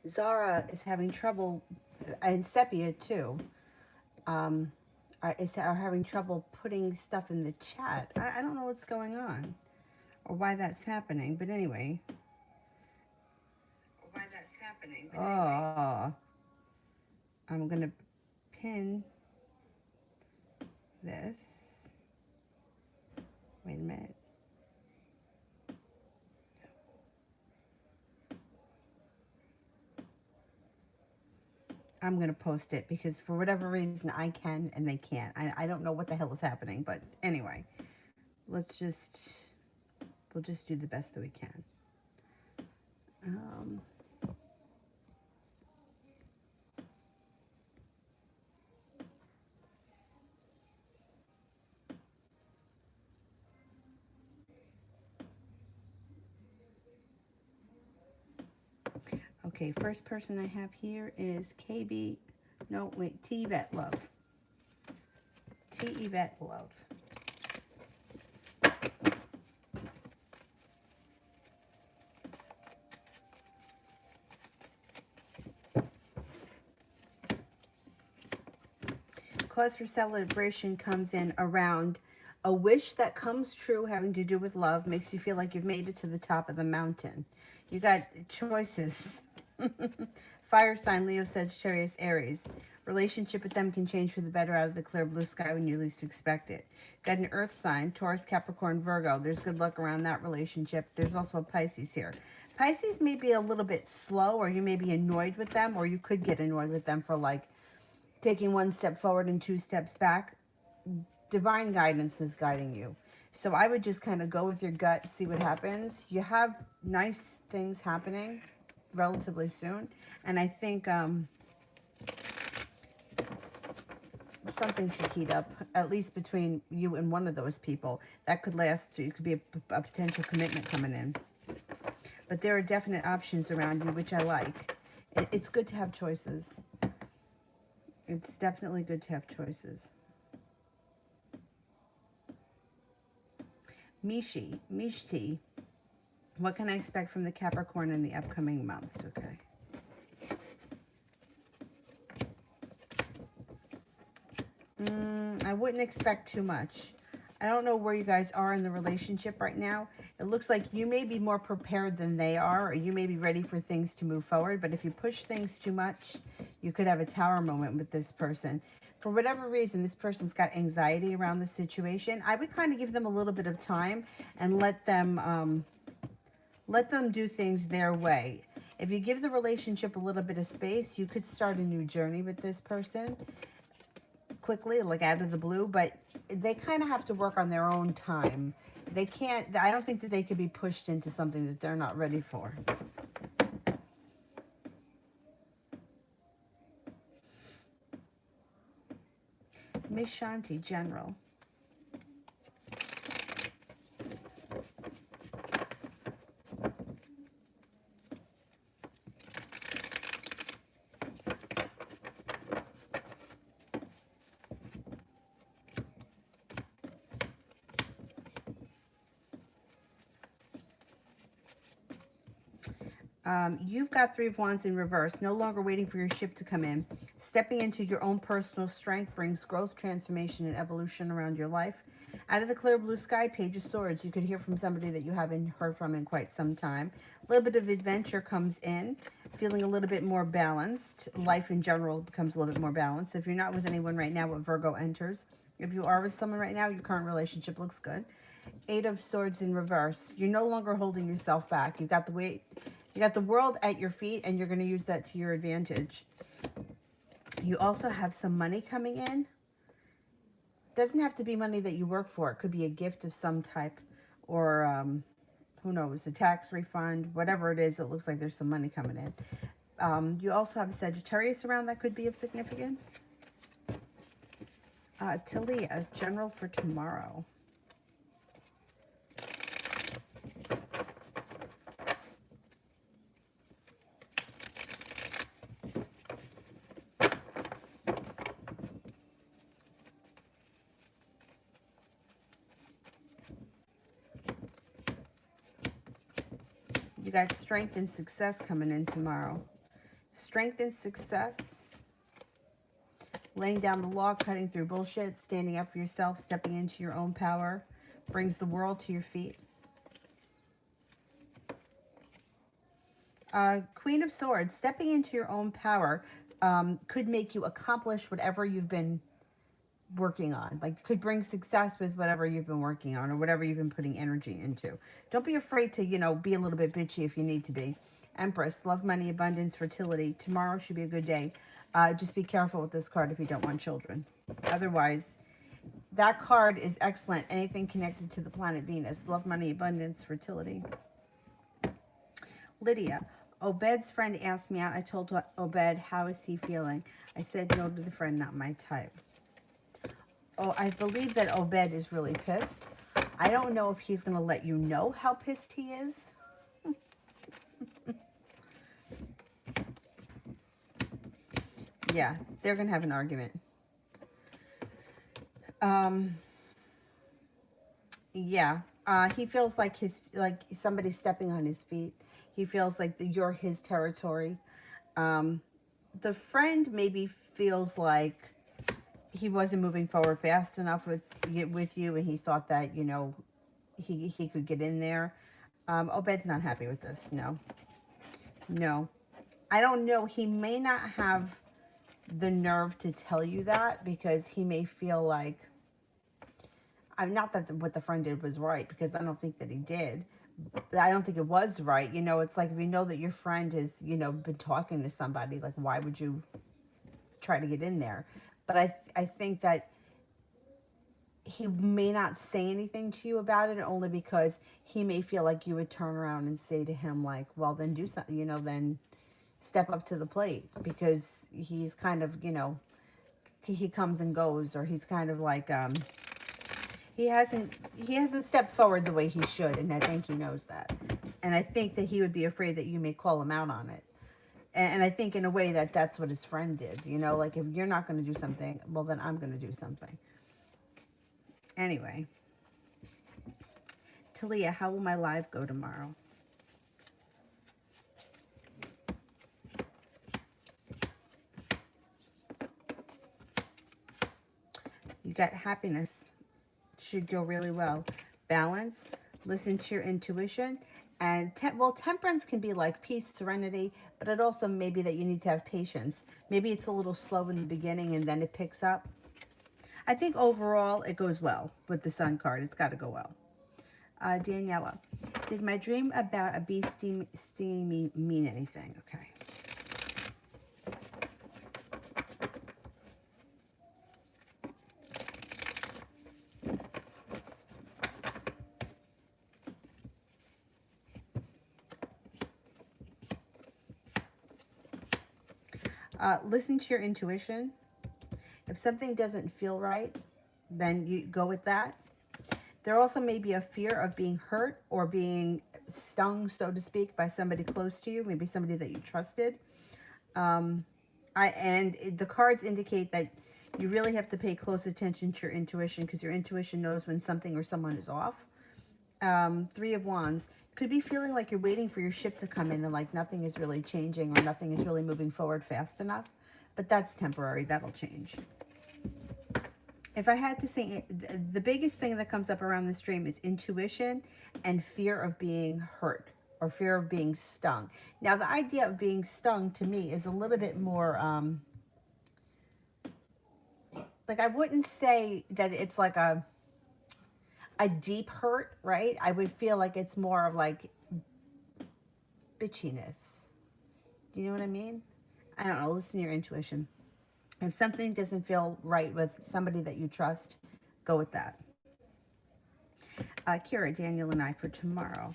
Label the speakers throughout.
Speaker 1: Zara is having trouble, and Sepia too, are having trouble putting stuff in the chat. I don't know what's going on or why that's happening, but anyway. Oh, I'm going to pin this. Wait a minute. I'm going to post it because for whatever reason I can and they can't. I don't know what the hell is happening, but anyway, we'll just do the best that we can. Okay, first person I have here is KB. No, wait, T Yvette Love. T Yvette Love. Cause for celebration comes in around a wish that comes true having to do with love, makes you feel like you've made it to the top of the mountain. You got choices. Fire sign, Leo, Sagittarius, Aries. Relationship with them can change for the better out of the clear blue sky when you least expect it. Got an earth sign, Taurus, Capricorn, Virgo. There's good luck around that relationship. There's also a Pisces here. Pisces may be a little bit slow, or you may be annoyed with them, or you could get annoyed with them for like taking one step forward and two steps back. Divine guidance is guiding you. So I would just kind of go with your gut, see what happens. You have nice things happening relatively soon. And I think something should heat up, at least between you and one of those people. That could last. It could be a potential commitment coming in. But there are definite options around you, which I like. It's good to have choices. It's definitely good to have choices. Mishti, what can I expect from the Capricorn in the upcoming months? Okay. I wouldn't expect too much. I don't know where you guys are in the relationship right now. It looks like you may be more prepared than they are, or you may be ready for things to move forward. But if you push things too much, you could have a tower moment with this person. For whatever reason, this person's got anxiety around the situation. I would kind of give them a little bit of time and let them do things their way. If you give the relationship a little bit of space, you could start a new journey with this person quickly, like out of the blue, but they kind of have to work on their own time. They can't, I don't think that they could be pushed into something that they're not ready for. Miss Shanti, General. You've got Three of Wands in reverse, no longer waiting for your ship to come in. Stepping into your own personal strength brings growth, transformation, and evolution around your life. Out of the clear blue sky, Page of Swords. You could hear from somebody that you haven't heard from in quite some time. A little bit of adventure comes in, feeling a little bit more balanced. Life in general becomes a little bit more balanced. If you're not with anyone right now, what Virgo enters. If you are with someone right now, your current relationship looks good. Eight of Swords in reverse. You're no longer holding yourself back. You got the weight. You got the world at your feet, and you're going to use that to your advantage. You also have some money coming in. Doesn't have to be money that you work for. It could be a gift of some type, or who knows, a tax refund, whatever it is. It looks like there's some money coming in. You also have a Sagittarius around that could be of significance. Talia, General for tomorrow. You got strength and success coming in tomorrow. Strength and success. Laying down the law, cutting through bullshit, standing up for yourself, stepping into your own power, brings the world to your feet. Queen of Swords, stepping into your own power could make you accomplish whatever you've been working on. Like, could bring success with whatever you've been working on or whatever you've been putting energy into. Don't be afraid to, you know, be a little bit bitchy if you need to be. Empress, love, money, abundance, fertility. Tomorrow should be a good day. Just be careful with this card if you don't want children. Otherwise, that card is excellent. Anything connected to the planet Venus. Love, money, abundance, fertility. Lydia, Obed's friend asked me out. I told Obed, how is he feeling? I said no to the friend, not my type. Oh, I believe that Obed is really pissed. I don't know if he's going to let you know how pissed he is. Yeah, they're going to have an argument. Yeah, he feels like somebody's stepping on his feet. He feels like you're his territory. The friend maybe feels like he wasn't moving forward fast enough with you, and he thought that, you know, he could get in there. Obed's not happy with this. No. I don't know. He may not have the nerve to tell you that because he may feel like, not that what the friend did was right, because I don't think that he did. I don't think it was right. You know, it's like, if you know that your friend has, you know, been talking to somebody, like, why would you try to get in there? But I think that he may not say anything to you about it, only because he may feel like you would turn around and say to him, like, well, then do something, you know, then step up to the plate, because he's kind of, you know, he comes and goes, or he's kind of like, he hasn't stepped forward the way he should, and I think he knows that. And I think that he would be afraid that you may call him out on it. And I think in a way that that's what his friend did, you know, like, if you're not going to do something, well, then I'm going to do something. Anyway, Talia, how will my live go tomorrow? You got happiness. Should go really well. Balance. Listen to your intuition. And temperance can be like peace, serenity, but it also may be that you need to have patience. Maybe it's a little slow in the beginning and then it picks up. I think overall it goes well with the Sun card. It's got to go well. Daniela, did my dream about a bee stinging me mean anything? Okay. Listen to your intuition. If something doesn't feel right, then you go with that. There also may be a fear of being hurt or being stung, so to speak, by somebody close to you, maybe somebody that you trusted. And the cards indicate that you really have to pay close attention to your intuition, because your intuition knows when something or someone is off. Three of Wands. Could be feeling like you're waiting for your ship to come in and like nothing is really changing or nothing is really moving forward fast enough. But that's temporary. That'll change. If I had to say, the biggest thing that comes up around this dream is intuition and fear of being hurt or fear of being stung. Now, the idea of being stung to me is a little bit more, like, I wouldn't say that it's like a deep hurt, right? I would feel like it's more of like bitchiness. Do you know what I mean? I don't know. Listen to your intuition. If something doesn't feel right with somebody that you trust, go with that. Kira, Daniel, and I for tomorrow.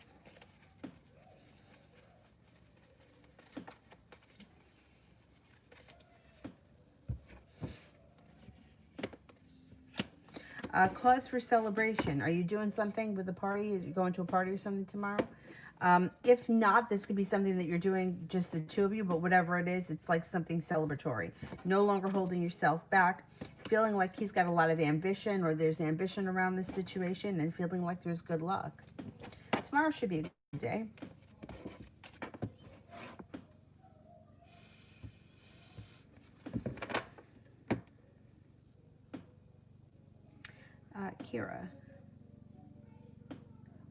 Speaker 1: Cause for celebration. Are you doing something with a party? Are you going to a party or something tomorrow? If not, this could be something that you're doing just the two of you, but whatever it is, it's like something celebratory. No longer holding yourself back, feeling like he's got a lot of ambition, or there's ambition around this situation, and feeling like there's good luck. Tomorrow should be a good day. Kira.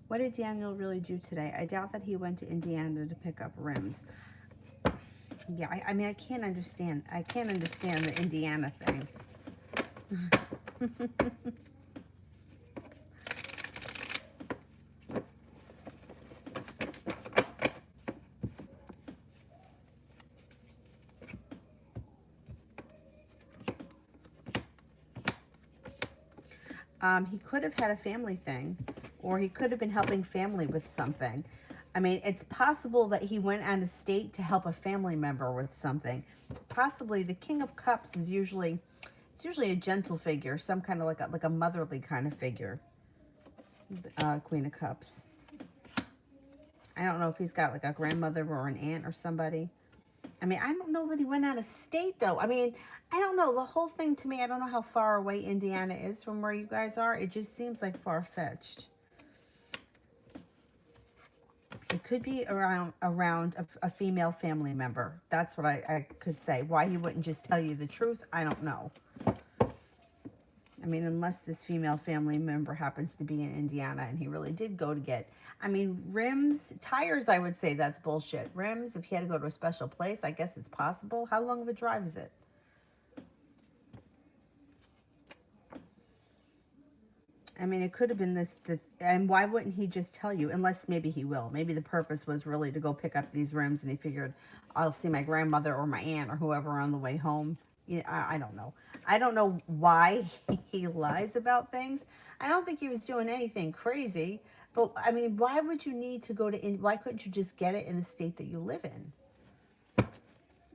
Speaker 1: What did Daniel really do today? I doubt that he went to Indiana to pick up rims. Yeah, I mean, I can't understand. I can't understand the Indiana thing. He could have had a family thing, or he could have been helping family with something. I mean, it's possible that he went out of state to help a family member with something. Possibly the King of Cups is usually, it's usually a gentle figure, some kind of like a motherly kind of figure. Queen of Cups. I don't know if he's got like a grandmother or an aunt or somebody. I mean, I don't know that he went out of state, though. I mean, I don't know. The whole thing to me, I don't know how far away Indiana is from where you guys are. It just seems like far-fetched. It could be around a female family member. That's what I could say. Why he wouldn't just tell you the truth, I don't know. I mean, unless this female family member happens to be in Indiana and he really did go to get, I mean, rims, tires, I would say that's bullshit. Rims, if he had to go to a special place, I guess it's possible. How long of a drive is it? I mean, it could have been and why wouldn't he just tell you? Unless maybe he will. Maybe the purpose was really to go pick up these rims and he figured, I'll see my grandmother or my aunt or whoever on the way home. Yeah, I don't know. I don't know why he lies about things. I don't think he was doing anything crazy. But, I mean, why would you need to go to, why couldn't you just get it in the state that you live in?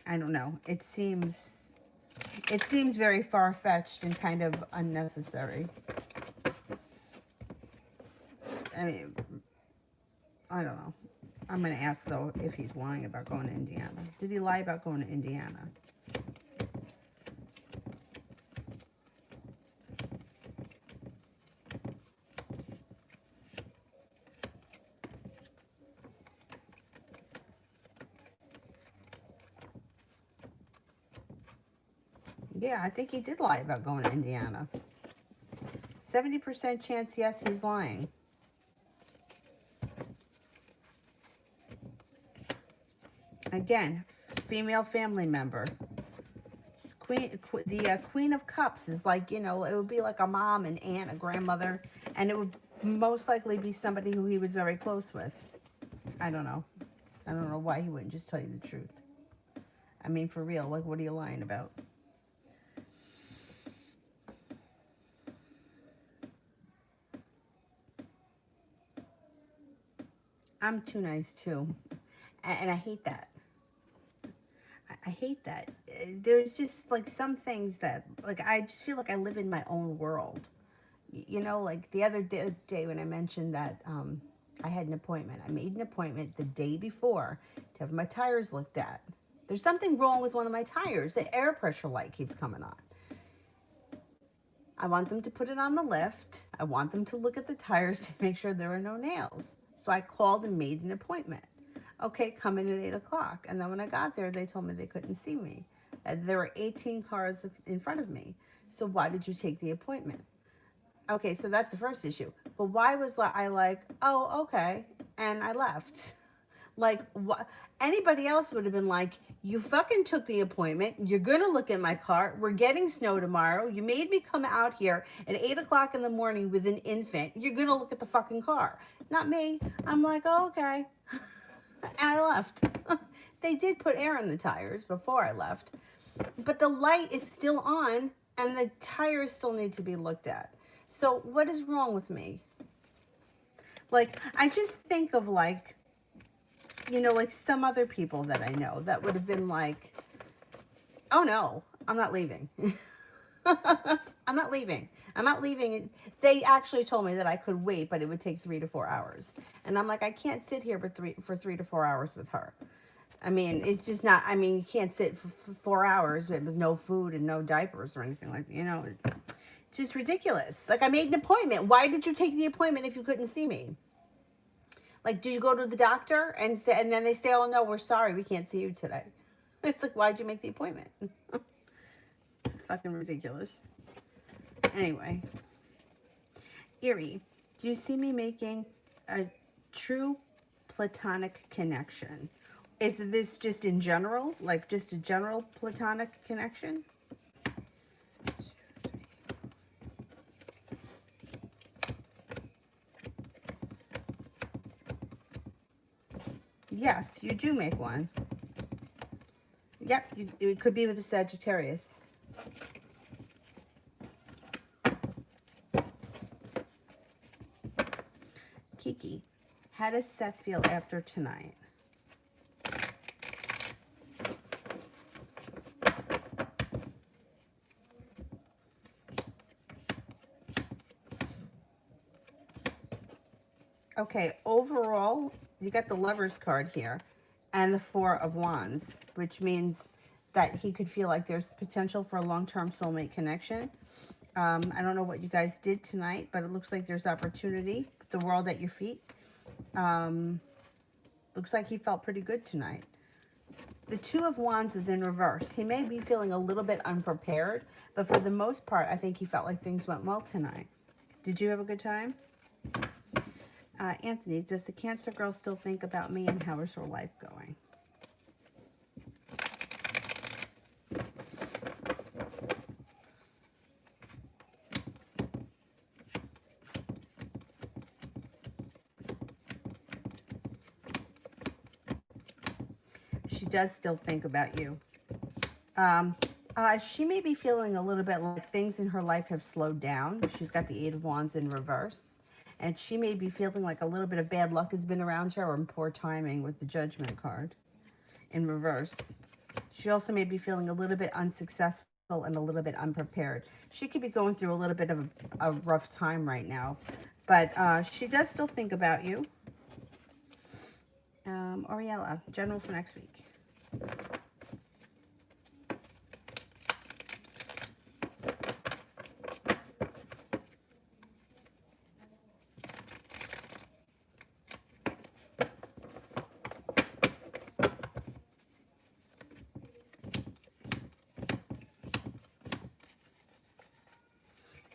Speaker 1: I don't know. It seems very far-fetched and kind of unnecessary. I mean, I don't know. I'm going to ask, though, if he's lying about going to Indiana. Did he lie about going to Indiana? Yeah, I think he did lie about going to Indiana. 70% chance, yes, he's lying. Again, female family member. The Queen of Cups is like, you know, it would be like a mom, an aunt, a grandmother, and it would most likely be somebody who he was very close with. I don't know. I don't know why he wouldn't just tell you the truth. I mean, for real, like, what are you lying about? I'm too nice, too. And I hate that. I hate that. There's just, like, some things that, like, I just feel like I live in my own world. You know, like, the other day when I mentioned that I had an appointment. I made an appointment the day before to have my tires looked at. There's something wrong with one of my tires. The air pressure light keeps coming on. I want them to put it on the lift. I want them to look at the tires to make sure there are no nails. So I called and made an appointment. Okay, come in at 8 o'clock. And then when I got there, they told me they couldn't see me. There were 18 cars in front of me. So why did you take the appointment? Okay, so that's the first issue. But why was I like, oh, okay, and I left? Like, what? Anybody else would have been like, you fucking took the appointment. You're going to look at my car. We're getting snow tomorrow. You made me come out here at 8 o'clock in the morning with an infant. You're going to look at the fucking car. Not me. I'm like, oh, okay. And I left. They did put air in the tires before I left. But the light is still on and the tires still need to be looked at. So what is wrong with me? Like, I just think of, like, you know, like some other people that I know that would have been like, oh no, I'm not leaving. I'm not leaving. I'm not leaving. They actually told me that I could wait, but it would take 3 to 4 hours. And I'm like, I can't sit here for 3 to 4 hours with her. I mean, it's just not, I mean, you can't sit for 4 hours with no food and no diapers or anything like that, you know. It's just ridiculous. Like, I made an appointment. Why did you take the appointment if you couldn't see me? Like, did you go to the doctor and then they say, oh no, we're sorry, we can't see you today. It's like, why'd you make the appointment? Fucking ridiculous. Anyway. Erie, do you see me making a true platonic connection? Is this just in general, like just a general platonic connection? Yes, you do make one. Yep, it could be with a Sagittarius. Kiki, how does Seth feel after tonight? Okay, overall, you got the Lovers card here and the Four of Wands, which means that he could feel like there's potential for a long-term soulmate connection. I don't know what you guys did tonight, but it looks like there's opportunity. The world at your feet. Looks like he felt pretty good tonight. The Two of Wands is in reverse. He may be feeling a little bit unprepared, but for the most part, I think he felt like things went well tonight. Did you have a good time? Anthony, does the Cancer girl still think about me, and how is her life going? She does still think about you. She may be feeling a little bit like things in her life have slowed down. She's got the Eight of Wands in reverse. And she may be feeling like a little bit of bad luck has been around her, or poor timing with the Judgment card in reverse. She also may be feeling a little bit unsuccessful and a little bit unprepared. She could be going through a little bit of a rough time right now. But she does still think about you. Ariella, general for next week.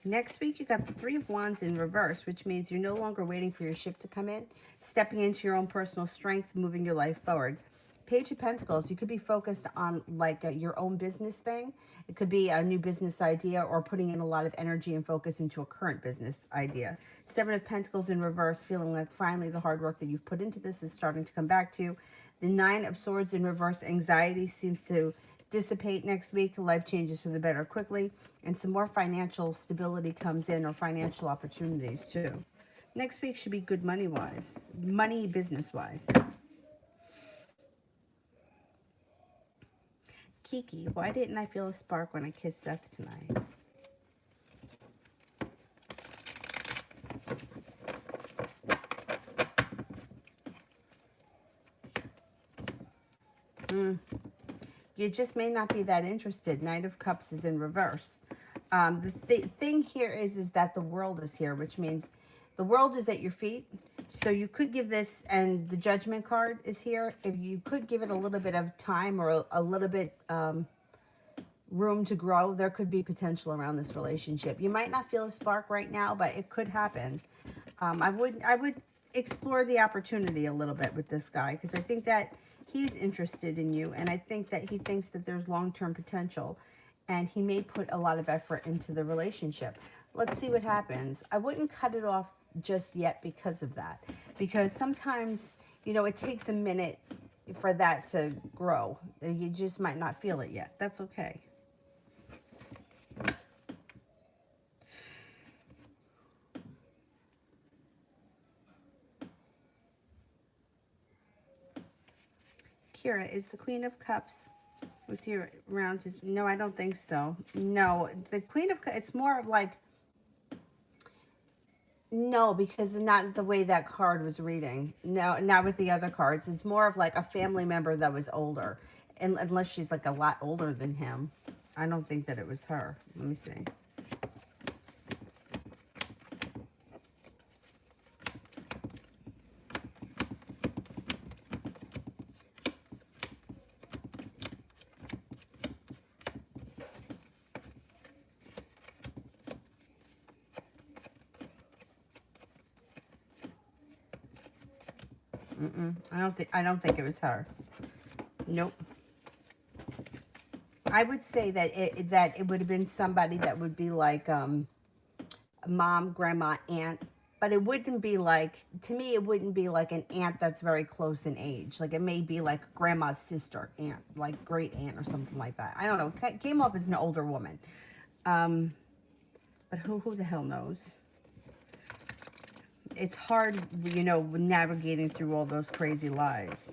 Speaker 1: Next week, you got the Three of Wands in reverse, which means you're no longer waiting for your ship to come in, stepping into your own personal strength, moving your life forward. Page of Pentacles, you could be focused on like your own business thing. It could be a new business idea, or putting in a lot of energy and focus into a current business idea. Seven of Pentacles in reverse, feeling like finally the hard work that you've put into this is starting to come back to you. The Nine of Swords in reverse, anxiety seems to dissipate next week. Life changes for the better quickly, and some more financial stability comes in, or financial opportunities too. Next week should be good money-wise, money business-wise. Kiki, why didn't I feel a spark when I kissed Seth tonight? You just may not be that interested. Knight of Cups is in reverse. The thing here is that the world is here, which means the world is at your feet. So you could give this, and the Judgment card is here. If you could give it a little bit of time, or a little bit room to grow, there could be potential around this relationship. You might not feel a spark right now, but it could happen. I would explore the opportunity a little bit with this guy, because I think that he's interested in you, and I think that he thinks that there's long-term potential, and he may put a lot of effort into the relationship. Let's see what happens. I wouldn't cut it off just yet because of that, because sometimes, you know, it takes a minute for that to grow. You just might not feel it yet. That's okay. Kira, is the Queen of Cups was here around his... No, I don't think so. No, the Queen of Cups, it's more of like... No, because not the way that card was reading. No, not with the other cards. It's more of like a family member that was older. And unless she's like a lot older than him. I don't think that it was her. Let me see. I don't think it was her. Nope. I would say that it would have been somebody that would be like mom, grandma, aunt, but it wouldn't be like, to me, it wouldn't be like an aunt that's very close in age. Like, it may be like grandma's sister, aunt, like great aunt or something like that. I don't know. It came off as an older woman. But who the hell knows? It's hard, you know, navigating through all those crazy lies.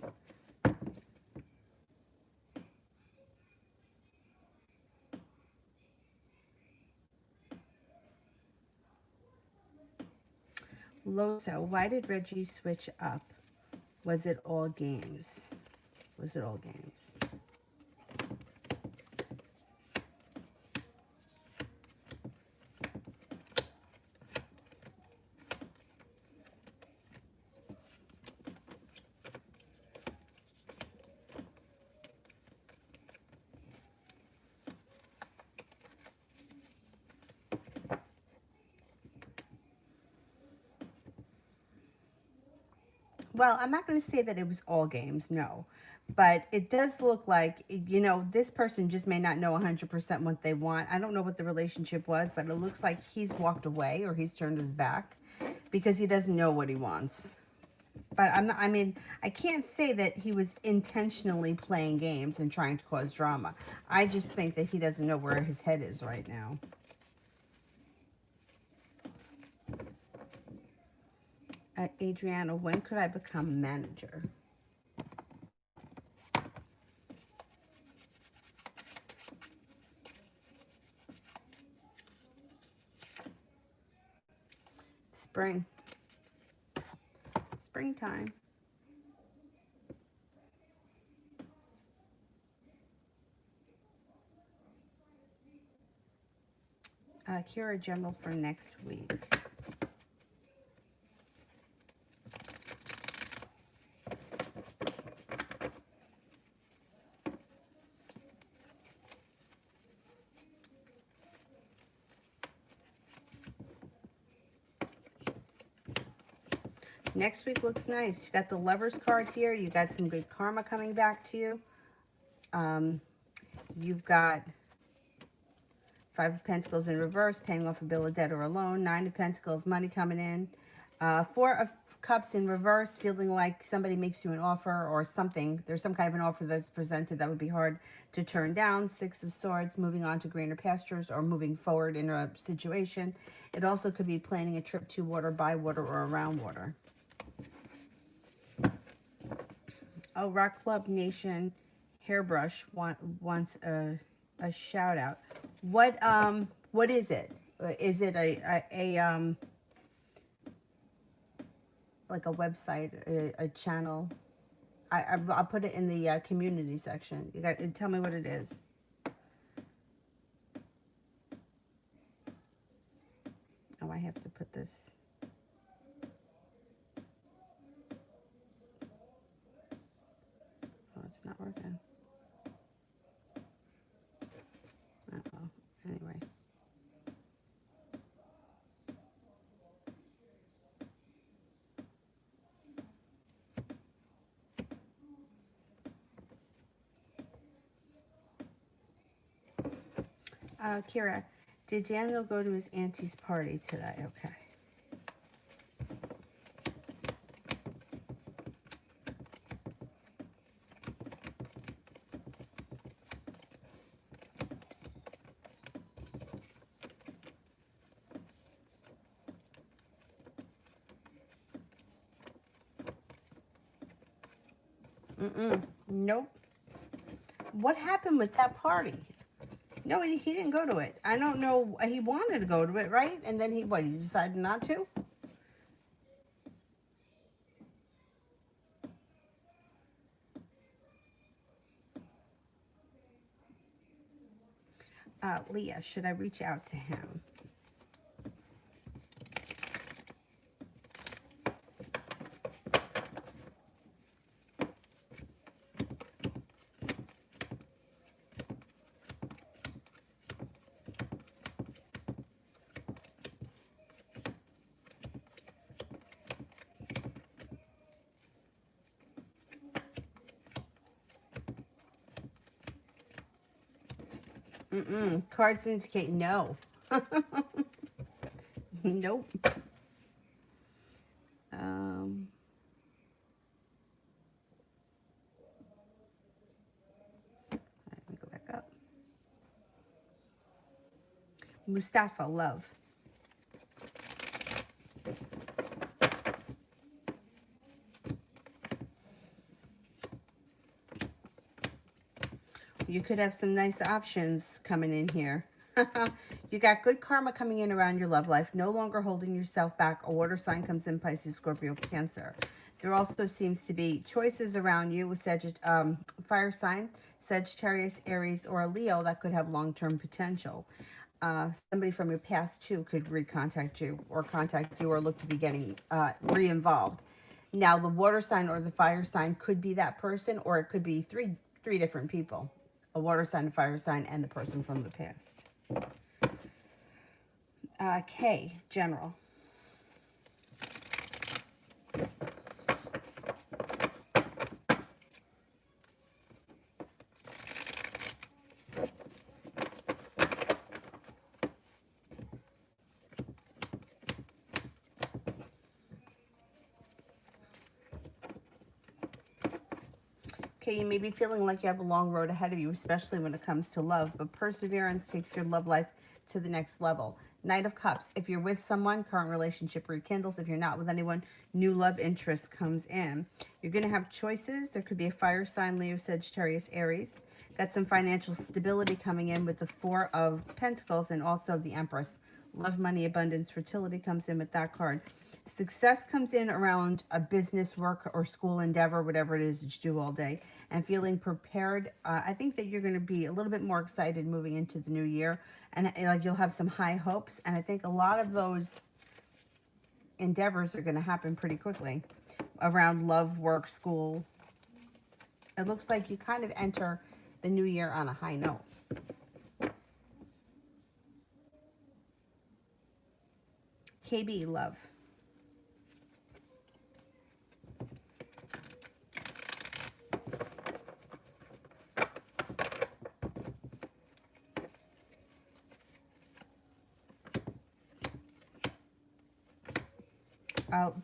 Speaker 1: Loso, why did Reggie switch up? Was it all games? Was it all games? Well, I'm not going to say that it was all games, no. But it does look like, you know, this person just may not know 100% what they want. I don't know what the relationship was, but it looks like he's walked away or he's turned his back because he doesn't know what he wants. But I'm not, I mean, I can't say that he was intentionally playing games and trying to cause drama. I just think that he doesn't know where his head is right now. Adriana, when could I become manager? Spring. Springtime. Kira, general for next week. Next week looks nice. You got the Lovers card here. You got some good karma coming back to you. You've got Five of Pentacles in reverse, paying off a bill of debt or a loan. Nine of Pentacles, money coming in. Four of Cups in reverse, feeling like somebody makes you an offer or something. There's some kind of an offer that's presented that would be hard to turn down. Six of Swords, moving on to greener pastures or moving forward in a situation. It also could be planning a trip to water, by water, or around water. Oh, Rock Club Nation Hairbrush wants a shout out. What is it? Is it a like a website, a channel? I'll put it in the community section. You got to tell me what it is. Oh, I have to put this. Oh, it's not working. Uh-oh. Anyway. Kira, did Daniel go to his auntie's party today? Okay. Nope. What happened with that party? No, he didn't go to it. I don't know. He wanted to go to it, right? And then he decided not to? Leah, should I reach out to him? Cards indicate no. Nope. Let me go back up. Mustafa, love. You could have some nice options coming in here. You got good karma coming in around your love life. No longer holding yourself back. A water sign comes in, Pisces, Scorpio, Cancer. There also seems to be choices around you with fire sign, Sagittarius, Aries, or a Leo that could have long-term potential. Somebody from your past, too, could recontact you or contact you or look to be getting re-involved. Now, the water sign or the fire sign could be that person, or it could be three different people. A water sign, a fire sign, and the person from the past. K, general. Okay, you may be feeling like you have a long road ahead of you, especially when it comes to love, but perseverance takes your love life to the next level. Knight of Cups. If you're with someone, current relationship rekindles. If you're not with anyone, new love interest comes in. You're going to have choices. There could be a fire sign, Leo, Sagittarius, Aries. Got some financial stability coming in with the Four of Pentacles and also the Empress. Love, money, abundance, fertility comes in with that card. Success comes in around a business, work, or school endeavor, whatever it is that you do all day, and feeling prepared. I think that you're going to be a little bit more excited moving into the new year, and like you'll have some high hopes, and I think a lot of those endeavors are going to happen pretty quickly around love, work, school. It looks like you kind of enter the new year on a high note. KB, love.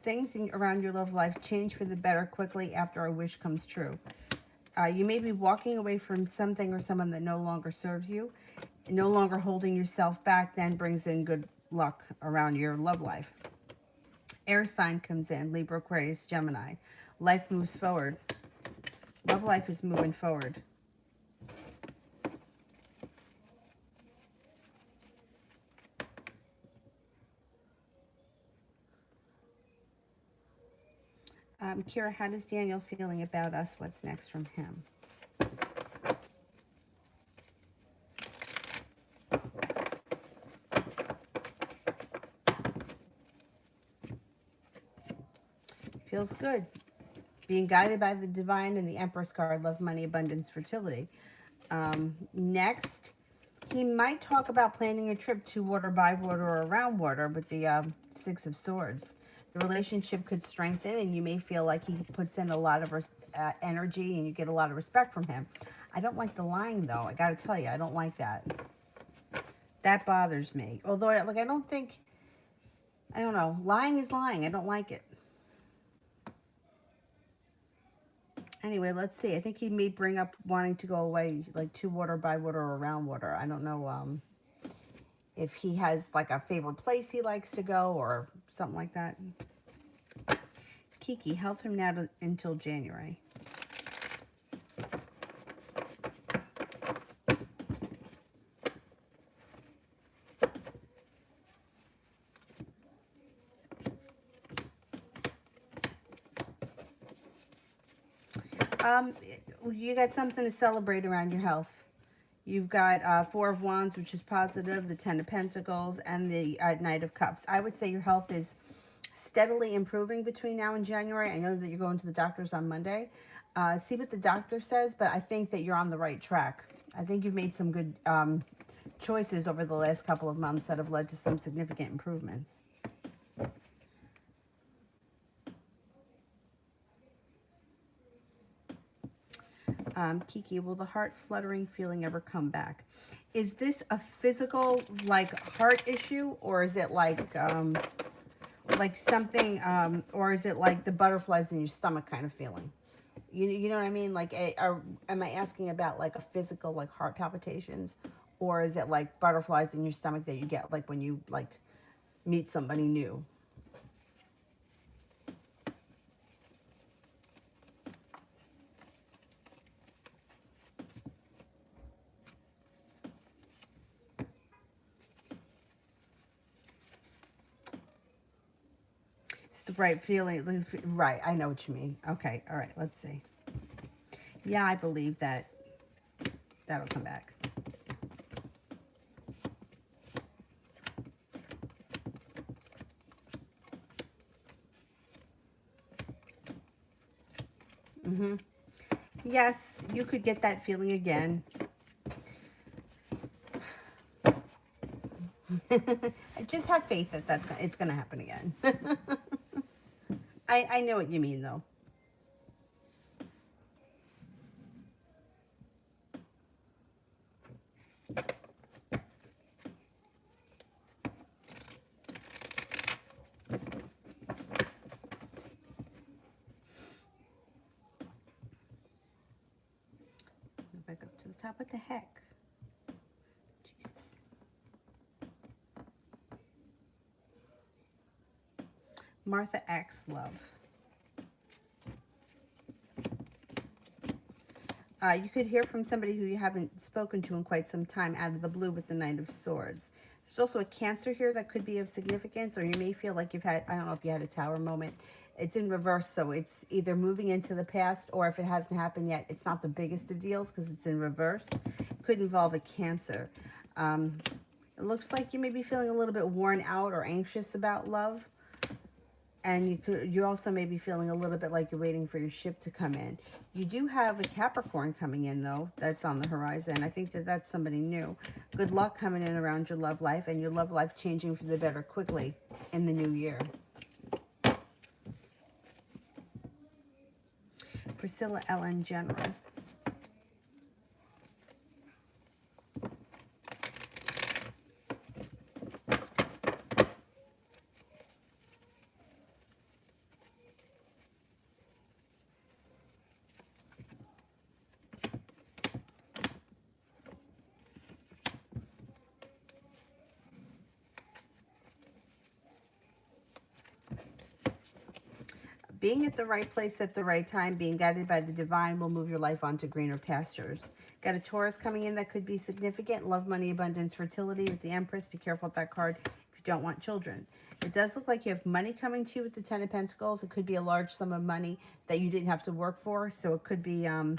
Speaker 1: Things around your love life change for the better quickly after a wish comes true. You may be walking away from something or someone that no longer serves you. No longer holding yourself back then brings in good luck around your love life. Air sign comes in, Libra, Aquarius, Gemini. Life moves forward. Love life is moving forward. Kira, how does Daniel feeling about us? What's next from him? Feels good. Being guided by the divine and the Empress card, love, money, abundance, fertility. Next, he might talk about planning a trip to water, by water, or around water with the Six of Swords. The relationship could strengthen, and you may feel like he puts in a lot of energy, and you get a lot of respect from him. I don't like the lying, though. I got to tell you, I don't like that. That bothers me. Although, I don't know. Lying is lying. I don't like it. Anyway, let's see. I think he may bring up wanting to go away, like to water, by water, or around water. I don't know if he has like a favorite place he likes to go or something like that. Kiki, health from now until January. You got something to celebrate around your health. You've got Four of Wands, which is positive, the Ten of Pentacles, and the Knight of Cups. I would say your health is steadily improving between now and January. I know that you're going to the doctor's on Monday. See what the doctor says, but I think that you're on the right track. I think you've made some good choices over the last couple of months that have led to some significant improvements. Kiki, will the heart fluttering feeling ever come back? Is this a physical, like, heart issue, or is it like something, or is it like the butterflies in your stomach kind of feeling? You know what I mean? Like, am I asking about like a physical, like heart palpitations, or is it like butterflies in your stomach that you get like when you like meet somebody new? It's the right feeling, right? I know what you mean. Okay, all right. Let's see. Yeah, I believe that that'll come back. Yes, you could get that feeling again. Just have faith that it's gonna happen again. I know what you mean though. Back up to the top. What the heck? Jesus. Martha X, love. You could hear from somebody who you haven't spoken to in quite some time out of the blue with the Knight of Swords. There's also a Cancer here that could be of significance, or you may feel like you've had, I don't know if you had a Tower moment. It's in reverse, so it's either moving into the past, or if it hasn't happened yet, it's not the biggest of deals because it's in reverse. Could involve a Cancer. It looks like you may be feeling a little bit worn out or anxious about love. And you also may be feeling a little bit like you're waiting for your ship to come in. You do have a Capricorn coming in, though. That's on the horizon. I think that that's somebody new. Good luck coming in around your love life, and your love life changing for the better quickly in the new year. Priscilla Ellen General. Being at the right place at the right time, being guided by the divine will move your life onto greener pastures. Got a Taurus coming in that could be significant. Love, money, abundance, fertility with the Empress. Be careful with that card if you don't want children. It does look like you have money coming to you with the Ten of Pentacles. It could be a large sum of money that you didn't have to work for, so it could be on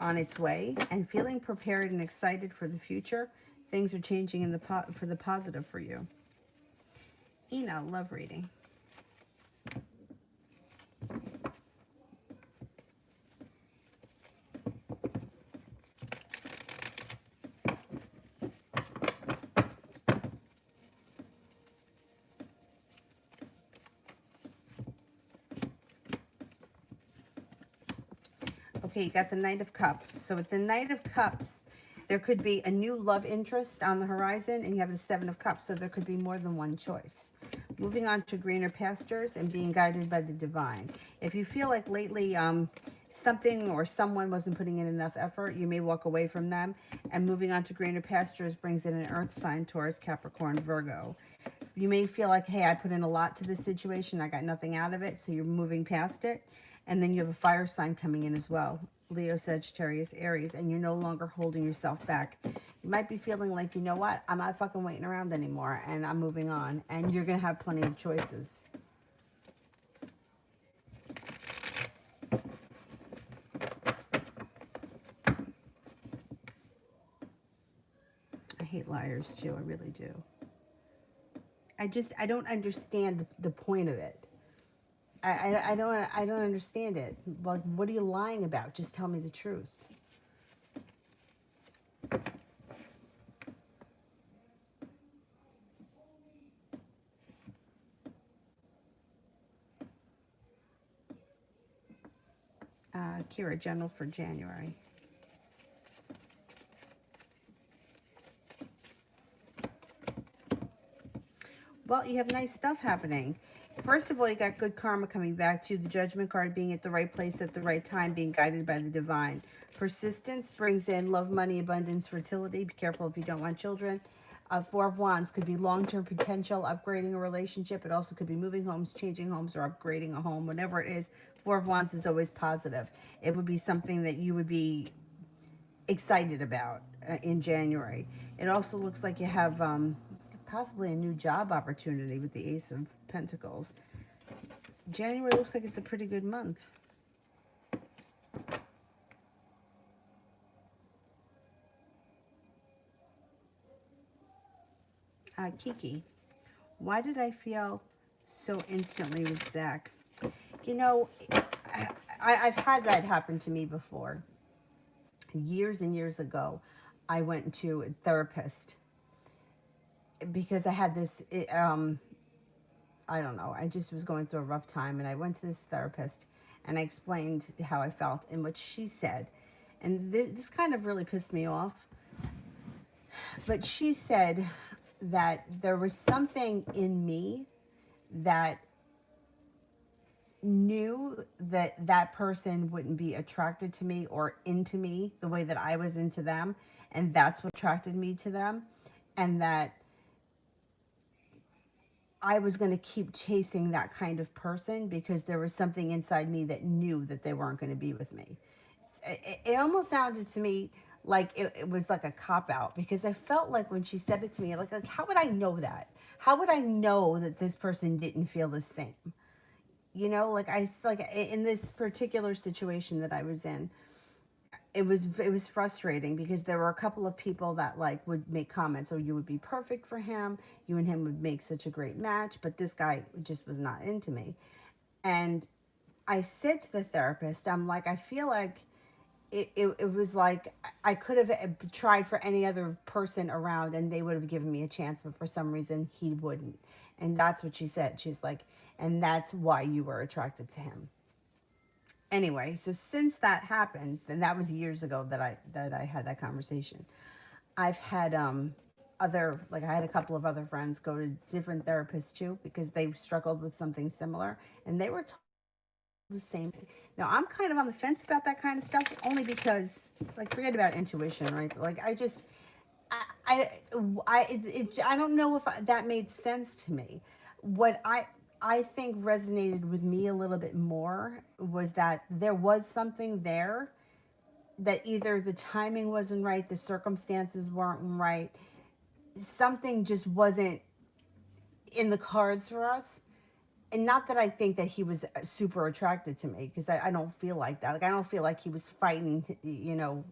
Speaker 1: its way. And feeling prepared and excited for the future. Things are changing in for the positive for you. Ina, love reading. Okay, you got the Knight of Cups. So with the Knight of Cups, there could be a new love interest on the horizon, and you have the Seven of Cups, so there could be more than one choice. Moving on to greener pastures and being guided by the divine. If you feel like lately something or someone wasn't putting in enough effort, you may walk away from them. And moving on to greener pastures brings in an earth sign, Taurus, Capricorn, Virgo. You may feel like, hey, I put in a lot to this situation. I got nothing out of it, so you're moving past it. And then you have a fire sign coming in as well, Leo, Sagittarius, Aries, and you're no longer holding yourself back. You might be feeling like, you know what, I'm not fucking waiting around anymore, and I'm moving on, and you're going to have plenty of choices. I hate liars, too. I really do. I don't understand the point of it. I don't understand it. Like, what are you lying about? Just tell me the truth. Kira, general for January. Well, you have nice stuff happening. First of all, you got good karma coming back to you. The Judgment card, being at the right place at the right time, being guided by the divine. Persistence brings in love, money, abundance, fertility. Be careful if you don't want children. Four of Wands could be long-term potential, upgrading a relationship. It also could be moving homes, changing homes, or upgrading a home. Whatever it is, Four of Wands is always positive. It would be something that you would be excited about in January. It also looks like you have possibly a new job opportunity with the Ace of Pentacles. January looks like it's a pretty good month. Kiki, why did I feel so instantly with Zach? You know, I've had that happen to me before. Years and years ago, I went to a therapist because I had this, I don't know, I just was going through a rough time, and I went to this therapist and I explained how I felt and what she said. And this kind of really pissed me off. But she said that there was something in me that knew that that person wouldn't be attracted to me or into me the way that I was into them. And that's what attracted me to them. And that I was going to keep chasing that kind of person because there was something inside me that knew that they weren't going to be with me. It almost sounded to me like it was like a cop-out, because I felt like when she said it to me, like how would I know that? How would I know that this person didn't feel the same? You know, like in this particular situation that I was in, it was frustrating because there were a couple of people that like would make comments, oh, you would be perfect for him, you and him would make such a great match, but this guy just was not into me. And I said to the therapist, I'm like, I feel like it was like I could have tried for any other person around and they would have given me a chance, but for some reason he wouldn't. And that's what she said. She's like, and that's why you were attracted to him. Anyway, so since that happens, then that was years ago that I had that conversation. I've had I had a couple of other friends go to different therapists too because they struggled with something similar, and they were the same thing. Now I'm kind of on the fence about that kind of stuff, only because, like, forget about intuition, right? Like I don't know if that made sense to me. What I think resonated with me a little bit more was that there was something there, that either the timing wasn't right, the circumstances weren't right, something just wasn't in the cards for us. And not that I think that he was super attracted to me, because I don't feel like that. Like, I don't feel like he was fighting, you know,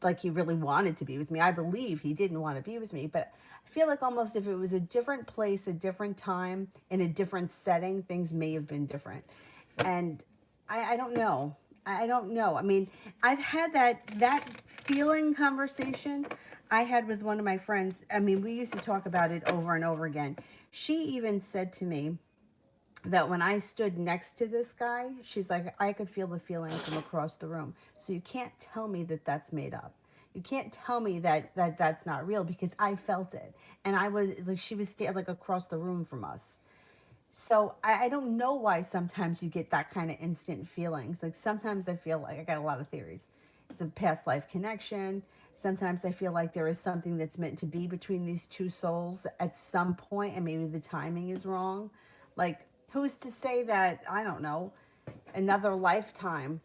Speaker 1: like he really wanted to be with me. I believe he didn't want to be with me, but I feel like almost if it was a different place, a different time, in a different setting, things may have been different. And I don't know. I don't know. I mean, I've had that feeling conversation I had with one of my friends. I mean, we used to talk about it over and over again. She even said to me that when I stood next to this guy, she's like, I could feel the feeling from across the room. So you can't tell me that that's made up. You can't tell me that that's not real, because I felt it. And I was like, she was like across the room from us. So I don't know why sometimes you get that kind of instant feelings. Like, sometimes I feel like I got a lot of theories. It's a past life connection. Sometimes I feel like there is something that's meant to be between these two souls at some point, and maybe the timing is wrong. Like, who's to say that, I don't know, another lifetime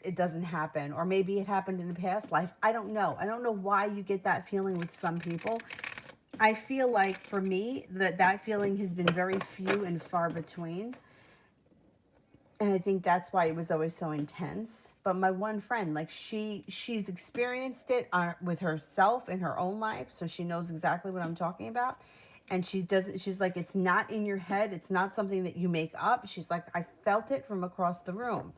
Speaker 1: it doesn't happen, or maybe it happened in a past life. I don't know. I don't know why you get that feeling with some people. I feel like for me that feeling has been very few and far between. And I think that's why it was always so intense. But my one friend, like, she's experienced it with herself in her own life, so she knows exactly what I'm talking about. And she's like, it's not in your head. It's not something that you make up. She's like, I felt it from across the room.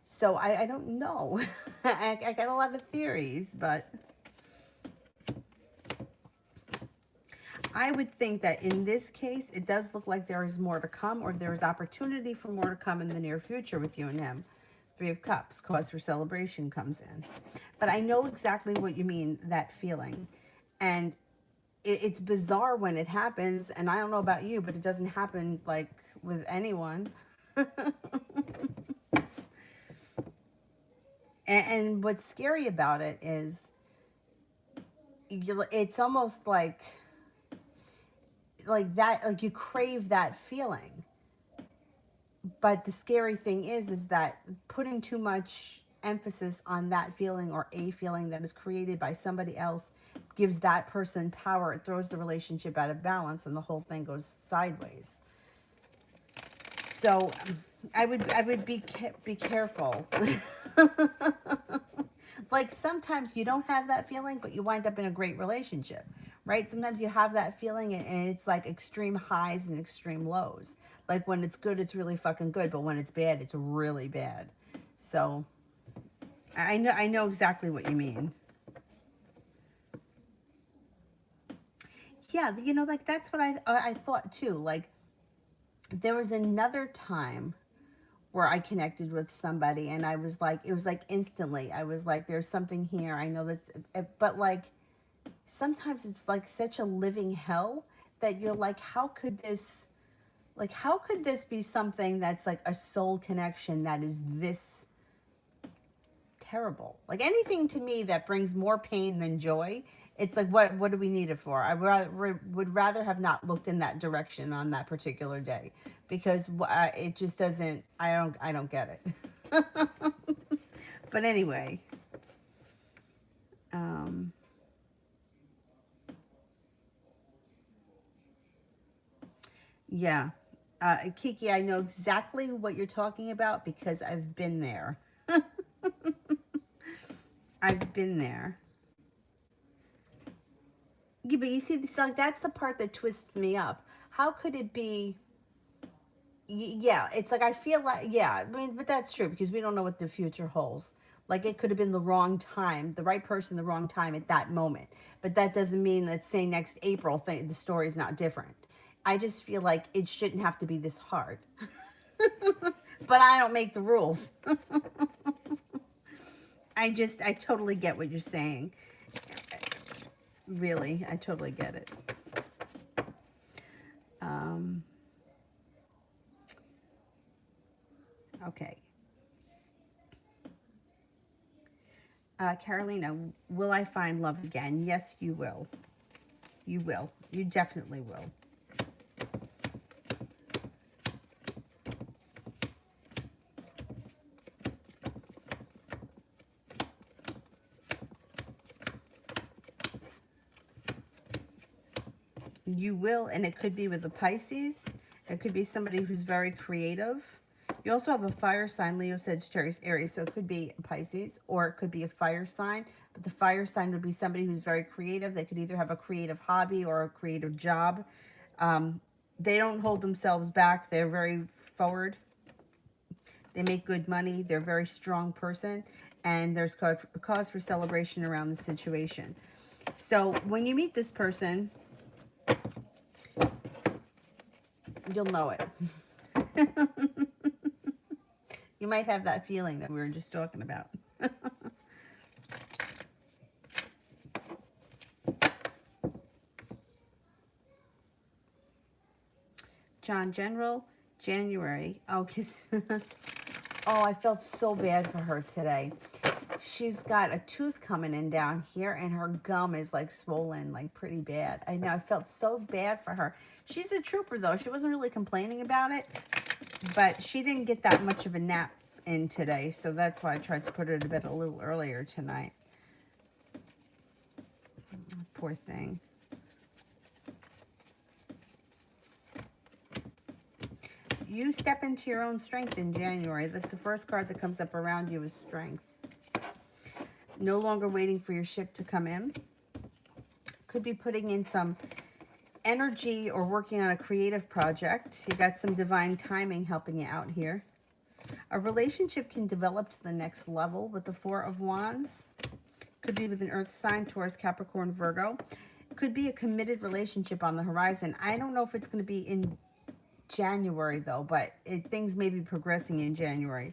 Speaker 1: So I don't know. I got a lot of theories, but I would think that in this case, it does look like there is more to come, or there is opportunity for more to come in the near future with you and him. Three of Cups, cause for celebration comes in. But I know exactly what you mean, that feeling. And it's bizarre when it happens. And I don't know about you, but it doesn't happen like with anyone. And what's scary about it is it's almost like that, like you crave that feeling. But the scary thing is that putting too much emphasis on that feeling or a feeling that is created by somebody else gives that person power. It throws the relationship out of balance and the whole thing goes sideways. So I would be careful. Like sometimes you don't have that feeling, but you wind up in a great relationship, right? Sometimes you have that feeling and it's like extreme highs and extreme lows. Like when it's good, it's really fucking good, but when it's bad, it's really bad. So I know exactly what you mean. Yeah, you know, like that's what I thought too. Like there was another time where I connected with somebody and I was like, it was like instantly. I was like, there's something here. I know this, but like sometimes it's like such a living hell that you're like, how could this be something that's like a soul connection that is this terrible? Like anything to me that brings more pain than joy, it's like, what do we need it for? I would rather have not looked in that direction on that particular day, because it just doesn't, I don't get it. But anyway, um, yeah. Kiki, I know exactly what you're talking about because I've been there. I've been there. Yeah, but you see, this, like that's the part that twists me up. How could it be? Yeah, it's like I feel like, yeah, I mean, but that's true because we don't know what the future holds. Like it could have been the wrong time, the right person, the wrong time at that moment. But that doesn't mean that, say, next April, the story's not different. I just feel like it shouldn't have to be this hard. But I don't make the rules. I totally get what you're saying. Really, I totally get it. Um, okay. Carolina, will I find love again? Yes, you will. You will. You definitely will. You will, and it could be with a Pisces. It could be somebody who's very creative. You also have a fire sign, Leo, Sagittarius, Aries, so it could be a Pisces or it could be a fire sign. But the fire sign would be somebody who's very creative. They could either have a creative hobby or a creative job. They don't hold themselves back. They're very forward. They make good money. They're a very strong person. And there's cause for celebration around the situation. So when you meet this person, you'll know it. You might have that feeling that we were just talking about. John General, January. Oh, oh, I felt so bad for her today. She's got a tooth coming in down here and her gum is like swollen, like pretty bad. I know, I felt so bad for her. She's a trooper though. She wasn't really complaining about it, but she didn't get that much of a nap in today. So that's why I tried to put her to bed a little earlier tonight. Poor thing. You step into your own strength in January. That's the first card that comes up around you is strength. No longer waiting for your ship to come in. Could be putting in some energy or working on a creative project. You got some divine timing helping you out here. A relationship can develop to the next level with the Four of Wands. Could be with an earth sign, Taurus, Capricorn, Virgo. Could be a committed relationship on the horizon. I don't know if it's going to be in January though, but things may be progressing in January.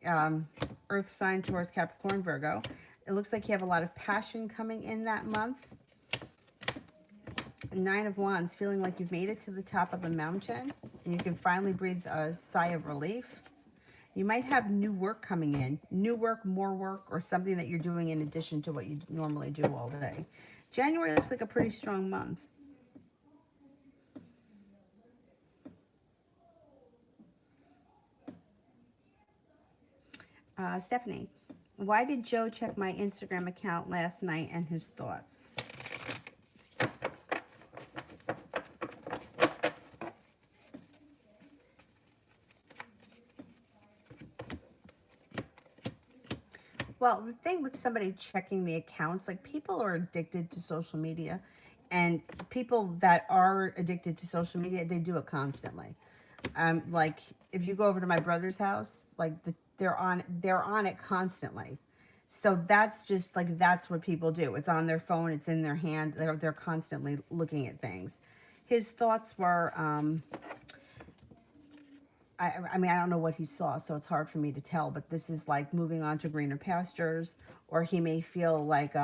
Speaker 1: Earth sign, Taurus, Capricorn, Virgo. It looks like you have a lot of passion coming in that month. Nine of Wands, feeling like you've made it to the top of the mountain and you can finally breathe a sigh of relief. You might have new work coming in, new work, more work, or something that you're doing in addition to what you normally do all day. January looks like a pretty strong month. Stephanie, why did Joe check my Instagram account last night and his thoughts? Well, the thing with somebody checking the accounts, like people are addicted to social media, and people that are addicted to social media, they do it constantly. Like if you go over to my brother's house, like they're on it constantly. So that's just like, that's what people do. It's on their phone, it's in their hand. They're constantly looking at things. His thoughts were, I mean, I don't know what he saw, so it's hard for me to tell, but this is like moving on to greener pastures, or he may feel like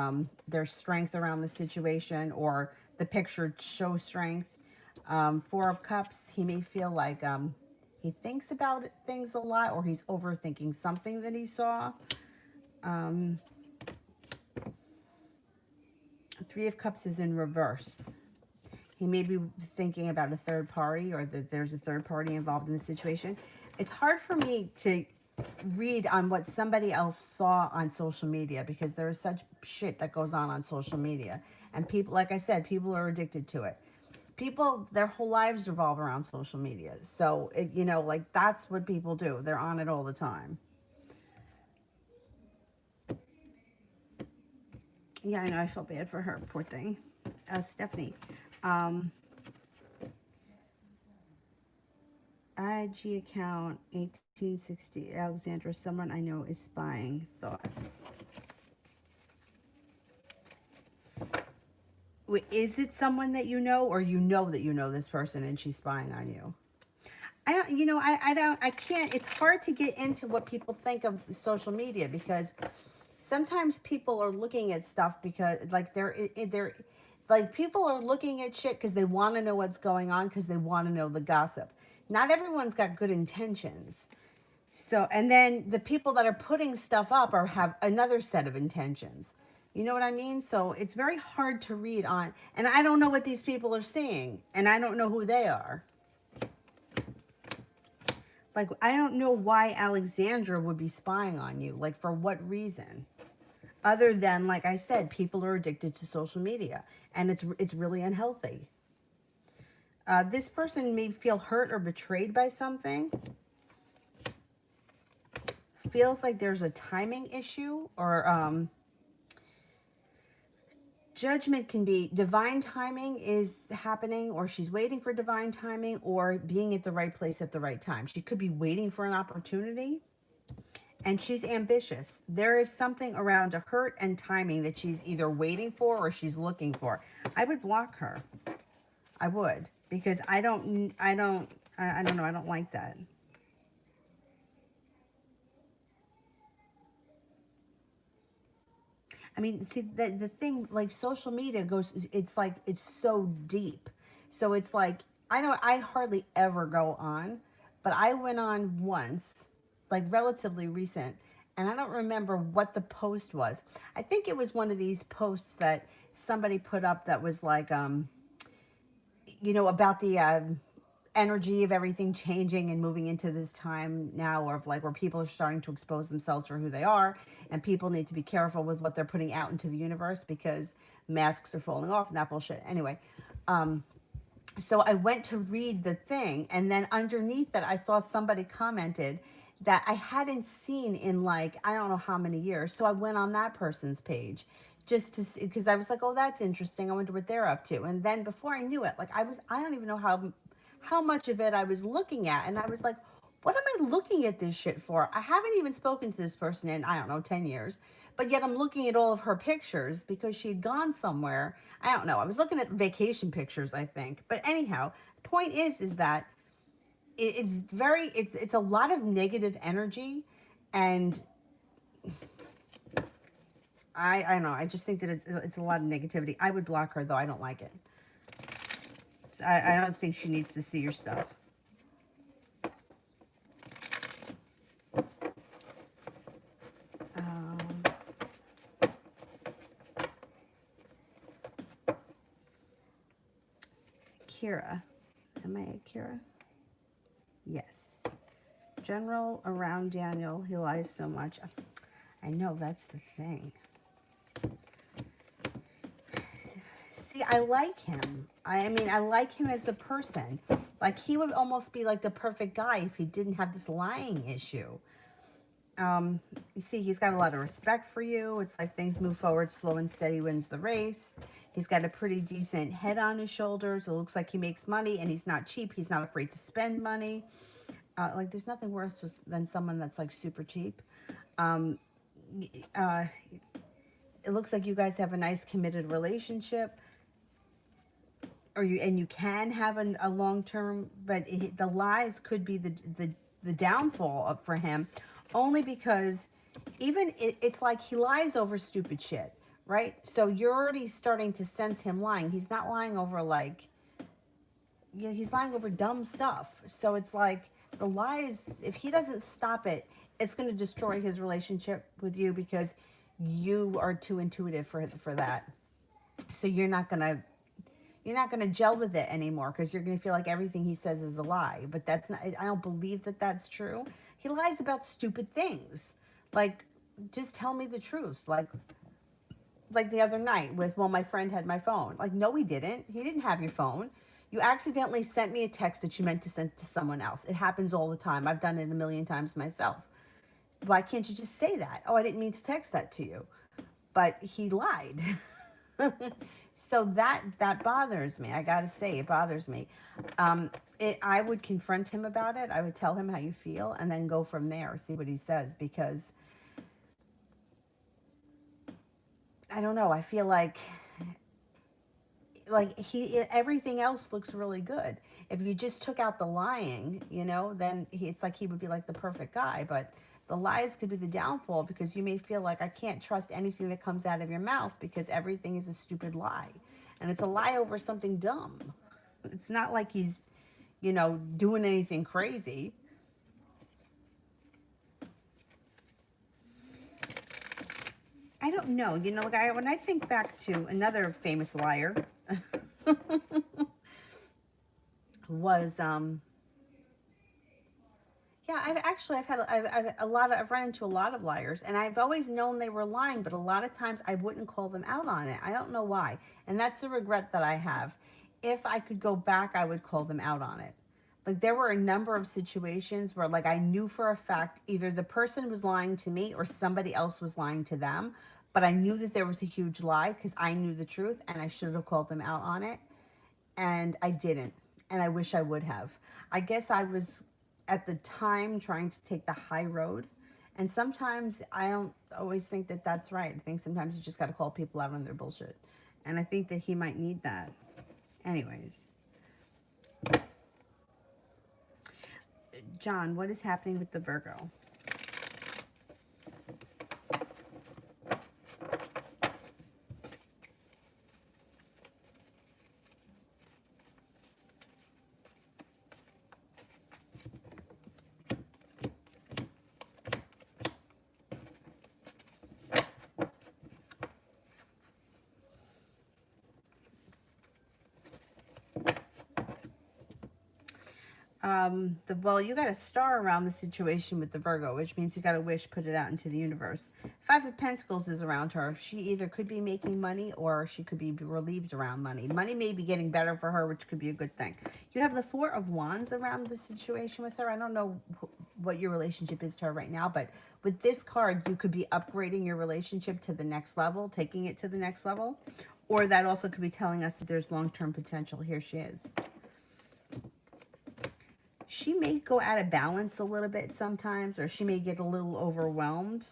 Speaker 1: there's strength around the situation, or the picture shows strength. Four of Cups, he may feel like he thinks about things a lot, or he's overthinking something that he saw. Three of Cups is in reverse. He may be thinking about a third party, or that there's a third party involved in the situation. It's hard for me to read on what somebody else saw on social media, because there is such shit that goes on social media. And people, like I said, people are addicted to it. People, their whole lives revolve around social media. So, you know, like that's what people do. They're on it all the time. Yeah, I know. I feel bad for her. Poor thing. Stephanie. IG account 1860. Alexandra, someone I know is spying. Thoughts. Wait, is it someone that you know, or you know that you know this person and she's spying on you? I don't, you know, I can't, it's hard to get into what people think of social media, because sometimes people are looking at stuff because like they're like, people are looking at shit because they want to know what's going on, because they want to know the gossip. Not everyone's got good intentions. So, and then the people that are putting stuff up have another set of intentions. You know what I mean? So it's very hard to read on, and I don't know what these people are seeing, and I don't know who they are. Like, I don't know why Alexandra would be spying on you. Like, for what reason? Other than, like I said, people are addicted to social media, and it's really unhealthy. This person may feel hurt or betrayed by something. Feels like there's a timing issue, or judgment can be divine timing is happening, or she's waiting for divine timing, or being at the right place at the right time. She could be waiting for an opportunity, and she's ambitious. There is something around a hurt and timing that she's either waiting for or she's looking for. I would block her. I would, because I don't know. I don't like that. I mean, see, the thing, like social media goes, it's like, it's so deep. So it's like, I hardly ever go on, but I went on once, like relatively recent, and I don't remember what the post was. I think it was one of these posts that somebody put up that was like, you know, about the energy of everything changing and moving into this time now of like where people are starting to expose themselves for who they are, and people need to be careful with what they're putting out into the universe because masks are falling off and that bullshit. Anyway, so I went to read the thing, and then underneath that I saw somebody commented that I hadn't seen in like, I don't know how many years. So I went on that person's page just to see, because I was like, oh, that's interesting. I wonder what they're up to. And then before I knew it, like I don't even know how much of it I was looking at. And I was like, what am I looking at this shit for? I haven't even spoken to this person in, I don't know, 10 years. But yet I'm looking at all of her pictures because she'd gone somewhere. I don't know. I was looking at vacation pictures, I think. But anyhow, the point is that it's a lot of negative energy. And I don't know. I just think that it's a lot of negativity. I would block her, though. I don't like it. I don't think she needs to see your stuff. Kira. Am I a Kira? Yes. General around Daniel. He lies so much. I know, that's the thing. See, I like him. I mean, I like him as a person. Like, he would almost be like the perfect guy if he didn't have this lying issue. You see, he's got a lot of respect for you. It's like things move forward, slow and steady wins the race. He's got a pretty decent head on his shoulders. It looks like he makes money, and he's not cheap. He's not afraid to spend money. Like, there's nothing worse than someone that's, like, super cheap. It looks like you guys have a nice committed relationship. And you can have a long-term, but the lies could be the downfall for him, only because even it's like he lies over stupid shit, right? So you're already starting to sense him lying. He's not lying over like, yeah, he's lying over dumb stuff. So it's like the lies, if he doesn't stop it, it's going to destroy his relationship with you because you are too intuitive for that. So you're not going to gel with it anymore because you're going to feel like everything he says is a lie. But that's not, I don't believe that that's true. He lies about stupid things. Like, just tell me the truth. Like the other night with, well, my friend had my phone. Like, no, he didn't. He didn't have your phone. You accidentally sent me a text that you meant to send to someone else. It happens all the time. I've done it a million times myself. Why can't you just say that? Oh, I didn't mean to text that to you. But he lied. So that bothers me. I gotta say, it bothers me. I would confront him about it. I would tell him how you feel and then go from there, see what he says, because I don't know. I feel like everything else looks really good. If you just took out the lying, then it's like he would be like the perfect guy. But the lies could be the downfall because you may feel like I can't trust anything that comes out of your mouth because everything is a stupid lie. And it's a lie over something dumb. It's not like he's, doing anything crazy. I don't know. When I think back to another famous liar was, yeah, I've run into a lot of liars, and I've always known they were lying, but a lot of times I wouldn't call them out on it. I don't know why. And that's a regret that I have. If I could go back, I would call them out on it. Like, there were a number of situations where, like, I knew for a fact either the person was lying to me or somebody else was lying to them, but I knew that there was a huge lie because I knew the truth, and I should have called them out on it, and I didn't, and I wish I would have. I guess I was at the time trying to take the high road, and sometimes I don't always think that that's right. I think sometimes you just got to call people out on their bullshit, and I think that he might need that. Anyways, John, what is happening with the Virgo? Well, you got a star around the situation with the Virgo, which means you got a wish, put it out into the universe. Five of Pentacles is around her. She either could be making money or she could be relieved around money. Money may be getting better for her, which could be a good thing. You have the Four of Wands around the situation with her. I don't know what your relationship is to her right now, but with this card, you could be upgrading your relationship to the next level, taking it to the next level, or that also could be telling us that there's long-term potential. Here she is. She may go out of balance a little bit sometimes, or she may get a little overwhelmed.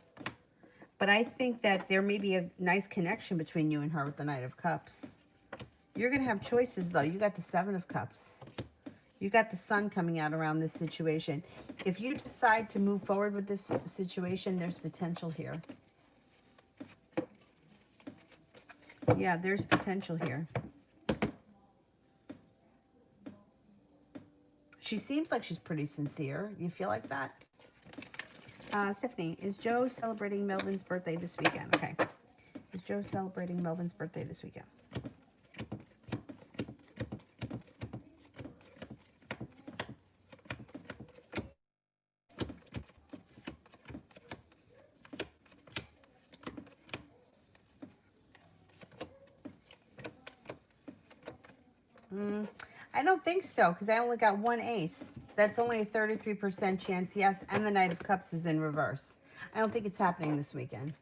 Speaker 1: But I think that there may be a nice connection between you and her with the Knight of Cups. You're going to have choices, though. You got the Seven of Cups. You got the sun coming out around this situation. If you decide to move forward with this situation, there's potential here. Yeah, there's potential here. She seems like she's pretty sincere. You feel like that? Stephanie, is Joe celebrating Melvin's birthday this weekend? Okay. Is Joe celebrating Melvin's birthday this weekend? I don't think so, because I only got one ace. That's only a 33% chance, yes, and the Knight of Cups is in reverse. I don't think it's happening this weekend.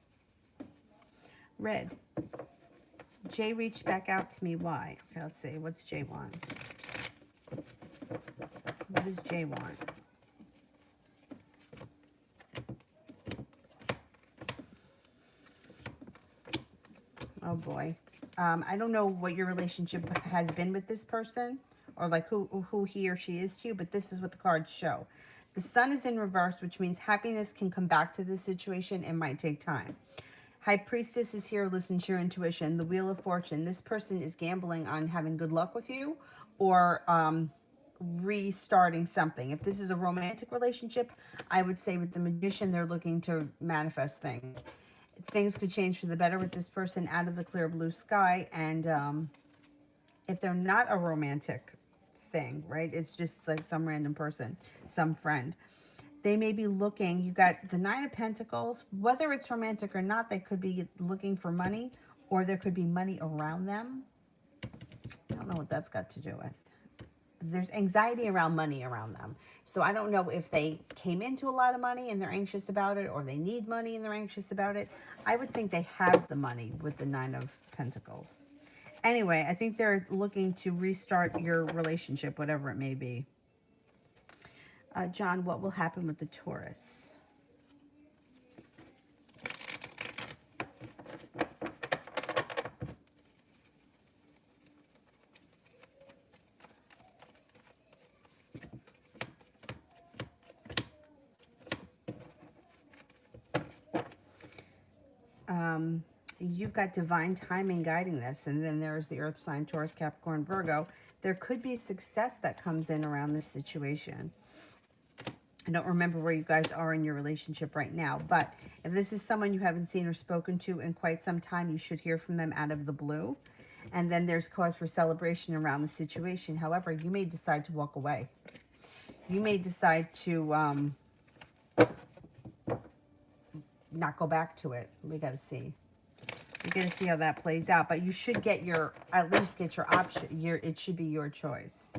Speaker 1: Red. Jay reached back out to me. Why? Okay, let's see. What's Jay want? What does Jay want? Oh, boy. I don't know what your relationship has been with this person, or like who he or she is to you, but this is what the cards show. The sun is in reverse, which means happiness can come back to this situation. It might take time. High Priestess is here. Listen to your intuition. The Wheel of Fortune. This person is gambling on having good luck with you, or restarting something. If this is a romantic relationship, I would say with the Magician, they're looking to manifest things. Things could change for the better with this person out of the clear blue sky. And if they're not a romantic thing, right? It's just like some random person, some friend. They may be looking, you got the Nine of Pentacles, whether it's romantic or not, they could be looking for money, or there could be money around them. I don't know what that's got to do with. There's anxiety around money around them. So I don't know if they came into a lot of money and they're anxious about it, or they need money and they're anxious about it. I would think they have the money with the Nine of Pentacles. Anyway, I think they're looking to restart your relationship, whatever it may be. John, what will happen with the Taurus? You've got divine timing guiding this, and then there's the earth sign, Taurus, Capricorn, Virgo. There could be success that comes in around this situation. I don't remember where you guys are in your relationship right now, but if this is someone you haven't seen or spoken to in quite some time, you should hear from them out of the blue. And then there's cause for celebration around the situation. However, you may decide to walk away. You may decide to not go back to it. We got to see. We got to see how that plays out. But you should get your, at least get your option. It should be your choice.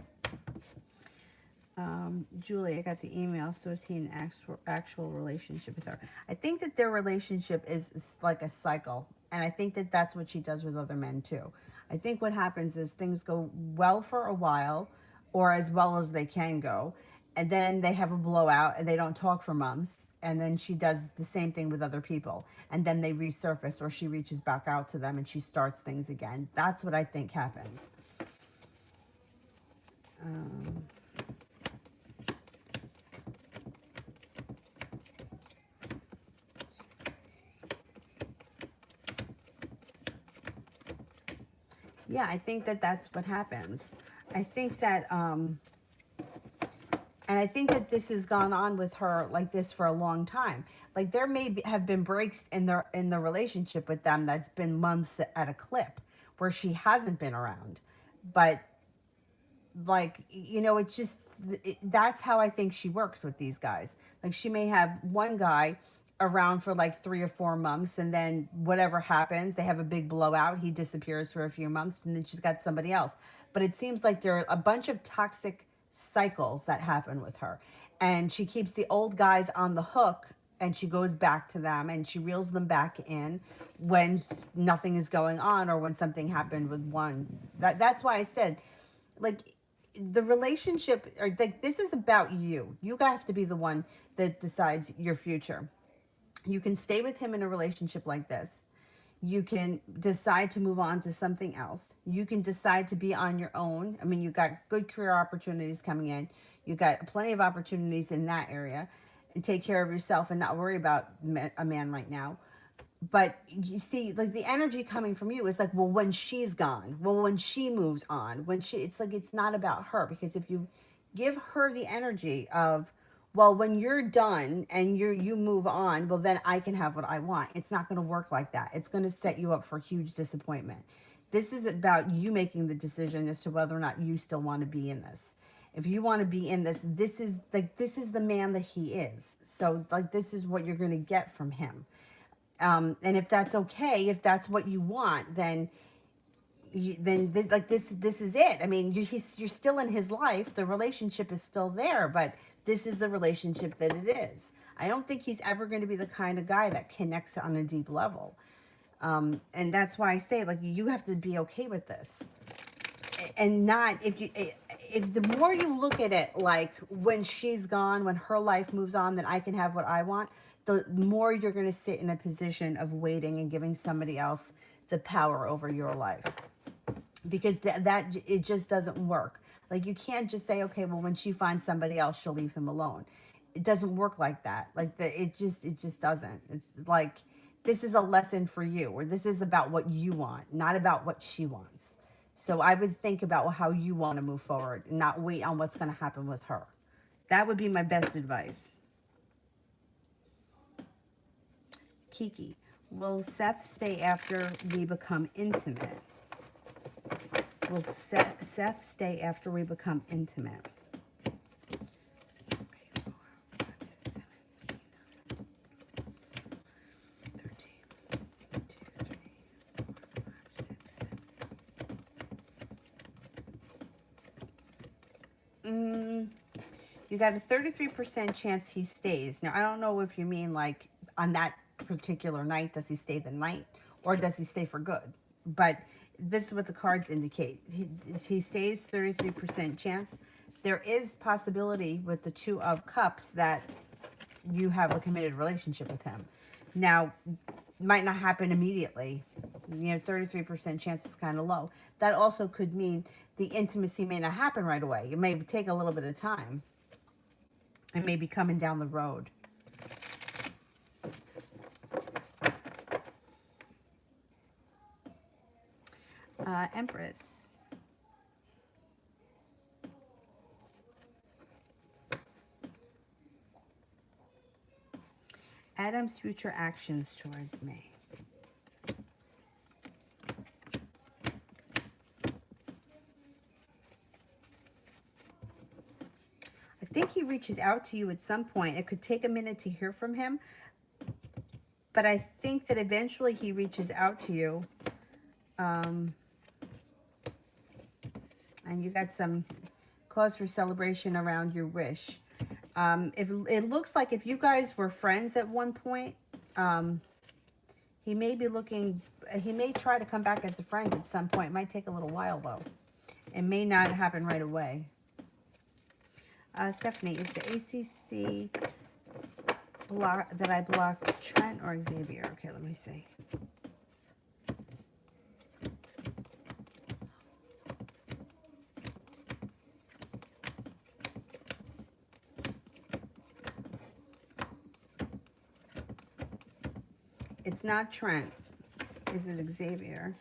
Speaker 1: Julie, I got the email. So is he in actual relationship with her? I think that their relationship is like a cycle. And I think that that's what she does with other men too. I think what happens is things go well for a while, or as well as they can go. And then they have a blowout and they don't talk for months. And then she does the same thing with other people. And then they resurface, or she reaches back out to them and she starts things again. That's what I think happens. Yeah, I think that that's what happens. I think that, and I think that this has gone on with her like this for a long time. Like there may have been breaks in the relationship with them that's been months at a clip where she hasn't been around. But like, you know, it's just, that's how I think she works with these guys. Like she may have one guy around for like 3 or 4 months, and then whatever happens, they have a big blowout, he disappears for a few months, and then she's got somebody else. But it seems like there are a bunch of toxic cycles that happen with her, and she keeps the old guys on the hook, and she goes back to them and she reels them back in when nothing is going on, or when something happened with one. That's why I said, like, the relationship, or like, this is about you. You have to be the one that decides your future. You can stay with him in a relationship like this. You can decide to move on to something else. You can decide to be on your own. I mean, you got good career opportunities coming in. You got plenty of opportunities in that area, and take care of yourself and not worry about a man right now. But you see, like, the energy coming from you is like, well, when she's gone, well, when she moves on, when she, it's like, it's not about her. Because if you give her the energy of, well, when you're done and you move on, well, then I can have what I want. It's not going to work like that. It's going to set you up for huge disappointment. This is about you making the decision as to whether or not you still want to be in this. If you want to be in this, this is the man that he is. So, like, this is what you're going to get from him. And if that's okay, if that's what you want, then this is it. I mean, you're still in his life. The relationship is still there, but this is the relationship that it is. I don't think he's ever going to be the kind of guy that connects on a deep level. And that's why I say, like, you have to be okay with this. And not, if the more you look at it like, when she's gone, when her life moves on, then I can have what I want, the more you're going to sit in a position of waiting and giving somebody else the power over your life. Because that it just doesn't work. Like, you can't just say, okay, well, when she finds somebody else, she'll leave him alone. It doesn't work like that. Like, it just doesn't. It's like, this is a lesson for you, or this is about what you want, not about what she wants. So I would think about how you want to move forward and not wait on what's going to happen with her. That would be my best advice. Kiki, will Seth stay after we become intimate? Will Seth stay after we become intimate? You got a 33% chance he stays. Now, I don't know if you mean, like, on that particular night, does he stay the night, or does he stay for good? But this is what the cards indicate. He stays, 33% chance. There is possibility with the Two of Cups that you have a committed relationship with him. Now, might not happen immediately. 33% chance is kind of low. That also could mean the intimacy may not happen right away. It may take a little bit of time. It may be coming down the road. Empress. Adam's future actions towards me. I think he reaches out to you at some point. It could take a minute to hear from him, but I think that eventually he reaches out to you. And you got some cause for celebration around your wish. If it looks like if you guys were friends at one point, he may be looking, he may try to come back as a friend at some point. It might take a little while, though. It may not happen right away. Stephanie, is the ACC that I blocked Trent or Xavier? Okay, let me see. It's not Trent. Is it Xavier?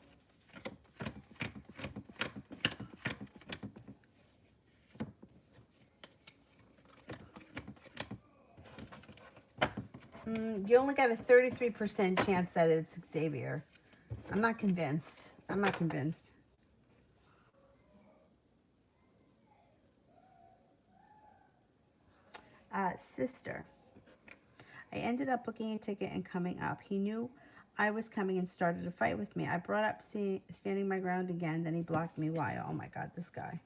Speaker 1: You only got a 33% chance that it's Xavier. I'm not convinced. I'm not convinced. Sister. I ended up booking a ticket and coming up. He knew I was coming and started a fight with me. I brought up standing my ground again. Then he blocked me. Why? Oh my God, this guy.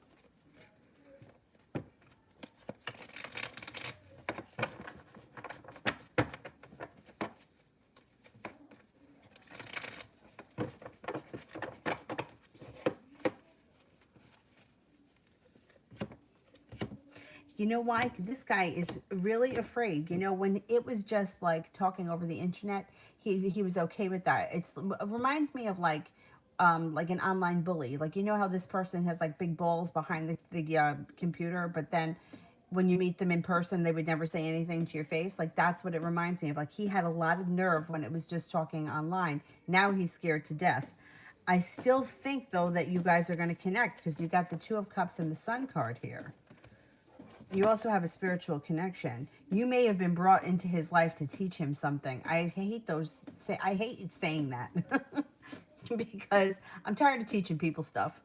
Speaker 1: You know why? This guy is really afraid. You know, when it was just like talking over the internet, he was okay with that. It reminds me of like an online bully. Like, you know how this person has like big balls behind the computer, but then when you meet them in person, they would never say anything to your face. Like, that's what it reminds me of. Like, he had a lot of nerve when it was just talking online. Now he's scared to death. I still think, though, that you guys are going to connect because you got the Two of Cups and the Sun card here. You also have a spiritual connection. You may have been brought into his life to teach him something. I hate saying that because I'm tired of teaching people stuff.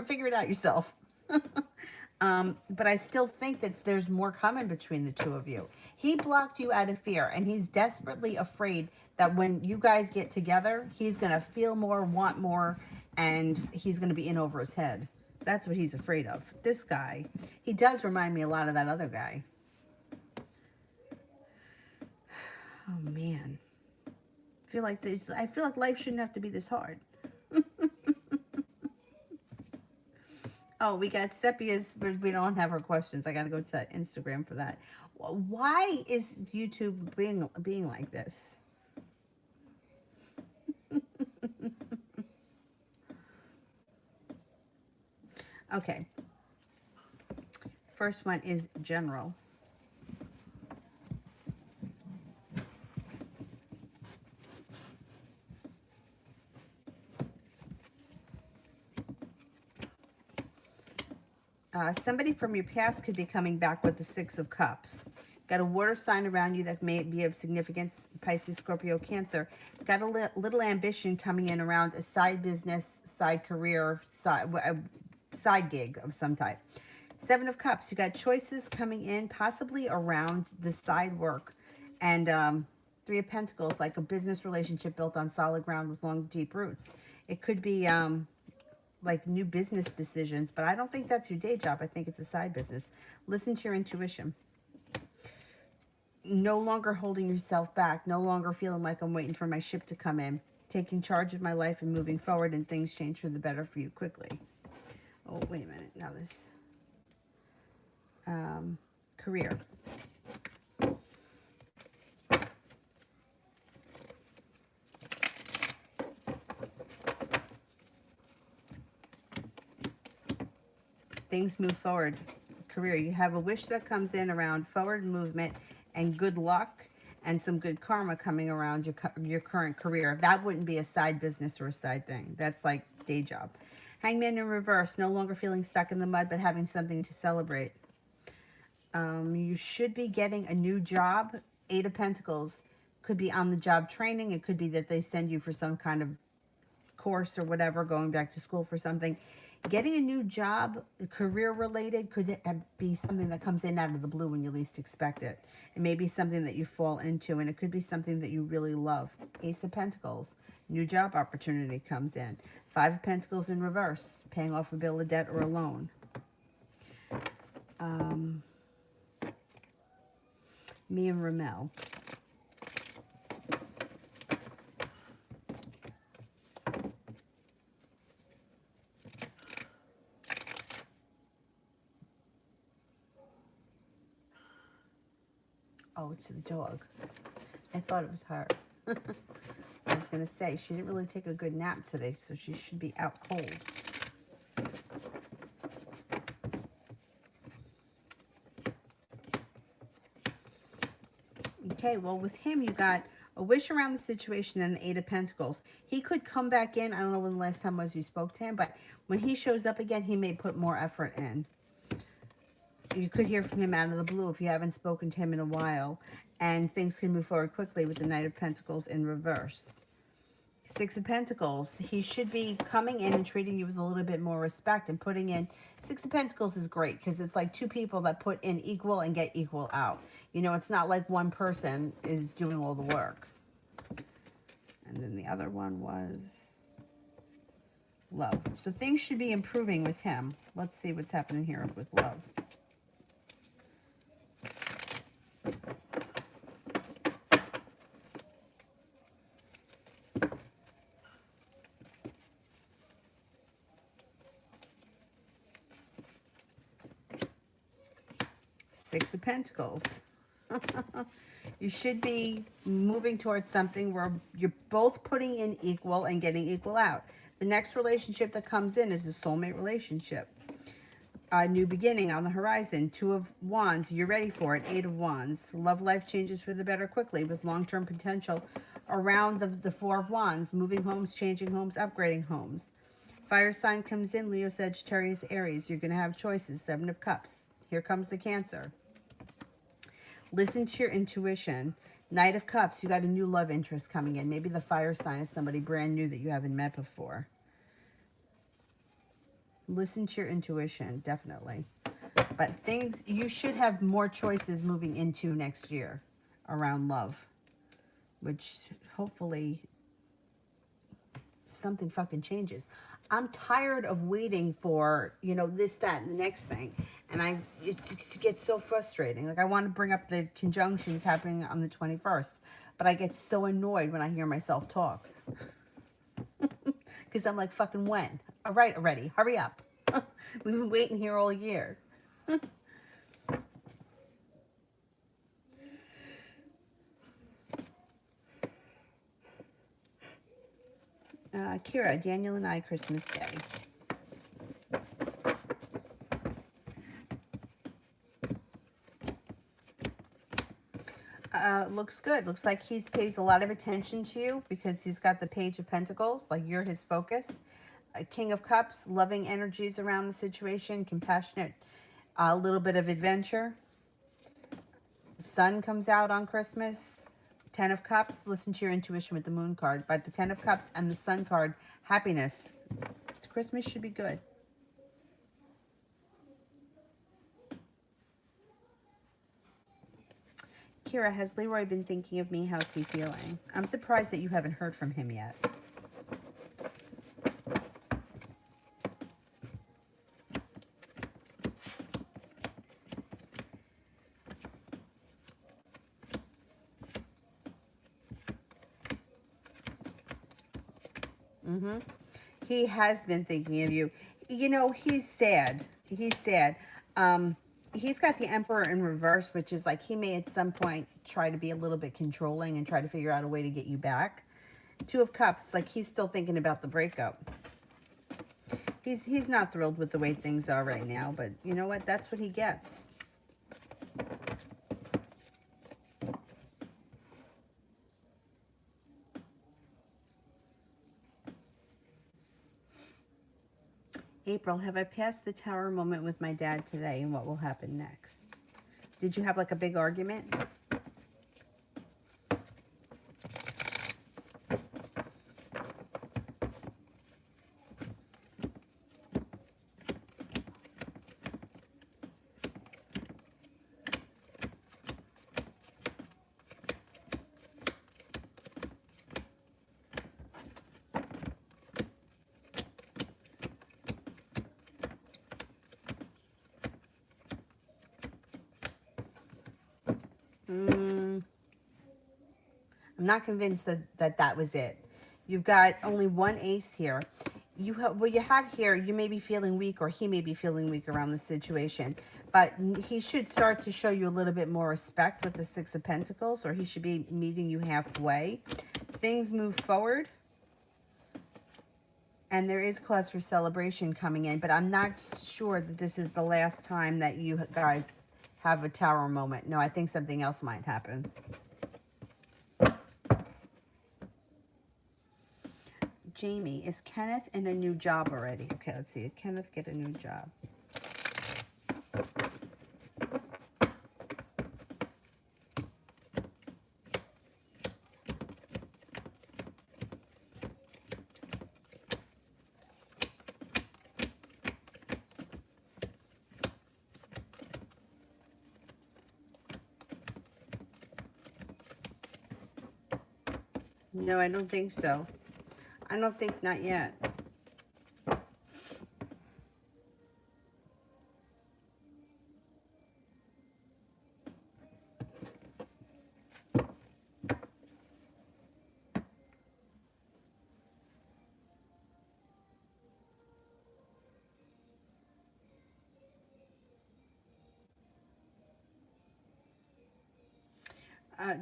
Speaker 1: Figure it out yourself. But I still think that there's more coming between the two of you. He blocked you out of fear, and he's desperately afraid that when you guys get together, he's going to feel more, want more, and he's going to be in over his head. That's what he's afraid of. This guy, he does remind me a lot of that other guy. Oh, man. I feel like life shouldn't have to be this hard. Oh, we got Sepia's, but we don't have her questions. I got to go to Instagram for that. Why is YouTube being like this? Okay. First one is general. Somebody from your past could be coming back with the Six of Cups. Got a water sign around you that may be of significance, Pisces, Scorpio, Cancer. Got a little ambition coming in around a side business, side career, side gig of some type. Seven of Cups. You got choices coming in, possibly around the side work. And Three of Pentacles, like a business relationship built on solid ground with long, deep roots. It could be like new business decisions, but I don't think that's your day job. I think it's a side business. Listen to your intuition. No longer holding yourself back. No longer feeling like I'm waiting for my ship to come in. Taking charge of my life and moving forward, and things change for the better for you quickly. Oh, wait a minute. Now this. Career. Things move forward. Career. You have a wish that comes in around forward movement and good luck and some good karma coming around your current career. That wouldn't be a side business or a side thing. That's like day job. Hangman in reverse. No longer feeling stuck in the mud, but having something to celebrate. You should be getting a new job. Eight of Pentacles. Could be on the job training. It could be that they send you for some kind of course or whatever, going back to school for something. Getting a new job, career related, could be something that comes in out of the blue when you least expect it. It may be something that you fall into, and it could be something that you really love. Ace of Pentacles, new job opportunity comes in. Five of Pentacles in reverse, paying off a bill of debt or a loan. Me and Ramel. Oh, it's the dog. I thought it was her. I was going to say, she didn't really take a good nap today, so she should be out cold. Okay, well, with him, you got a wish around the situation and the Eight of Pentacles. He could come back in. I don't know when the last time was you spoke to him, but when he shows up again, he may put more effort in. You could hear from him out of the blue if you haven't spoken to him in a while. And things can move forward quickly with the Knight of Pentacles in reverse. Six of Pentacles. He should be coming in and treating you with a little bit more respect and putting in. Six of Pentacles is great because it's like two people that put in equal and get equal out. You know, it's not like one person is doing all the work. And then the other one was love. So things should be improving with him. Let's see what's happening here with love. Six of Pentacles. You should be moving towards something where you're both putting in equal and getting equal out. The next relationship that comes in is a soulmate relationship. A new beginning on the horizon. Two of Wands, you're ready for it. Eight of Wands. Love life changes for the better quickly with long-term potential around the Four of Wands. Moving homes, changing homes, upgrading homes. Fire sign comes in, Leo, Sagittarius, Aries. You're going to have choices. Seven of Cups. Here comes the Cancer. Listen to your intuition. Knight of Cups, you got a new love interest coming in. Maybe the fire sign is somebody brand new that you haven't met before. Listen to your intuition, definitely. But things, you should have more choices moving into next year around love, which hopefully something fucking changes. I'm tired of waiting for, you know, this, that, and the next thing. And it gets so frustrating. Like, I want to bring up the conjunctions happening on the 21st, but I get so annoyed when I hear myself talk. Because I'm like, fucking when? All right, already. Hurry up. We've been waiting here all year. Kira, Daniel and I, Christmas Day. Looks good. Looks like he pays a lot of attention to you because he's got the Page of Pentacles, like you're his focus. King of Cups, loving energies around the situation, compassionate, a little bit of adventure. Sun comes out on Christmas. Ten of Cups, listen to your intuition with the Moon card. But the Ten of Cups and the Sun card, happiness. Christmas should be good. Kira, has Leroy been thinking of me? How's he feeling? I'm surprised that you haven't heard from him yet. He has been thinking of you. You know, he's sad. He's sad. He's got the Emperor in reverse, which is like he may at some point try to be a little bit controlling and try to figure out a way to get you back. Two of Cups, like he's still thinking about the breakup. He's not thrilled with the way things are right now, but you know what? That's what he gets. April, have I passed the tower moment with my dad today, and what will happen next? Did you have like a big argument? I'm not convinced that was it. You've got only one ace here. What you have here, you may be feeling weak or he may be feeling weak around the situation. But he should start to show you a little bit more respect with the Six of Pentacles, or he should be meeting you halfway. Things move forward. And there is cause for celebration coming in. But I'm not sure that this is the last time that you guys have a tower moment. No, I think something else might happen. Jamie, is Kenneth in a new job already? Okay, let's see. Did Kenneth get a new job? No, I don't think so. I don't think, not yet.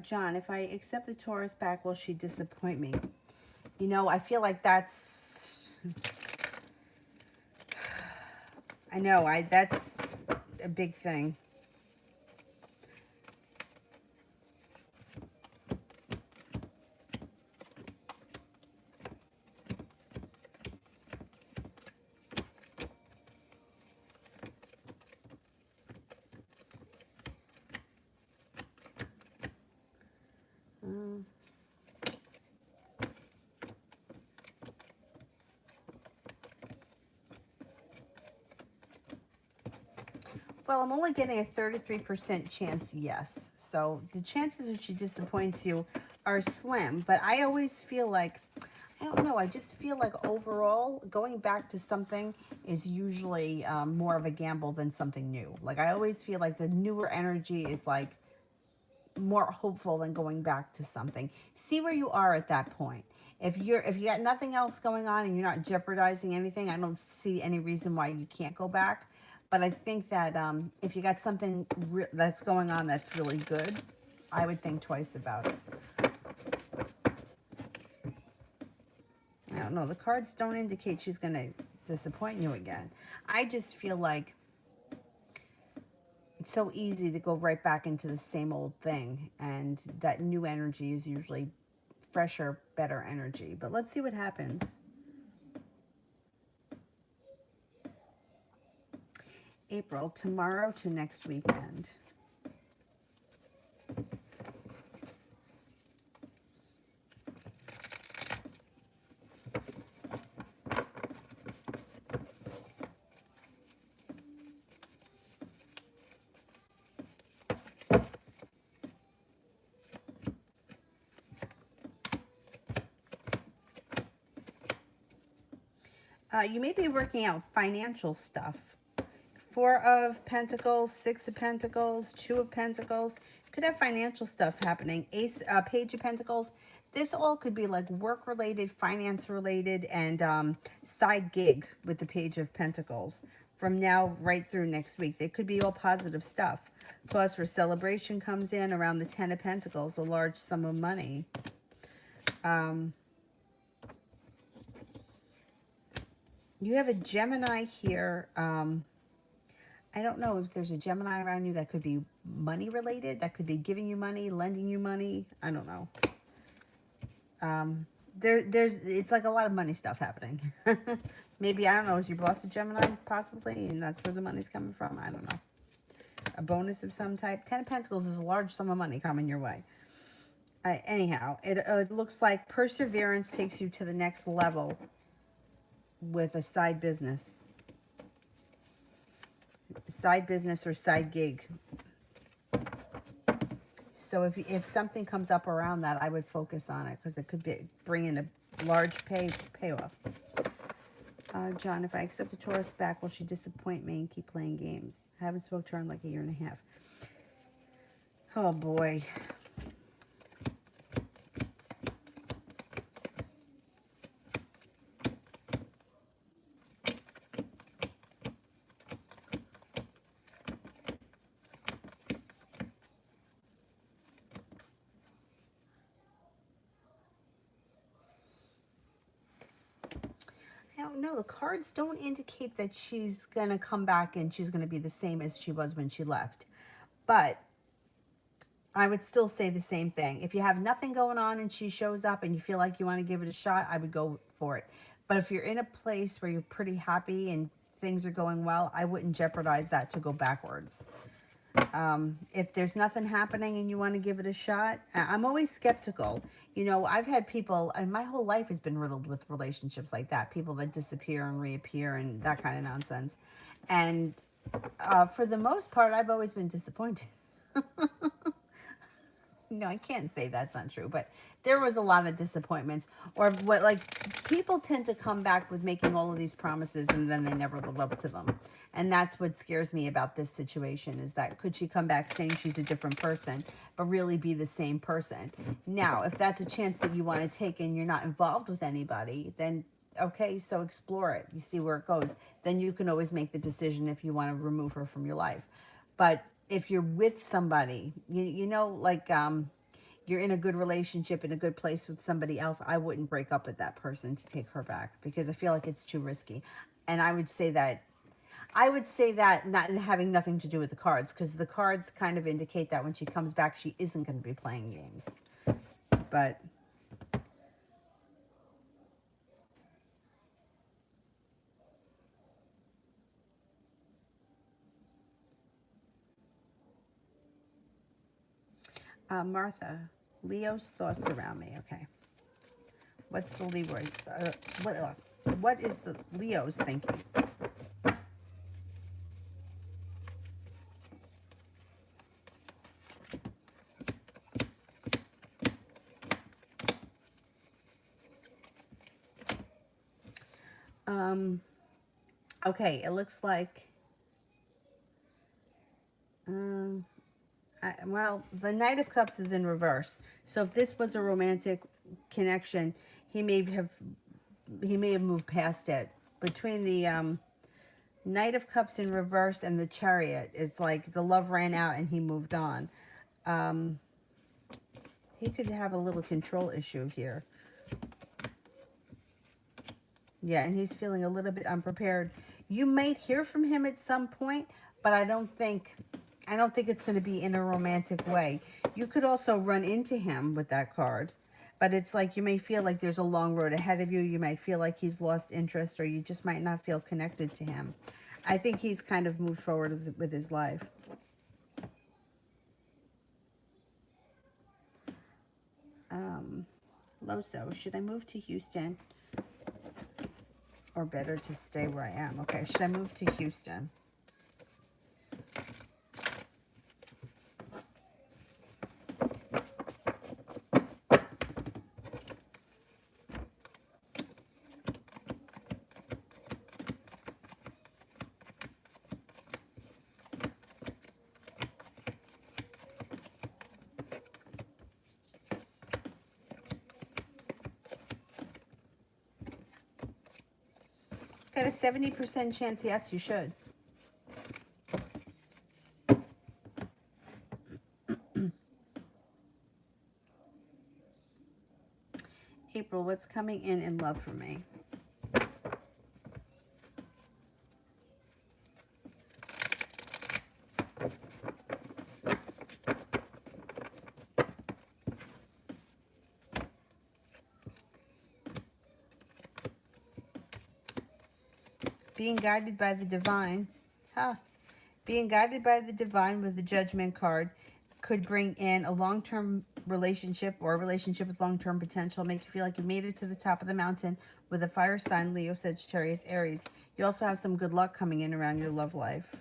Speaker 1: John, if I accept the Taurus back, will she disappoint me? You know, I feel like that's... I know, that's a big thing. Well, I'm only getting a 33% chance yes. So the chances that she disappoints you are slim. But I always feel like, I don't know, I just feel like overall going back to something is usually more of a gamble than something new. Like I always feel like the newer energy is like more hopeful than going back to something. See where you are at that point. If you got nothing else going on and you're not jeopardizing anything, I don't see any reason why you can't go back. But I think that if you got something that's going on that's really good, I would think twice about it. I don't know. The cards don't indicate she's going to disappoint you again. I just feel like it's so easy to go right back into the same old thing. And that new energy is usually fresher, better energy. But let's see what happens. April, tomorrow to next weekend. You may be working out financial stuff. Four of Pentacles, Six of Pentacles, Two of Pentacles. Could have financial stuff happening. Page of Pentacles. This all could be like work-related, finance-related, and side gig with the Page of Pentacles. From now right through next week. They could be all positive stuff. Cause for celebration comes in around the Ten of Pentacles, a large sum of money. You have a Gemini here. I don't know if there's a Gemini around you that could be money related, that could be giving you money, lending you money. I don't know. It's like a lot of money stuff happening. Maybe, I don't know, is your boss a Gemini possibly, and that's where the money's coming from? I don't know. A bonus of some type. Ten of Pentacles is a large sum of money coming your way. Anyhow, it looks like perseverance takes you to the next level with a side business. Side business or side gig. So if something comes up around that, I would focus on it because it could bring in a large payoff. John, if I accept the Taurus back, will she disappoint me and keep playing games? I haven't spoken to her in like a year and a half. Oh boy. I don't know. The cards don't indicate that she's going to come back and she's going to be the same as she was when she left. But I would still say the same thing. If you have nothing going on and she shows up and you feel like you want to give it a shot, I would go for it. But if you're in a place where you're pretty happy and things are going well, I wouldn't jeopardize that to go backwards. If there's nothing happening and you want to give it a shot, I'm always skeptical. You know, I've had people, and my whole life has been riddled with relationships like that. People that disappear and reappear and that kind of nonsense. And for the most part, I've always been disappointed. No, I can't say that's not true, but there was a lot of disappointments. Or what, like, people tend to come back with making all of these promises and then they never live up to them. And that's what scares me about this situation, is that could she come back saying she's a different person, but really be the same person? Now, if that's a chance that you want to take and you're not involved with anybody, then okay, so explore it. You see where it goes. Then you can always make the decision if you want to remove her from your life. But if you're with somebody, you know, like you're in a good relationship, in a good place with somebody else, I wouldn't break up with that person to take her back, because I feel like it's too risky. And I would say that not having nothing to do with the cards, because the cards kind of indicate that when she comes back, she isn't going to be playing games. But Martha, Leo's thoughts around me. Okay. What's the Leroy? What is the Leo's thinking? Okay, it looks like, well, the Knight of Cups is in reverse. So if this was a romantic connection, he may have moved past it. Between the Knight of Cups in reverse and the Chariot, it's like the love ran out and he moved on. He could have a little control issue here. Yeah, and he's feeling a little bit unprepared. You might hear from him at some point, but I don't think it's going to be in a romantic way. You could also run into him with that card, but it's like you may feel like there's a long road ahead of you. You might feel like he's lost interest, or you just might not feel connected to him. I think he's kind of moved forward with his life. Loso, should I move to Houston? Or better to stay where I am? Okay, should I move to Houston? Got a 70% chance, yes, you should. April, what's coming in love for me? Being guided by the divine. Being guided by the divine with the Judgment card could bring in a long-term relationship, or a relationship with long-term potential. Make you feel like you made it to the top of the mountain with a fire sign, Leo, Sagittarius, Aries. You also have some good luck coming in around your love life.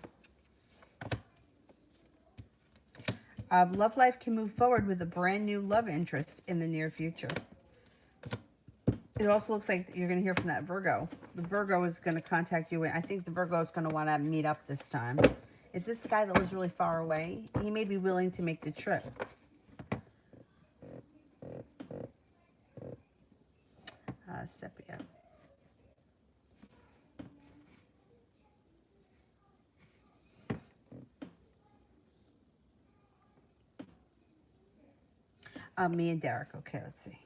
Speaker 1: Love life can move forward with a brand new love interest in the near future. It also looks like you're going to hear from that Virgo. The Virgo is going to contact you. I think the Virgo is going to want to meet up this time. Is this the guy that lives really far away? He may be willing to make the trip. Sepia. Me and Derek. Okay, let's see.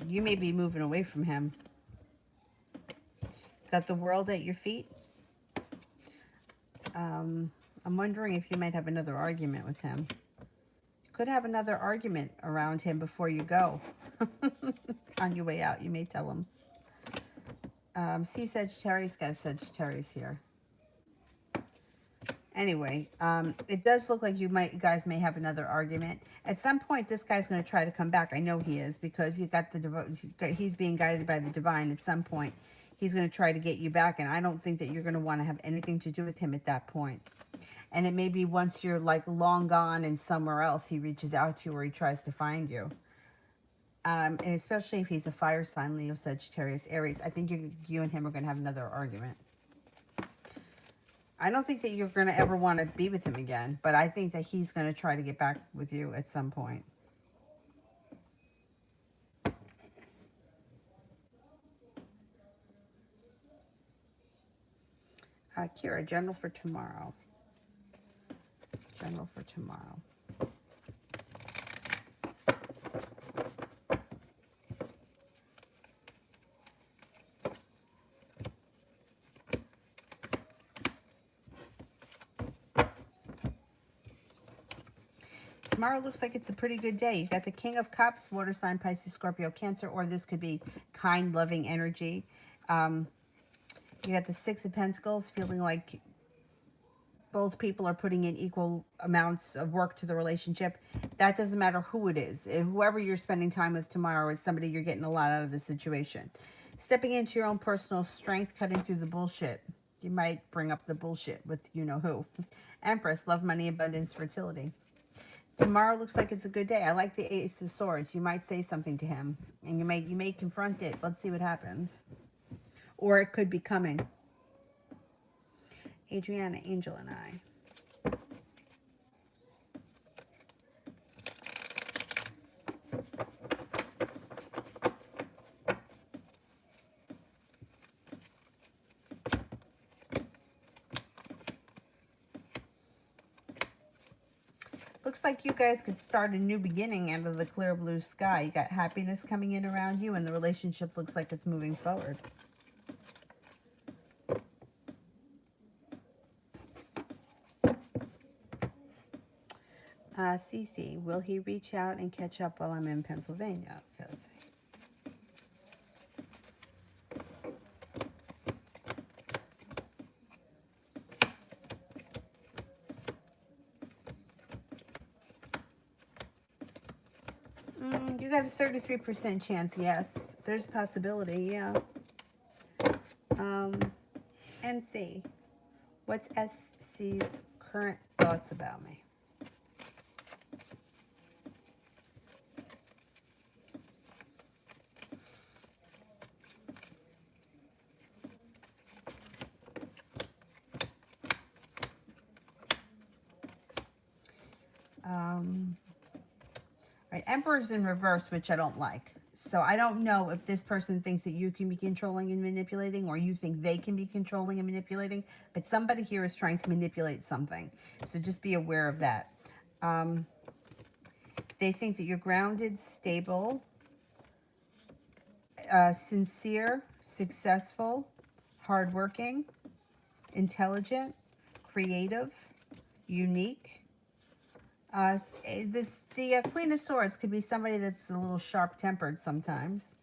Speaker 1: You may be moving away from him. Got the World at your feet. I'm wondering if you might have another argument with him. You could have another argument around him before you go. On your way out, you may tell him. See, Sagittarius, got a Sagittarius here. Anyway, it does look like you guys may have another argument. At some point, this guy's going to try to come back. I know he is, because you got he's being guided by the divine. At some point, he's going to try to get you back, and I don't think that you're going to want to have anything to do with him at that point. And it may be once you're like long gone and somewhere else, he reaches out to you, or he tries to find you. And especially if he's a fire sign, Leo, Sagittarius, Aries, I think you and him are going to have another argument. I don't think that you're going to ever want to be with him again, but I think that he's going to try to get back with you at some point. Kira, general for tomorrow. General for tomorrow. Tomorrow looks like it's a pretty good day. You've got the King of Cups, water sign, Pisces, Scorpio, Cancer, or this could be kind, loving energy. You got the Six of Pentacles, feeling like both people are putting in equal amounts of work to the relationship. That doesn't matter who it is. Whoever you're spending time with tomorrow is somebody you're getting a lot out of the situation. Stepping into your own personal strength, cutting through the bullshit. You might bring up the bullshit with you-know-who. Empress, love, money, abundance, fertility. Tomorrow looks like it's a good day. I like the Ace of Swords. You might say something to him, and you may confront it. Let's see what happens. Or it could be coming. Adriana, Angel, and I. Looks like you guys could start a new beginning out of the clear blue sky. You got happiness coming in around you, and the relationship looks like it's moving forward. Cece, will he reach out and catch up while I'm in Pennsylvania? Okay, let's see. You got a 33% chance, yes. There's a possibility, yeah. NC, what's SC's current thoughts about me? Right, Emperor's in reverse, which I don't like. So I don't know if this person thinks that you can be controlling and manipulating, or you think they can be controlling and manipulating. But somebody here is trying to manipulate something. So just be aware of that. They think that you're grounded, stable, sincere, successful, hardworking, intelligent, creative, unique. The Queen of Swords could be somebody that's a little sharp-tempered sometimes.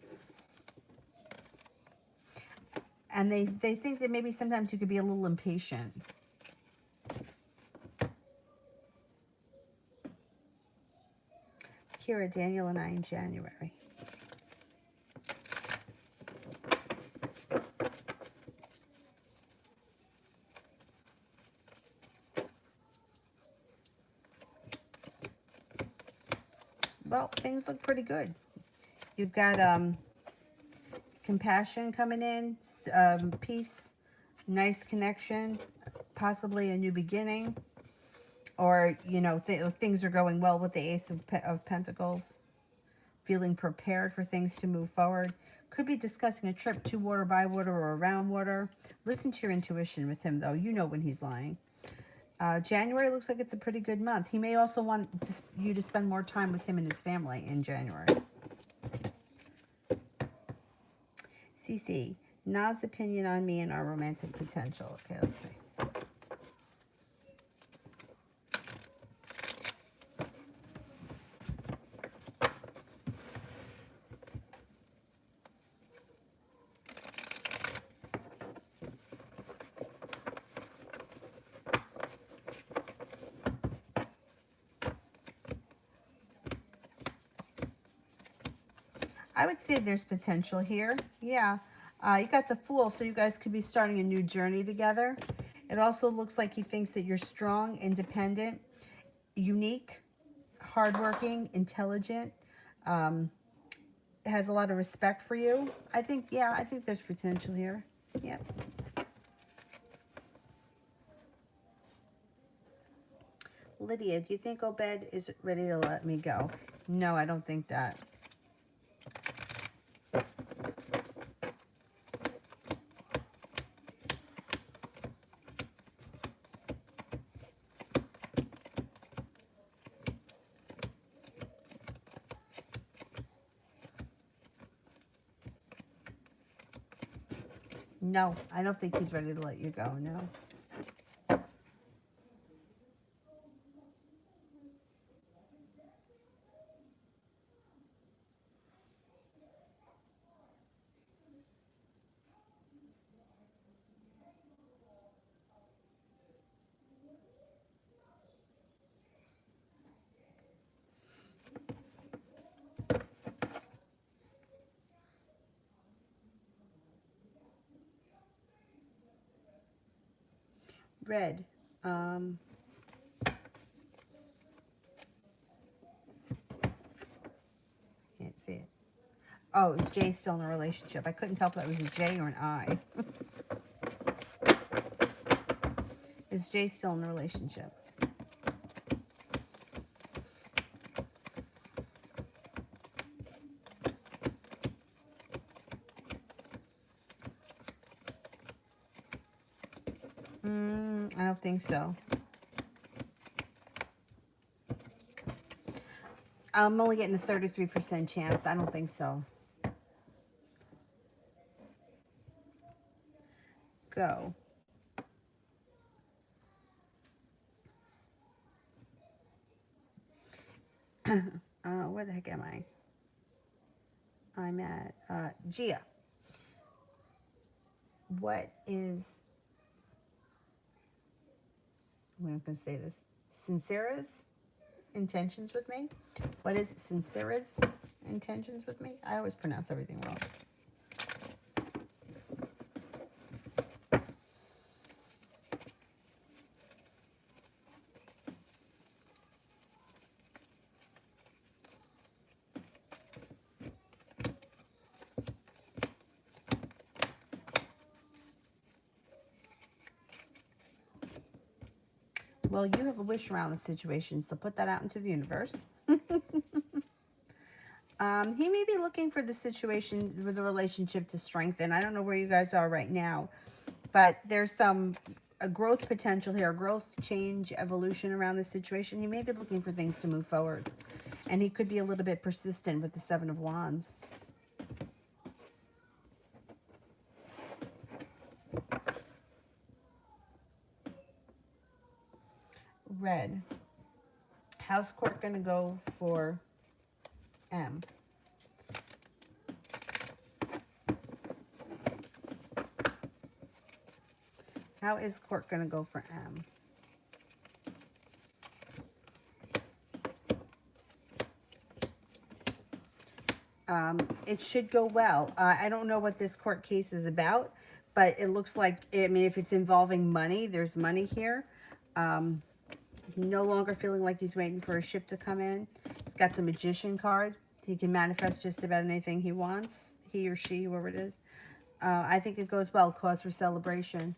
Speaker 1: And they think that maybe sometimes you could be a little impatient. Kira, Daniel, and I in January. Well, things look pretty good. You've got compassion coming in, peace, nice connection, possibly a new beginning, or, you know, things are going well with the Ace of Pentacles, feeling prepared for things to move forward. Could be discussing a trip to water, by water, or around water. Listen to your intuition with him, though. You know when he's lying. January looks like it's a pretty good month. He may also want you to spend more time with him and his family in January. CC, Na's opinion on me and our romantic potential. Okay, let's see. I would say there's potential here. Yeah. You got the Fool, so you guys could be starting a new journey together. It also looks like he thinks that you're strong, independent, unique, hardworking, intelligent, has a lot of respect for you. I think there's potential here. Yep. Lydia, do you think Obed is ready to let me go? No, I don't think that. No, I don't think he's ready to let you go, no. Red. Can't see it. Oh, is Jay still in a relationship? I couldn't tell if that was a J or an I. Is Jay still in a relationship? I don't think so. I'm only getting a 33% chance. I don't think so. Go. Where the heck am I? I'm at Gia. What is, I'm going to say this, Sincera's intentions with me? What is Sincera's intentions with me? I always pronounce everything wrong. Well, you have a wish around the situation, so put that out into the universe. He may be looking for the situation, for the relationship to strengthen. I don't know where you guys are right now, but there's a growth potential here, growth, change, evolution around the situation. He may be looking for things to move forward, and he could be a little bit persistent with the Seven of Wands. Red. How's court going to go for M? How is court going to go for M? It should go well. I don't know what this court case is about, but it looks like, I mean, if it's involving money, there's money here. No longer feeling like he's waiting for a ship to come in. He's got the Magician card. He can manifest just about anything he wants, he or she, whoever it is. I think it goes well, cause for celebration,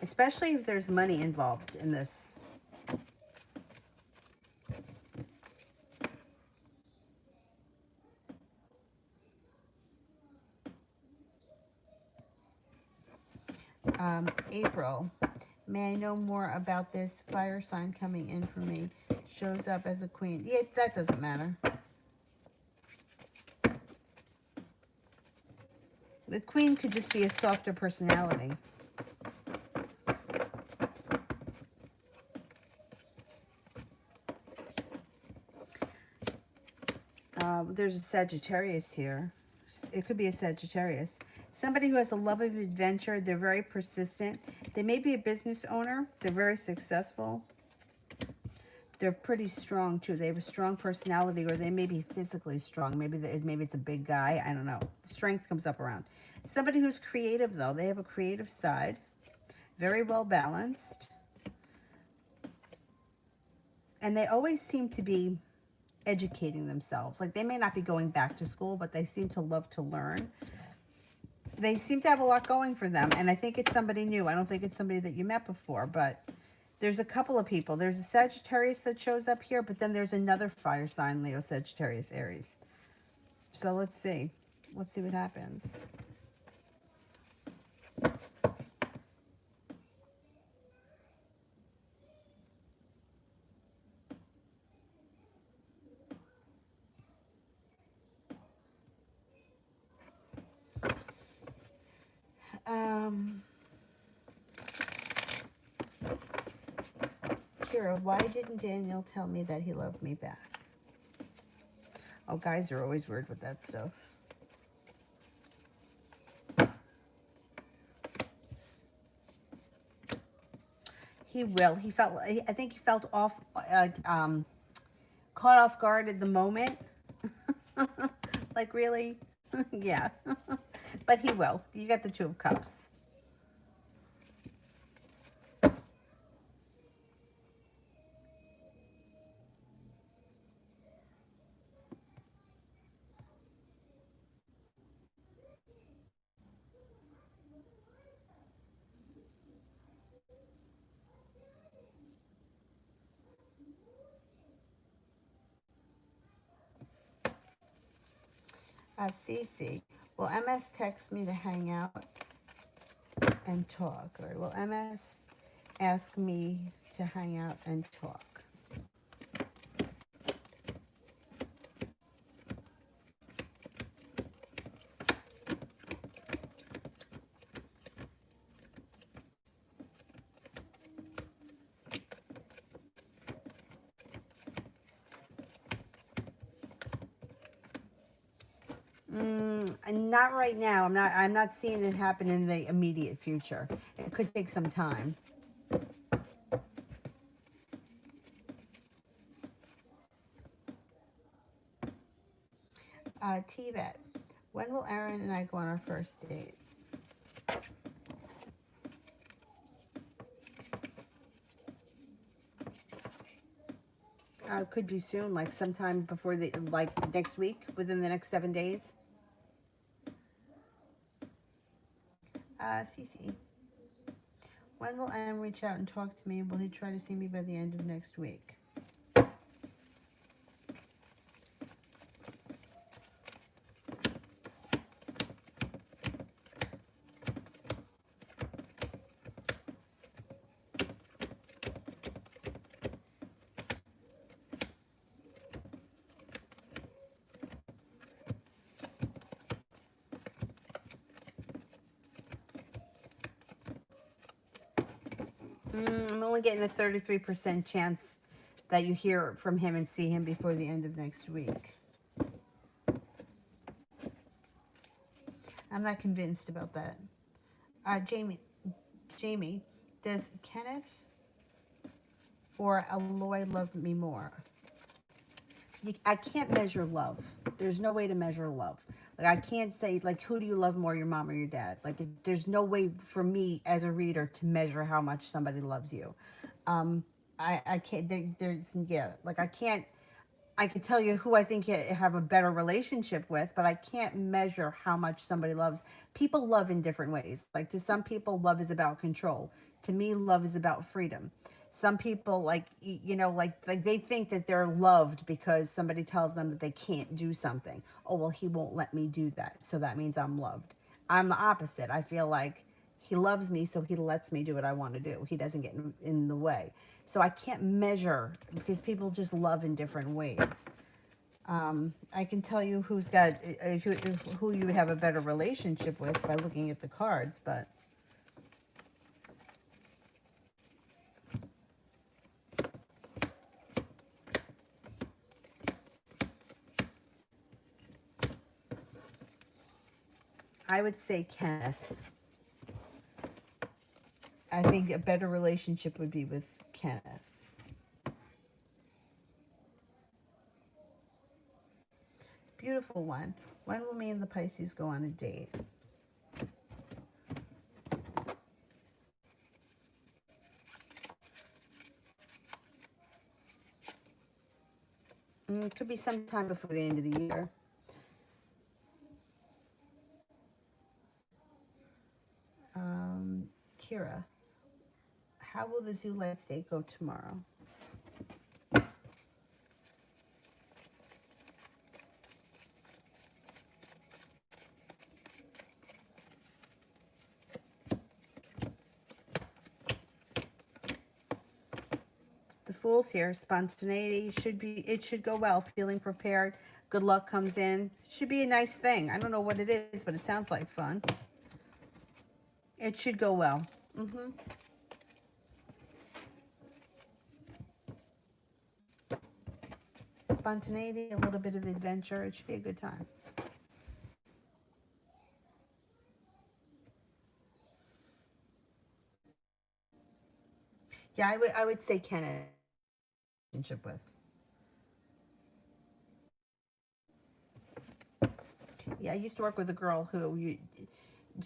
Speaker 1: especially if there's money involved in this. April. May I know more about this fire sign coming in for me? Shows up as a queen. Yeah, that doesn't matter. The queen could just be a softer personality. There's a Sagittarius here. It could be a Sagittarius. Somebody who has a love of adventure. They're very persistent. They may be a business owner. They're very successful. They're pretty strong, too. They have a strong personality, or they may be physically strong. Maybe it's a big guy. I don't know. Strength comes up around. Somebody who's creative, though. They have a creative side. Very well balanced. And they always seem to be educating themselves. Like, they may not be going back to school, but they seem to love to learn. They seem to have a lot going for them, and I think it's somebody new. I don't think it's somebody that you met before, but There's a couple of people. There's a Sagittarius that shows up here, but then there's another fire sign, Leo, Sagittarius, Aries. So let's see. Let's see what happens. Kira, why didn't Daniel tell me that he loved me back? Oh, guys are always weird with that stuff. He will. He felt, I think he felt off, caught off guard at the moment. Like, really? Yeah. But he will. You got the Two of Cups. Cece, will MS text me to hang out and talk? Or will MS ask me to hang out and talk? Not right now. I'm not seeing it happen in the immediate future. It could take some time. T-Vet, when will Aaron and I go on our first date? Could be soon, like sometime before like next week, within the next 7 days. Cece, when will Aaron reach out and talk to me? Will he try to see me by the end of next week? I'm only getting a 33% chance that you hear from him and see him before the end of next week. I'm not convinced about that. Jamie, does Kenneth or Aloy love me more? I can't measure love. There's no way to measure love. Like, I can't say, like, who do you love more, your mom or your dad? Like, there's no way for me as a reader to measure how much somebody loves you. I can't, like, I can tell you who I think you have a better relationship with, but I can't measure how much somebody loves. People love in different ways. Like, to some people, love is about control. To me, love is about freedom. Some people, like, you know, like they think that they're loved because somebody tells them that they can't do something. Oh, well, he won't let me do that, so that means I'm loved. I'm the opposite. I feel like he loves me, so he lets me do what I want to do. He doesn't get in the way. So I can't measure, because people just love in different ways. I can tell you who's got who you would have a better relationship with by looking at the cards, but I would say Kenneth. I think a better relationship would be with Kenneth. Beautiful one. When will me and the Pisces go on a date? It could be sometime before the end of the year. Kira, How will the zoo light stay go tomorrow? The Fool's here. Spontaneity it should go well. Feeling prepared. Good luck comes in. Should be a nice thing. I don't know what it is, but it sounds like fun. It should go well. Spontaneity, a little bit of adventure. It should be a good time. Yeah, I would say Kenneth relationship with. Yeah, I used to work with a girl who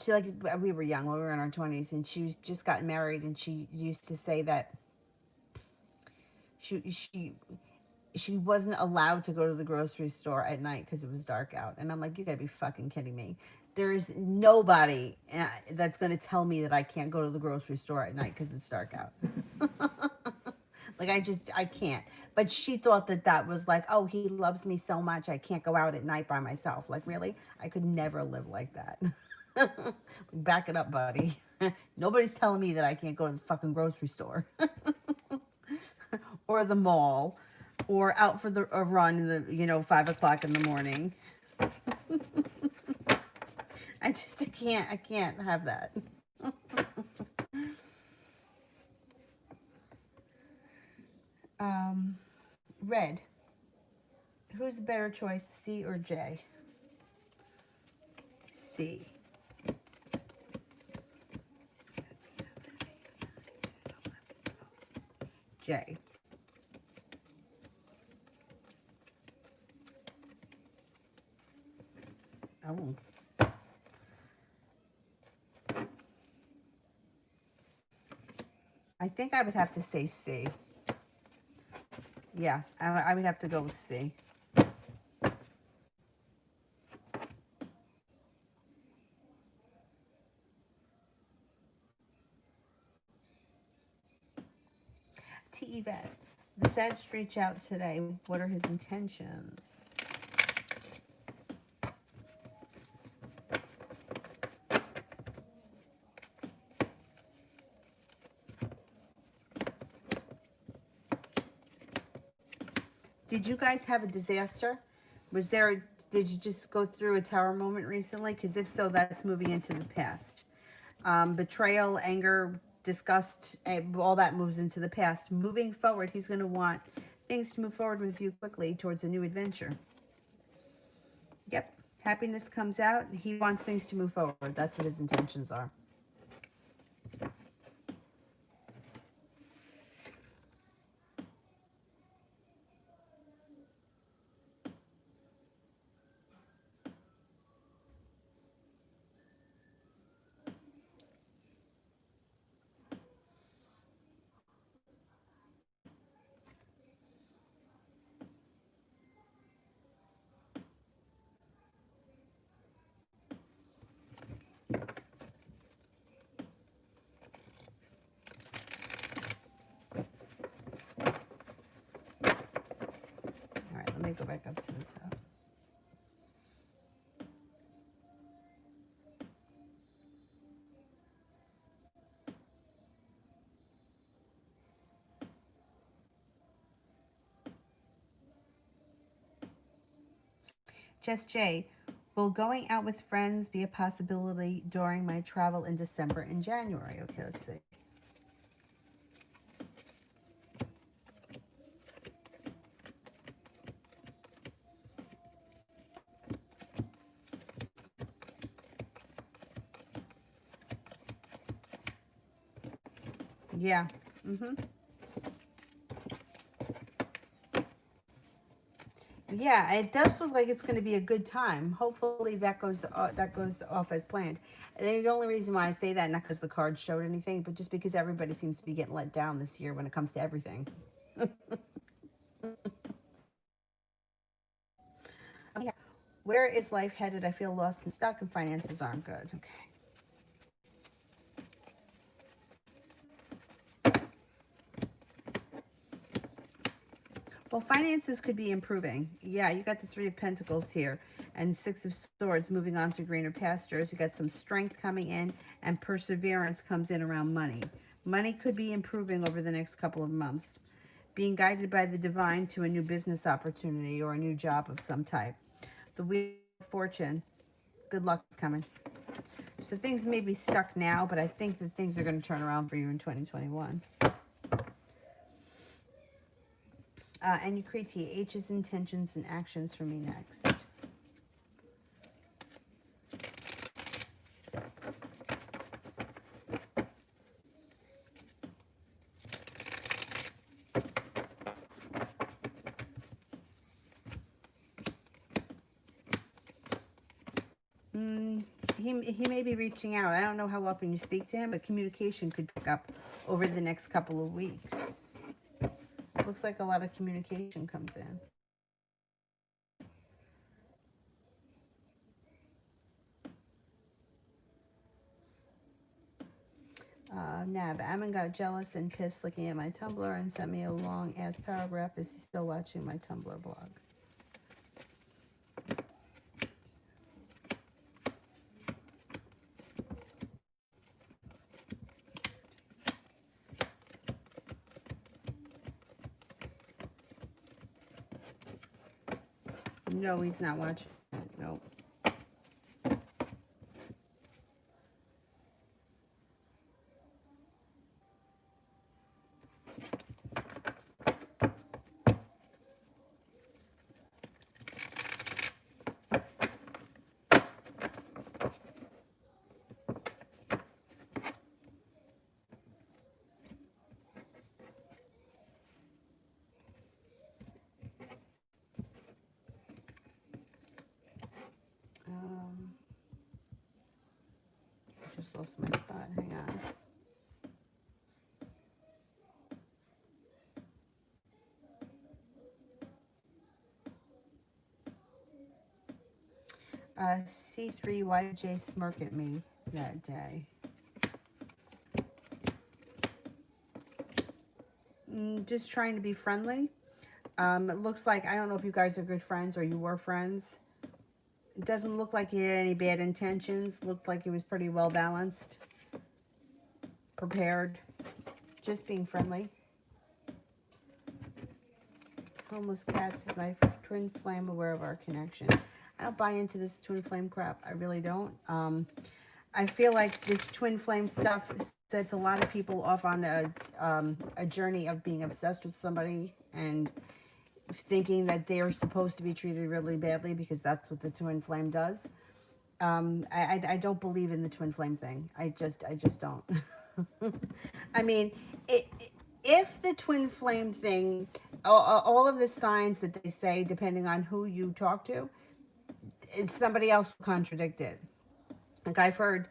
Speaker 1: she, like, we were young, we were in our 20s, and she was just gotten married, and she used to say that she wasn't allowed to go to the grocery store at night because it was dark out. And I'm like, you gotta be fucking kidding me. There is nobody that's gonna tell me that I can't go to the grocery store at night because it's dark out. Like, I can't. But she thought that was like, oh, he loves me so much, I can't go out at night by myself. Like, really? I could never live like that. Back it up, buddy. Nobody's telling me that I can't go to the fucking grocery store. Or the mall. Or out for a run in the, 5 o'clock in the morning. I can't have that. Red. Who's the better choice, C or J? C. 6, 7, 8, 9, 10, 11, 12. J. Oh. I think I would have to say C. Yeah, I would have to go with C. To Yvette. The Sag reach out today. What are his intentions? Did you guys have a disaster? Did you just go through a tower moment recently? Because if so, that's moving into the past. Betrayal, anger, disgust, all that moves into the past. Moving forward, he's going to want things to move forward with you quickly towards a new adventure. Yep. Happiness comes out. He wants things to move forward. That's what his intentions are. All right, let me go back up to the top. Jess J, will going out with friends be a possibility during my travel in December and January? Okay, let's see. Yeah. Yeah, it does look like it's going to be a good time. Hopefully that goes off as planned. And the only reason why I say that, not because the cards showed anything, but just because everybody seems to be getting let down this year when it comes to everything. Yeah. Where is life headed? I feel lost and stuck, and finances aren't good. Okay. Well, finances could be improving. Yeah, you got the Three of Pentacles here and Six of Swords moving on to greener pastures. You got some strength coming in and perseverance comes in around money. Money could be improving over the next couple of months. Being guided by the divine to a new business opportunity or a new job of some type. The Wheel of Fortune. Good luck is coming. So things may be stuck now, but I think that things are going to turn around for you in 2021. And you create H's intentions and actions for me next. He may be reaching out. I don't know how often you speak to him, but communication could pick up over the next couple of weeks. Looks like a lot of communication comes in. Nav, Ammon got jealous and pissed looking at my Tumblr and sent me a long-ass paragraph. Is he still watching my Tumblr blog? No, he's not watching it. Nope. I just lost my spot. Hang on. C3, why did Jay smirk at me that day? Just trying to be friendly. It looks like, I don't know if you guys are good friends or you were friends. It doesn't look like he had any bad intentions. Looked like he was pretty well balanced, prepared, just being friendly. Homeless cats is my twin flame, aware of our connection. I don't buy into this twin flame crap. I really don't. I feel like this twin flame stuff sets a lot of people off on a journey of being obsessed with somebody and thinking that they are supposed to be treated really badly because that's what the twin flame does. I don't believe in the twin flame thing. I just don't. I mean, if the twin flame thing, all of the signs that they say, depending on who you talk to, somebody else will contradict it. Like I've heard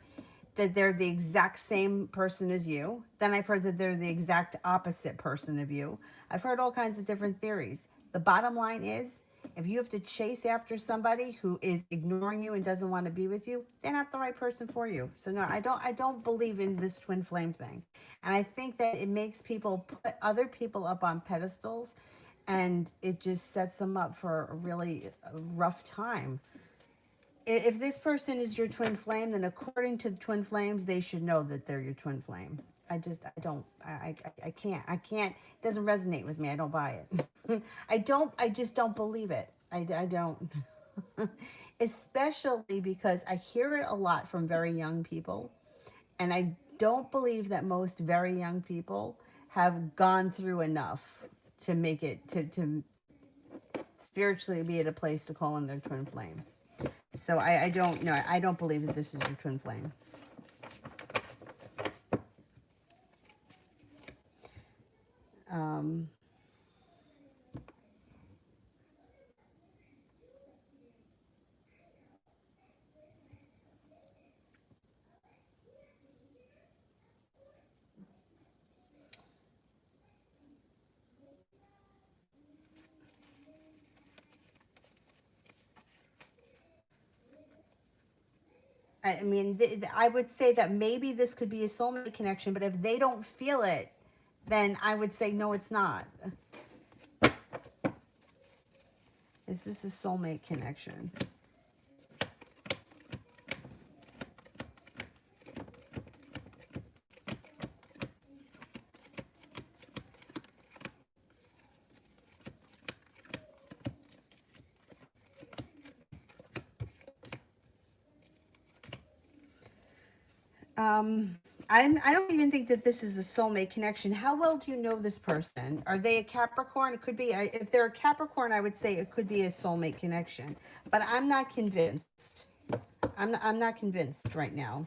Speaker 1: that they're the exact same person as you. Then I've heard that they're the exact opposite person of you. I've heard all kinds of different theories. The bottom line is, if you have to chase after somebody who is ignoring you and doesn't want to be with you, they're not the right person for you. So no, I don't believe in this twin flame thing. And I think that it makes people put other people up on pedestals, and it just sets them up for a really rough time. If this person is your twin flame, then according to the twin flames, they should know that they're your twin flame. I can't, it doesn't resonate with me. I don't buy it. I just don't believe it. I don't, especially because I hear it a lot from very young people. And I don't believe that most very young people have gone through enough to make it, to spiritually be at a place to call in their twin flame. So I don't know. I don't believe that this is your twin flame. I mean, I would say that maybe this could be a soulmate connection, but if they don't feel it, then I would say, no, it's not. Is this a soulmate connection? I don't even think that this is a soulmate connection. How well do you know this person? Are they a Capricorn? It could be. If they're a Capricorn, I would say it could be a soulmate connection. But I'm not convinced. I'm not convinced right now.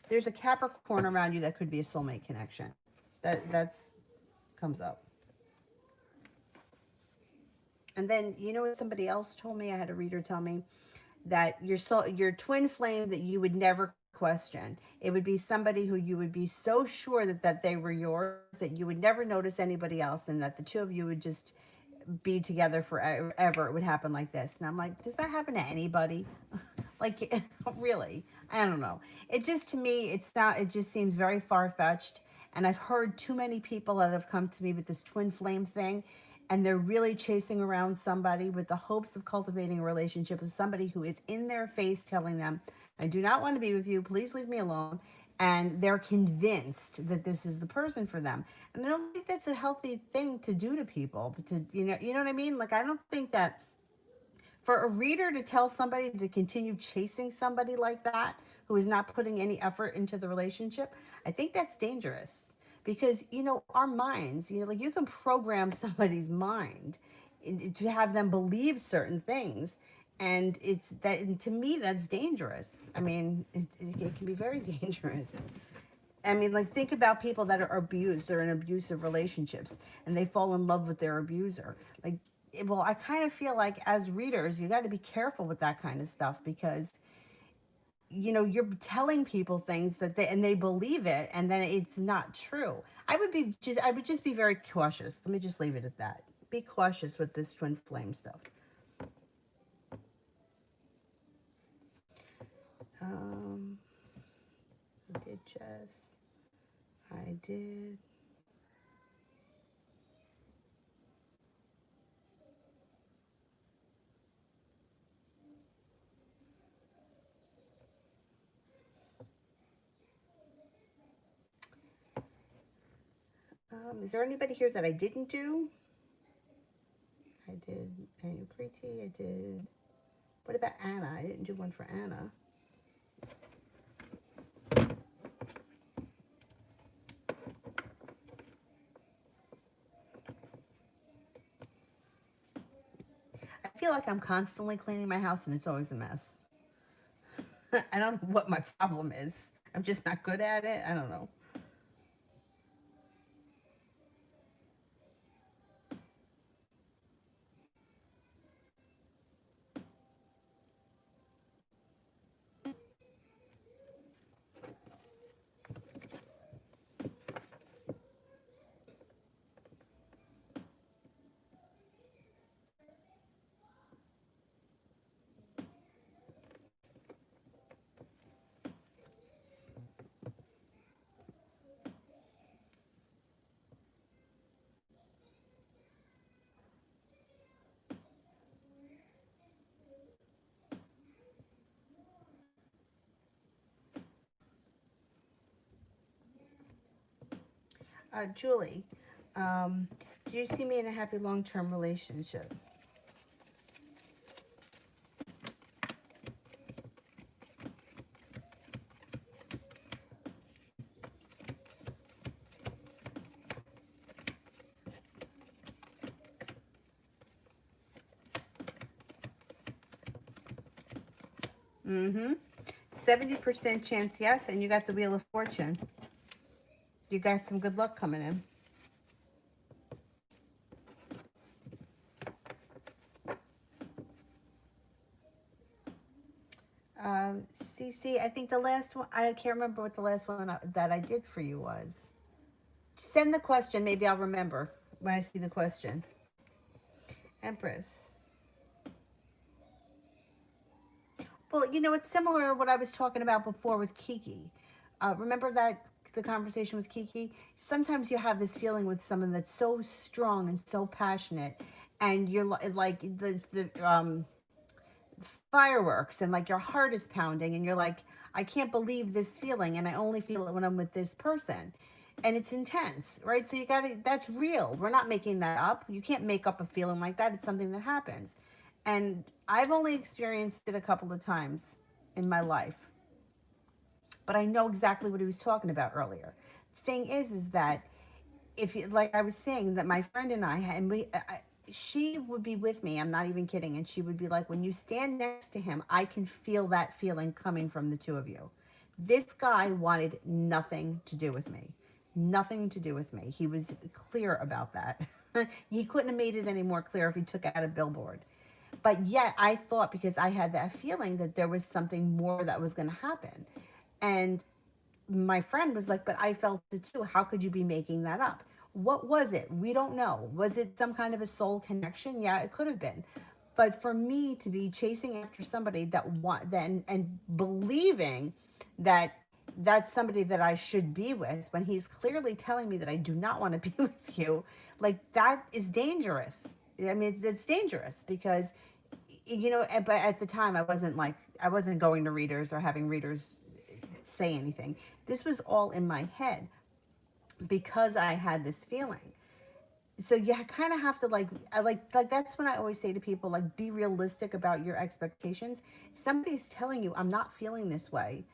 Speaker 1: There's a Capricorn around you that could be a soulmate connection. That's comes up. And then, you know what somebody else told me? I had a reader tell me that your twin flame that you would never question. It would be somebody who you would be so sure that they were yours, that you would never notice anybody else, and that the two of you would just be together forever. It would happen like this. And I'm like, does that happen to anybody? Like, really? I don't know. It just, to me, it just seems very far-fetched. And I've heard too many people that have come to me with this twin flame thing, and they're really chasing around somebody with the hopes of cultivating a relationship with somebody who is in their face telling them, I do not want to be with you. Please leave me alone. And they're convinced that this is the person for them. And I don't think that's a healthy thing to do to people. But to, you know what I mean? Like, I don't think that for a reader to tell somebody to continue chasing somebody like that, who is not putting any effort into the relationship, I think that's dangerous. Because, our minds, like, you can program somebody's mind to have them believe certain things. And it's that, and to me, that's dangerous. I mean, it can be very dangerous. I mean, like, think about people that are abused or in abusive relationships, and they fall in love with their abuser. Like, well, I kind of feel like as readers, you got to be careful with that kind of stuff, because you're telling people things that they believe it, and then it's not true. I would just be very cautious. Let me just leave it at that. Be cautious with this twin flame stuff. I did chess. I did. Is there anybody here that I didn't do? I did Preeti. I did. What about Anna? I didn't do one for Anna. I feel like I'm constantly cleaning my house and it's always a mess. I don't know what my problem is. I'm just not good at it. I don't know. Julie, do you see me in a happy long-term relationship? Mm-hmm. 70% chance yes, and you got the Wheel of Fortune. You got some good luck coming in. CC, I think the last one, I can't remember what the last one that I did for you was. Send the question, maybe I'll remember when I see the question. Empress. Well, it's similar to what I was talking about before with Kiki. Remember that the conversation with Kiki, sometimes you have this feeling with someone that's so strong and so passionate, and you're like the fireworks, and like your heart is pounding, and you're like, I can't believe this feeling, and I only feel it when I'm with this person. And it's intense, right? So you gotta, that's real. We're not making that up. You can't make up a feeling like that. It's something that happens. And I've only experienced it a couple of times in my life, but I know exactly what he was talking about earlier. Thing is that if you, like I was saying, that my friend and I, and she would be with me. I'm not even kidding. And she would be like, when you stand next to him, I can feel that feeling coming from the two of you. This guy wanted nothing to do with me. Nothing to do with me. He was clear about that. He couldn't have made it any more clear if he took out a billboard. But yet I thought, because I had that feeling, that there was something more that was going to happen. And my friend was like, but I felt it too. How could you be making that up? What was it? We don't know. Was it some kind of a soul connection? Yeah, it could have been. But for me to be chasing after somebody that want then, and believing that that's somebody that I should be with, when he's clearly telling me that I do not want to be with you, like, that is dangerous. I mean, it's dangerous because, you know, but at the time I wasn't going to readers or having readers say anything. This was all in my head because I had this feeling. So you kind of have to, like, like that's when I always say to people, like, be realistic about your expectations. If somebody's telling you, I'm not feeling this way,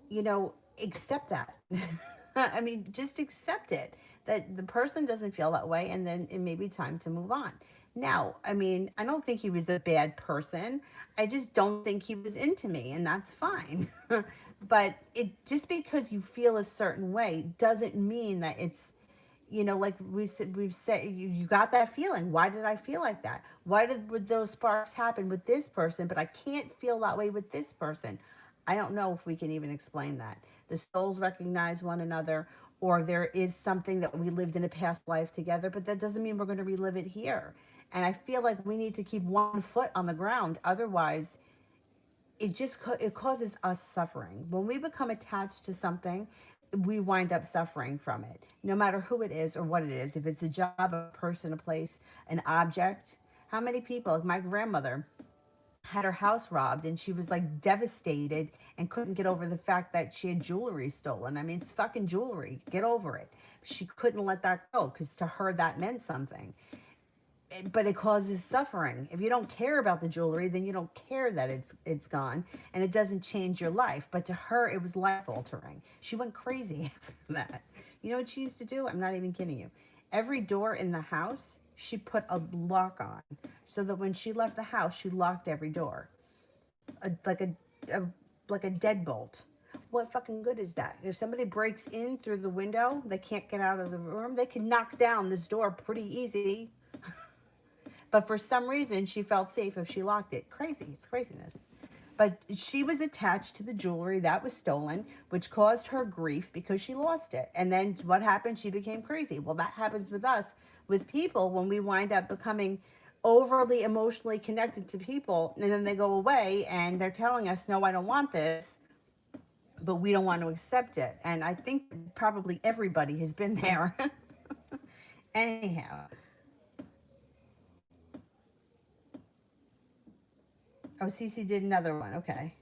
Speaker 1: you know, accept that. I mean, just accept it, that the person doesn't feel that way, and then it may be time to move on. Now, I mean, I don't think he was a bad person. I just don't think he was into me, and that's fine. But it, just because you feel a certain way doesn't mean that it's, you know, like we've said, you got that feeling. Why did I feel like that? Why would those sparks happen with this person, but I can't feel that way with this person? I don't know if we can even explain that. The souls recognize one another, or there is something that we lived in a past life together, but that doesn't mean we're going to relive it here. And I feel like we need to keep one foot on the ground. Otherwise, it causes us suffering. When we become attached to something, we wind up suffering from it, no matter who it is or what it is. If it's a job, a person, a place, an object. How many people, like my grandmother, had her house robbed, and she was like devastated and couldn't get over the fact that she had jewelry stolen. I mean, it's fucking jewelry. Get over it. She couldn't let that go because to her that meant something. But it causes suffering. If you don't care about the jewelry, then you don't care that it's gone, and it doesn't change your life. But to her, it was life altering. She went crazy after that. You know what she used to do? I'm not even kidding you. Every door in the house, she put a lock on, so that when she left the house, she locked every door, a like a deadbolt. What fucking good is that? If somebody breaks in through the window, they can't get out of the room. They can knock down this door pretty easy. But for some reason, she felt safe if she locked it. Crazy. It's craziness. But she was attached to the jewelry that was stolen, which caused her grief because she lost it. And then what happened? She became crazy. Well, that happens with us, with people, when we wind up becoming overly emotionally connected to people, and then they go away and they're telling us, no, I don't want this, but we don't want to accept it. And I think probably everybody has been there. Anyhow. Oh, Cece did another one. Okay.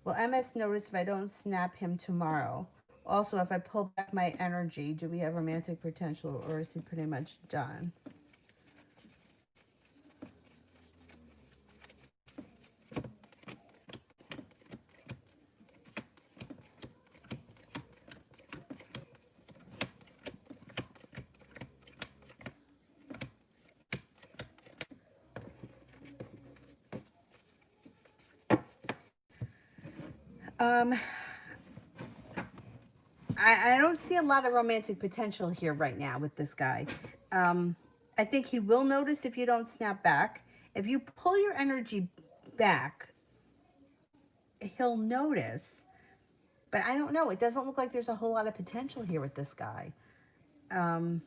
Speaker 1: Will MS notice if I don't snap him tomorrow? Also, if I pull back my energy, do we have romantic potential, or is he pretty much done? Um, I don't see a lot of romantic potential here right now with this guy. I think he will notice if you don't snap back. If you pull your energy back, he'll notice. But I don't know. It doesn't look like there's a whole lot of potential here with this guy. I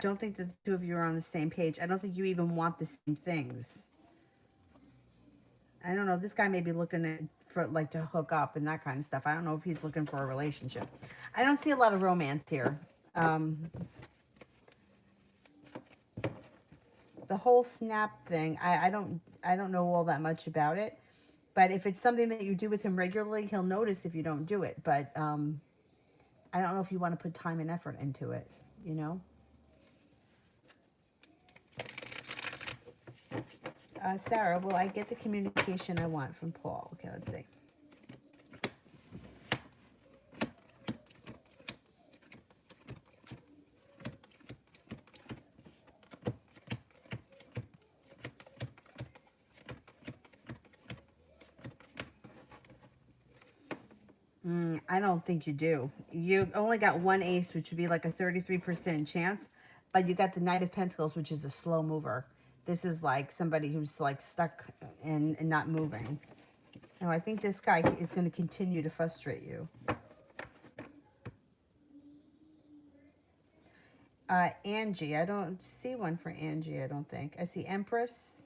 Speaker 1: don't think the two of you are on the same page. I don't think you even want the same things. I don't know. This guy may be looking for like to hook up and that kind of stuff. I don't know if he's looking for a relationship. I don't see a lot of romance here. The whole snap thing, I don't know all that much about it. But if it's something that you do with him regularly, he'll notice if you don't do it. But I don't know if you want to put time and effort into it, you know? Sarah, will I get the communication I want from Paul? Okay, let's see. I don't think you do. You only got one ace, which would be like a 33% chance, but you got the Knight of Pentacles, which is a slow mover. This is like somebody who's like stuck and not moving. No, I think this guy is going to continue to frustrate you. Angie, I don't see one for Angie, I don't think. I see Empress.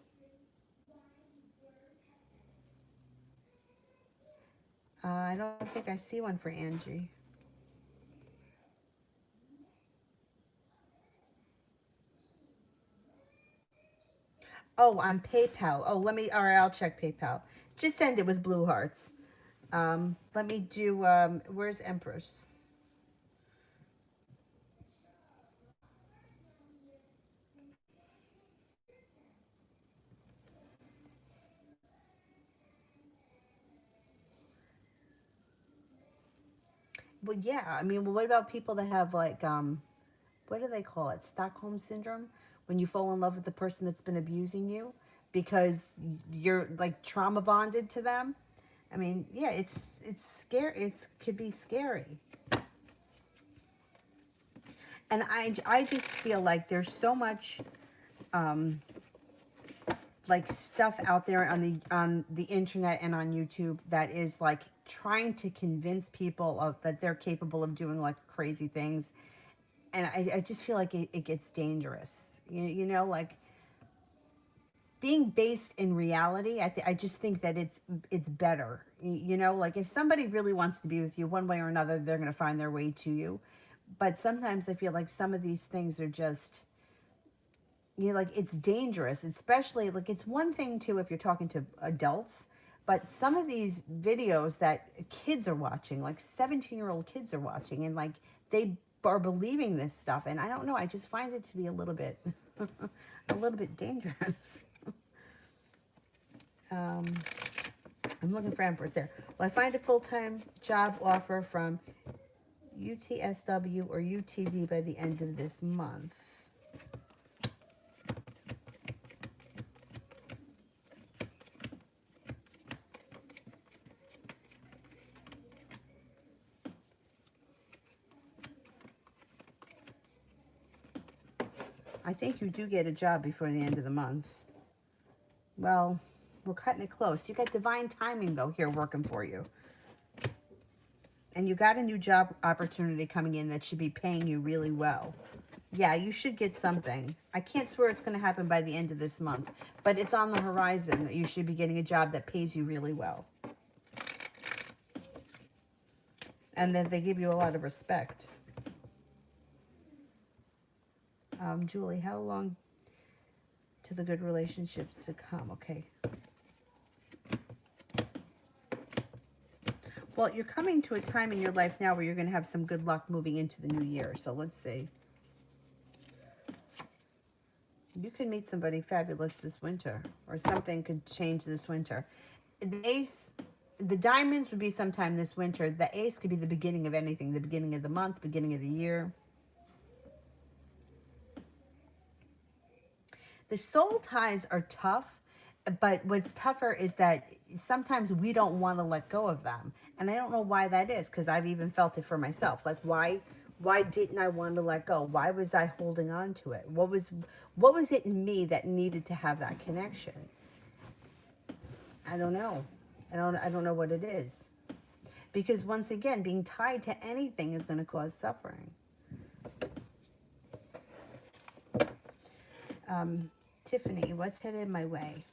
Speaker 1: I don't think I see one for Angie. Oh, on PayPal. Oh, all right, I'll check PayPal. Just send it with blue hearts. Let me do, where's Empress? Well, yeah, I mean, well, what about people that have like, what do they call it? Stockholm syndrome? When you fall in love with the person that's been abusing you because you're like trauma bonded to them. I mean, yeah, it's scary. It could be scary. And I just feel like there's so much like stuff out there on the internet and on YouTube that is like trying to convince people that they're capable of doing like crazy things. And I just feel like it gets dangerous. You know, like being based in reality, I just think that it's better. You know, like if somebody really wants to be with you one way or another, they're going to find their way to you. But sometimes I feel like some of these things are just, you know, like it's dangerous, especially like it's one thing too if you're talking to adults, but some of these videos that kids are watching, like 17-year-old kids are watching, and like they are believing this stuff, and I don't know, I just find it to be a little bit a little bit dangerous. um I'm looking for Empress there. Will I find a full-time job offer from UTSW or UTD by the end of this month? I think you do get a job before the end of the month. Well, we're cutting it close. You got divine timing, though, here working for you. And you got a new job opportunity coming in that should be paying you really well. Yeah, you should get something. I can't swear it's going to happen by the end of this month, but it's on the horizon that you should be getting a job that pays you really well. And that they give you a lot of respect. Julie, how long to the good relationships to come? Okay. Well, you're coming to a time in your life now where you're going to have some good luck moving into the new year. So let's see. You could meet somebody fabulous this winter, or something could change this winter. The ace, the diamonds would be sometime this winter. The ace could be the beginning of anything, the beginning of the month, beginning of the year. The soul ties are tough, but what's tougher is that sometimes we don't want to let go of them. And I don't know why that is, because I've even felt it for myself. Like, why didn't I want to let go? Why was I holding on to it? What was it in me that needed to have that connection? I don't know. I don't know what it is. Because once again, being tied to anything is going to cause suffering. Tiffany, what's headed my way?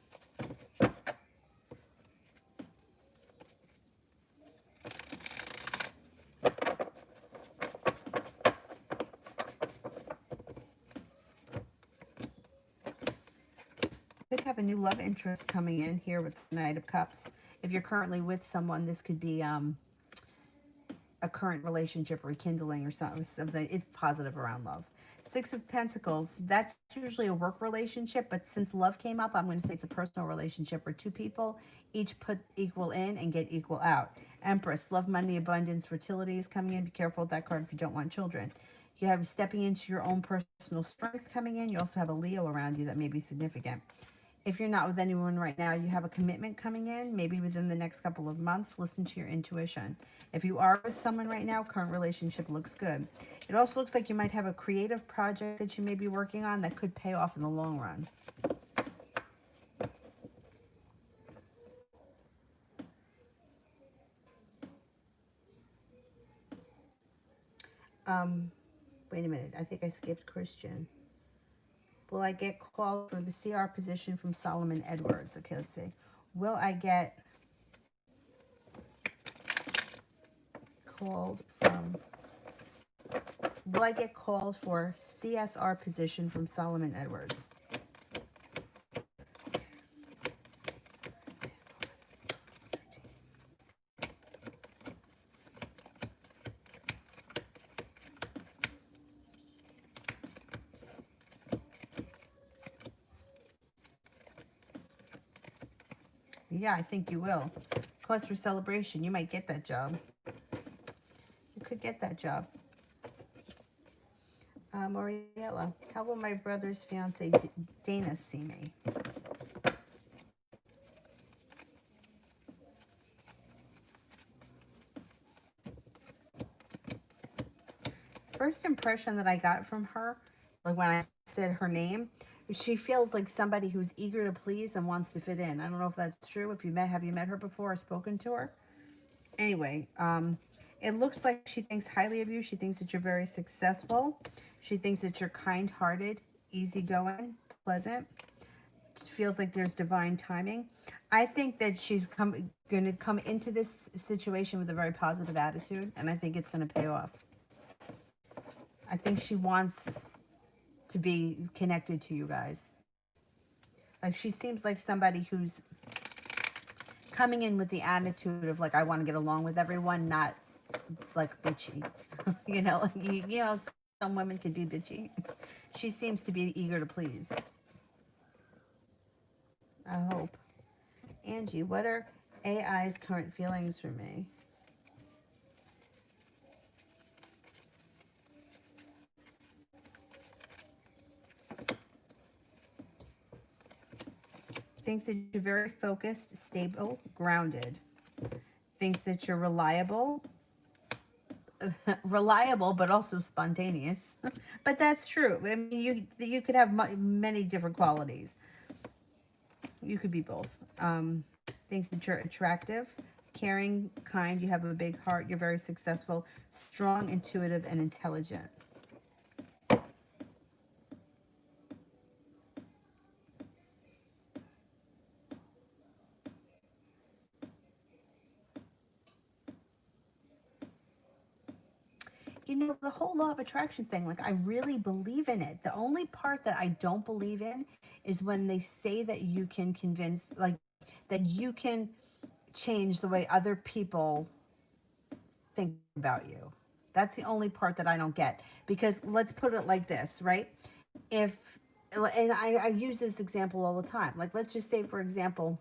Speaker 1: have a new love interest coming in here with the Knight of Cups. If you're currently with someone, this could be a current relationship rekindling or something. It's positive around love. Six of Pentacles, that's usually a work relationship, but since love came up, I'm going to say it's a personal relationship where two people each put equal in and get equal out. Empress, love, money, abundance, fertility is coming in. Be careful with that card if you don't want children. You have stepping into your own personal strength coming in. You also have a Leo around you that may be significant. If you're not with anyone right now, you have a commitment coming in, maybe within the next couple of months. Listen to your intuition. If you are with someone right now, current relationship looks good. It also looks like you might have a creative project that you may be working on that could pay off in the long run. Wait a minute. I think I skipped Christian. Will I get called for the CR position from Solomon Edwards? Okay, let's see. Will I get called from... Will I get called for CSR position from Solomon Edwards? Yeah, I think you will. Cause for celebration. You might get that job. You could get that job. Moriella, how will my brother's fiance Dana see me? First impression that I got from her, like when I said her name, she feels like somebody who's eager to please and wants to fit in. I don't know if that's true. If you have you met her before or spoken to her? Anyway, it looks like she thinks highly of you. She thinks that you're very successful. She thinks that you're kind-hearted, easygoing, pleasant. It feels like there's divine timing. I think that she's going to come into this situation with a very positive attitude, and I think it's going to pay off. I think she wants to be connected to you guys. Like, she seems like somebody who's coming in with the attitude of, like, I want to get along with everyone, not, like, bitchy. You know, some women can be bitchy. She seems to be eager to please. I hope. Angie, what are AI's current feelings for me? Thinks that you're very focused, stable, grounded. Thinks that you're reliable, but also spontaneous. But that's true. I mean, you could have many different qualities. You could be both. Thinks that you're attractive, caring, kind. You have a big heart. You're very successful, strong, intuitive, and intelligent. You know, the whole law of attraction thing, like, I really believe in it. The only part that I don't believe in is when they say that you can convince, like, that you can change the way other people think about you. That's the only part that I don't get. Because let's put it like this, right? And I use this example all the time. Like, let's just say, for example,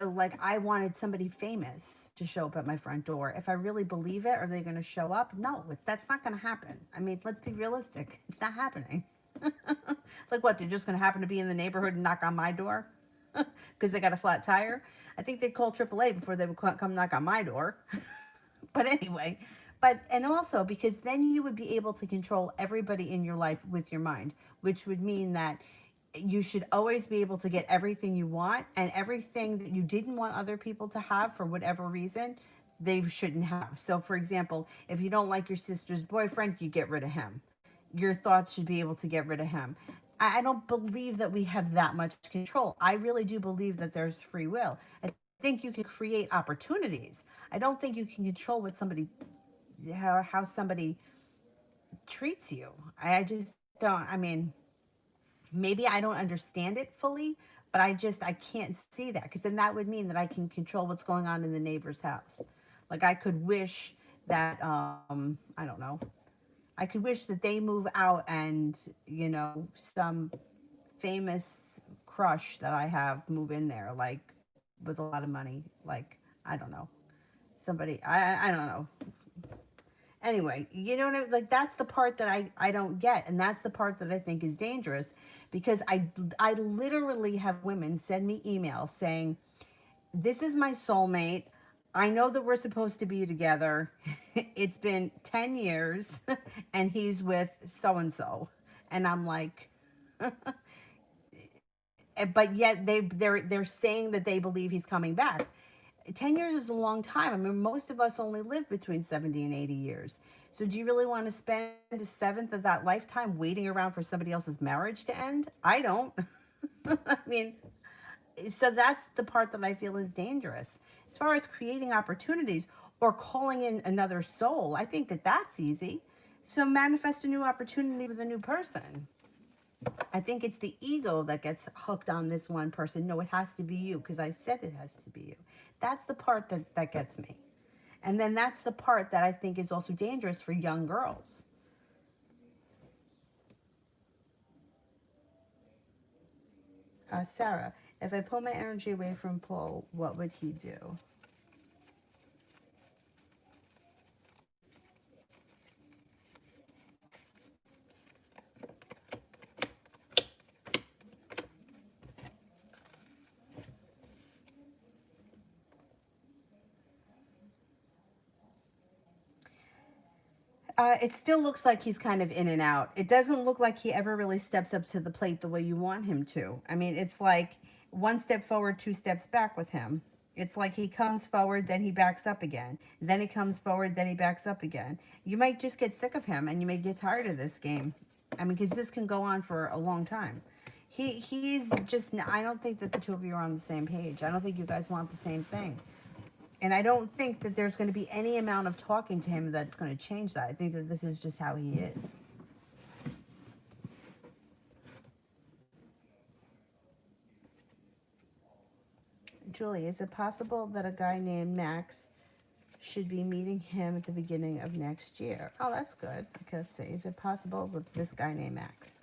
Speaker 1: like, I wanted somebody famous to show up at my front door. If I really believe it, are they going to show up? No, that's not going to happen. I mean, let's be realistic. It's not happening. Like, what, they're just going to happen to be in the neighborhood and knock on my door because they got a flat tire? I think they'd call AAA before they would come knock on my door. But anyway, and also because then you would be able to control everybody in your life with your mind, which would mean that you should always be able to get everything you want, and everything that you didn't want other people to have for whatever reason, they shouldn't have. So, for example, if you don't like your sister's boyfriend, you get rid of him. Your thoughts should be able to get rid of him. I don't believe that we have that much control. I really do believe that there's free will. I think you can create opportunities. I don't think you can control what somebody, how somebody treats you. I just don't. I mean, Maybe I don't understand it fully, but I can't see that, because then that would mean that I can control what's going on in the neighbor's house. Like I could wish that, I don't know, I could wish that they move out and, you know, some famous crush that I have move in there, like with a lot of money. Like, I don't know. Somebody, I don't know. Anyway, you know what I mean? Like, that's the part that I don't get. And that's the part that I think is dangerous, because I literally have women send me emails saying, this is my soulmate. I know that we're supposed to be together. It's been 10 years and he's with so and so. And I'm like, but yet they're saying that they believe he's coming back. 10 years is a long time. I mean, most of us only live between 70 and 80 years. So do you really want to spend a seventh of that lifetime waiting around for somebody else's marriage to end? I don't. I mean, so that's the part that I feel is dangerous. As far as creating opportunities or calling in another soul, I think that that's easy. So manifest a new opportunity with a new person. I think it's the ego that gets hooked on this one person. No, it has to be you, because I said it has to be you. That's the part that gets me. And then that's the part that I think is also dangerous for young girls. Sarah, if I pull my energy away from Paul, what would he do? It still looks like he's kind of in and out. It doesn't look like he ever really steps up to the plate the way you want him to. I mean, it's like one step forward, two steps back with him. It's like he comes forward, then he backs up again. Then he comes forward, then he backs up again. You might just get sick of him and you may get tired of this game. I mean, because this can go on for a long time. He's just, I don't think that the two of you are on the same page. I don't think you guys want the same thing. And I don't think that there's going to be any amount of talking to him that's going to change that. I think that this is just how he is. Julie, is it possible that a guy named Max should be meeting him at the beginning of next year? Oh, that's good. Okay, let's see. Is it possible with this guy named Max?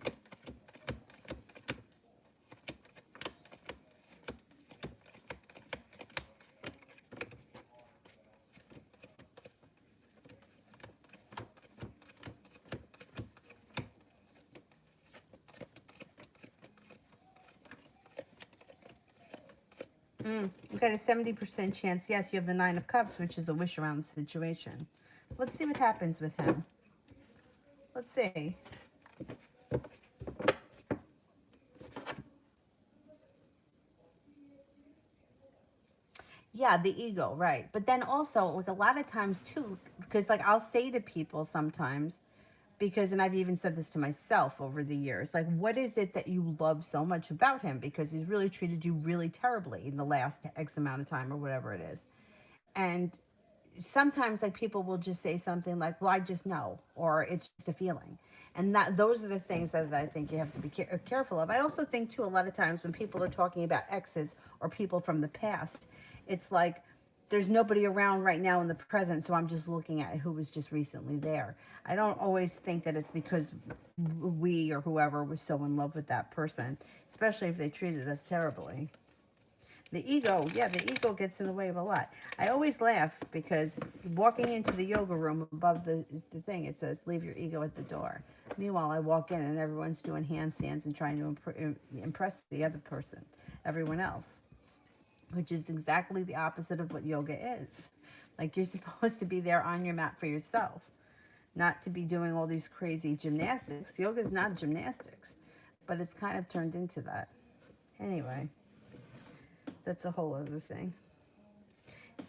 Speaker 1: You've got a 70% chance. Yes, you have the Nine of Cups, which is a wish around the situation. Let's see what happens with him. Let's see. Yeah, the ego, right. But then also, like a lot of times too, because like I'll say to people sometimes, because, and I've even said this to myself over the years, like, what is it that you love so much about him? Because he's really treated you really terribly in the last X amount of time or whatever it is. And sometimes like people will just say something like, well, I just know, or it's just a feeling. And that those are the things that I think you have to be careful of. I also think too, a lot of times when people are talking about exes or people from the past, it's like there's nobody around right now in the present, so I'm just looking at who was just recently there. I don't always think that it's because we or whoever was so in love with that person, especially if they treated us terribly. The ego, yeah, the ego gets in the way of a lot. I always laugh because walking into the yoga room above the thing, it says, leave your ego at the door. Meanwhile, I walk in and everyone's doing handstands and trying to impress the other person, everyone else, which is exactly the opposite of what yoga is. Like, you're supposed to be there on your mat for yourself, not to be doing all these crazy gymnastics. Yoga is not gymnastics, but it's kind of turned into that. Anyway. That's a whole other thing.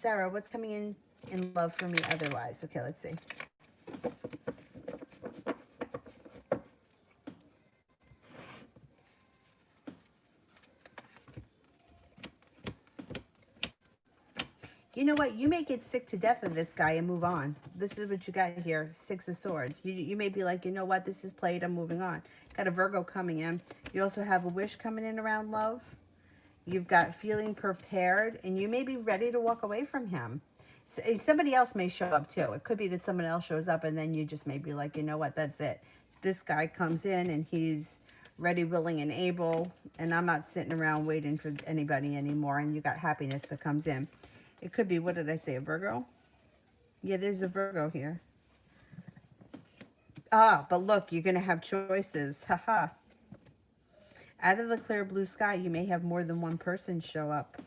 Speaker 1: Sarah, what's coming in love for me otherwise? Okay, let's see. You know what? You may get sick to death of this guy and move on. This is what you got here. Six of Swords. You may be like, you know what? This is played. I'm moving on. Got a Virgo coming in. You also have a wish coming in around love. You've got feeling prepared, and you may be ready to walk away from him. So, somebody else may show up too. It could be that someone else shows up, and then you just may be like, you know what, that's it. This guy comes in, and he's ready, willing, and able, and I'm not sitting around waiting for anybody anymore, and you got happiness that comes in. It could be, what did I say, a Virgo? Yeah, there's a Virgo here. Ah, but look, you're going to have choices. Haha. Out of the clear blue sky, you may have more than one person show up.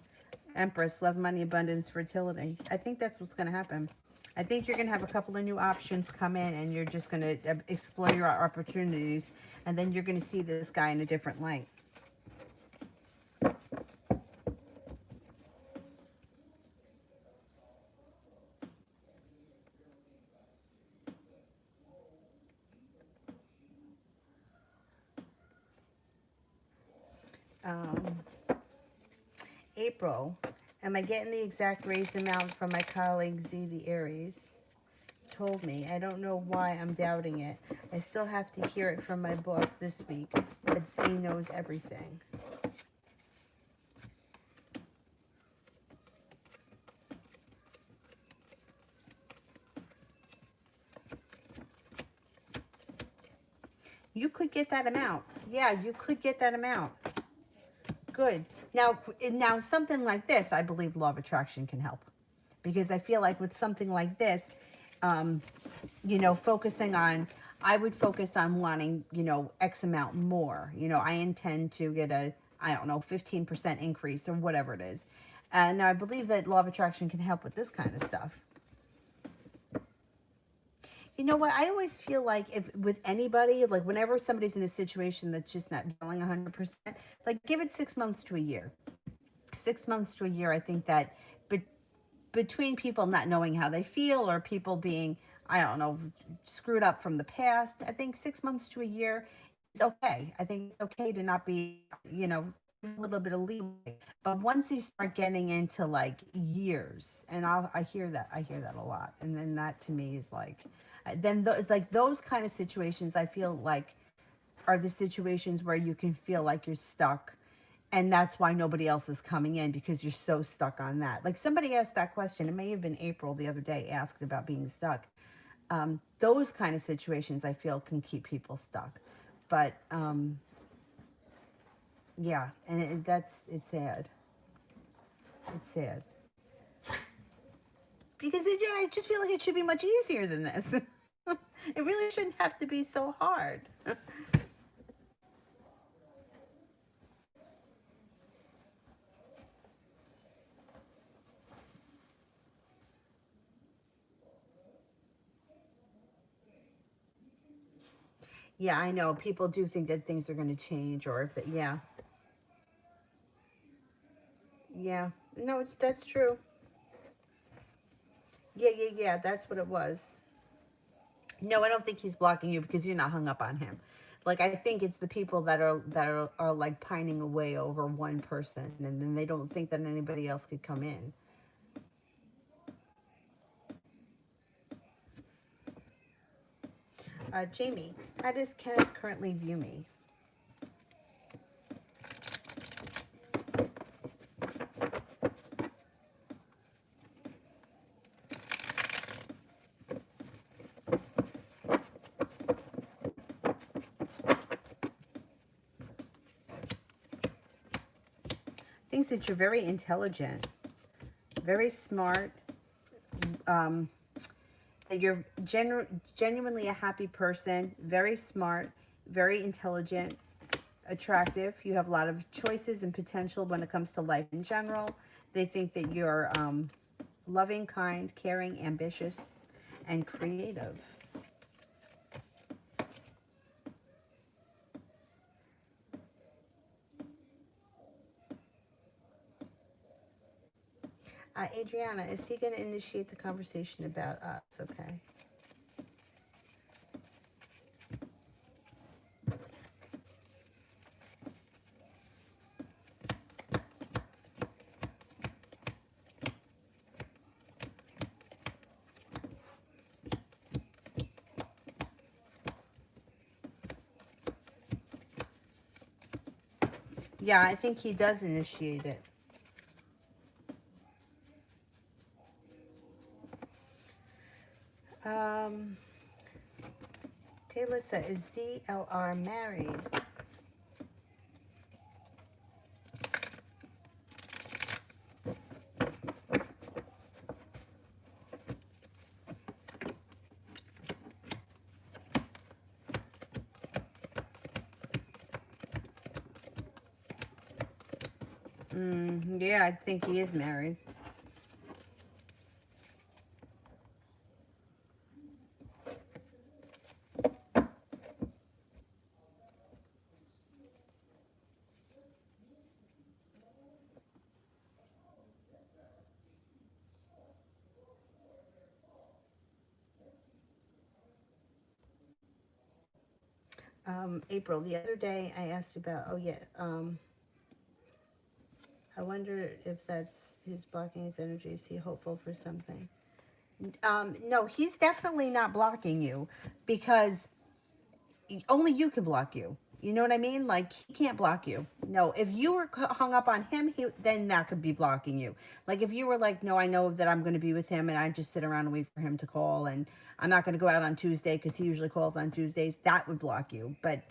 Speaker 1: Empress, love, money, abundance, fertility. I think that's what's going to happen. I think you're going to have a couple of new options come in, and you're just going to explore your opportunities, and then you're going to see this guy in a different light. April, am I getting the exact raise amount from my colleague Z, the Aries? Told me. I don't know why I'm doubting it. I still have to hear it from my boss this week, but Z knows everything. You could get that amount. Yeah, you could get that amount. Good. Now something like this, I believe law of attraction can help. Because I feel like with something like this, you know, I would focus on wanting, you know, X amount more. You know, I intend to get a, I don't know, 15% increase or whatever it is. And I believe that law of attraction can help with this kind of stuff. You know what? I always feel like if with anybody, like whenever somebody's in a situation that's just not gelling 100%, like give it 6 months to a year. 6 months to a year, I think that between people not knowing how they feel or people being, I don't know, screwed up from the past, I think 6 months to a year is okay. I think it's okay to not be, you know, a little bit of leeway. But once you start getting into like years, and I hear that a lot, and then that to me is like, then those like those kind of situations I feel like are the situations where you can feel like you're stuck, and that's why nobody else is coming in, because you're so stuck on that. Like somebody asked that question, it may have been April the other day, asked about being stuck. Those kind of situations I feel can keep people stuck. But yeah, and it's sad. It's sad. Because I just feel like it should be much easier than this. It really shouldn't have to be so hard. Yeah, I know. People do think that things are going to change, or if that, yeah. Yeah. No, that's true. Yeah. That's what it was. No, I don't think he's blocking you because you're not hung up on him. Like I think it's the people that are like pining away over one person, and then they don't think that anybody else could come in. Jamie, how does Kenneth currently view me? Thinks that you're very intelligent, very smart, that you're genuinely a happy person, very smart, very intelligent, attractive. You have a lot of choices and potential when it comes to life in general. They think that you're loving, kind, caring, ambitious, and creative. Adriana, is he going to initiate the conversation about us? Okay. Yeah, I think he does initiate it. Taylissa, is DLR married? Yeah, I think he is married. April, the other day I asked about, oh yeah, I wonder if that's his blocking his energy. Is he hopeful for something? No, he's definitely not blocking you because only you can block you. You know what I mean? Like, he can't block you. No, if you were hung up on him, then that could be blocking you. Like, if you were like, no, I know that I'm going to be with him and I just sit around and wait for him to call and I'm not going to go out on Tuesday because he usually calls on Tuesdays, that would block you. But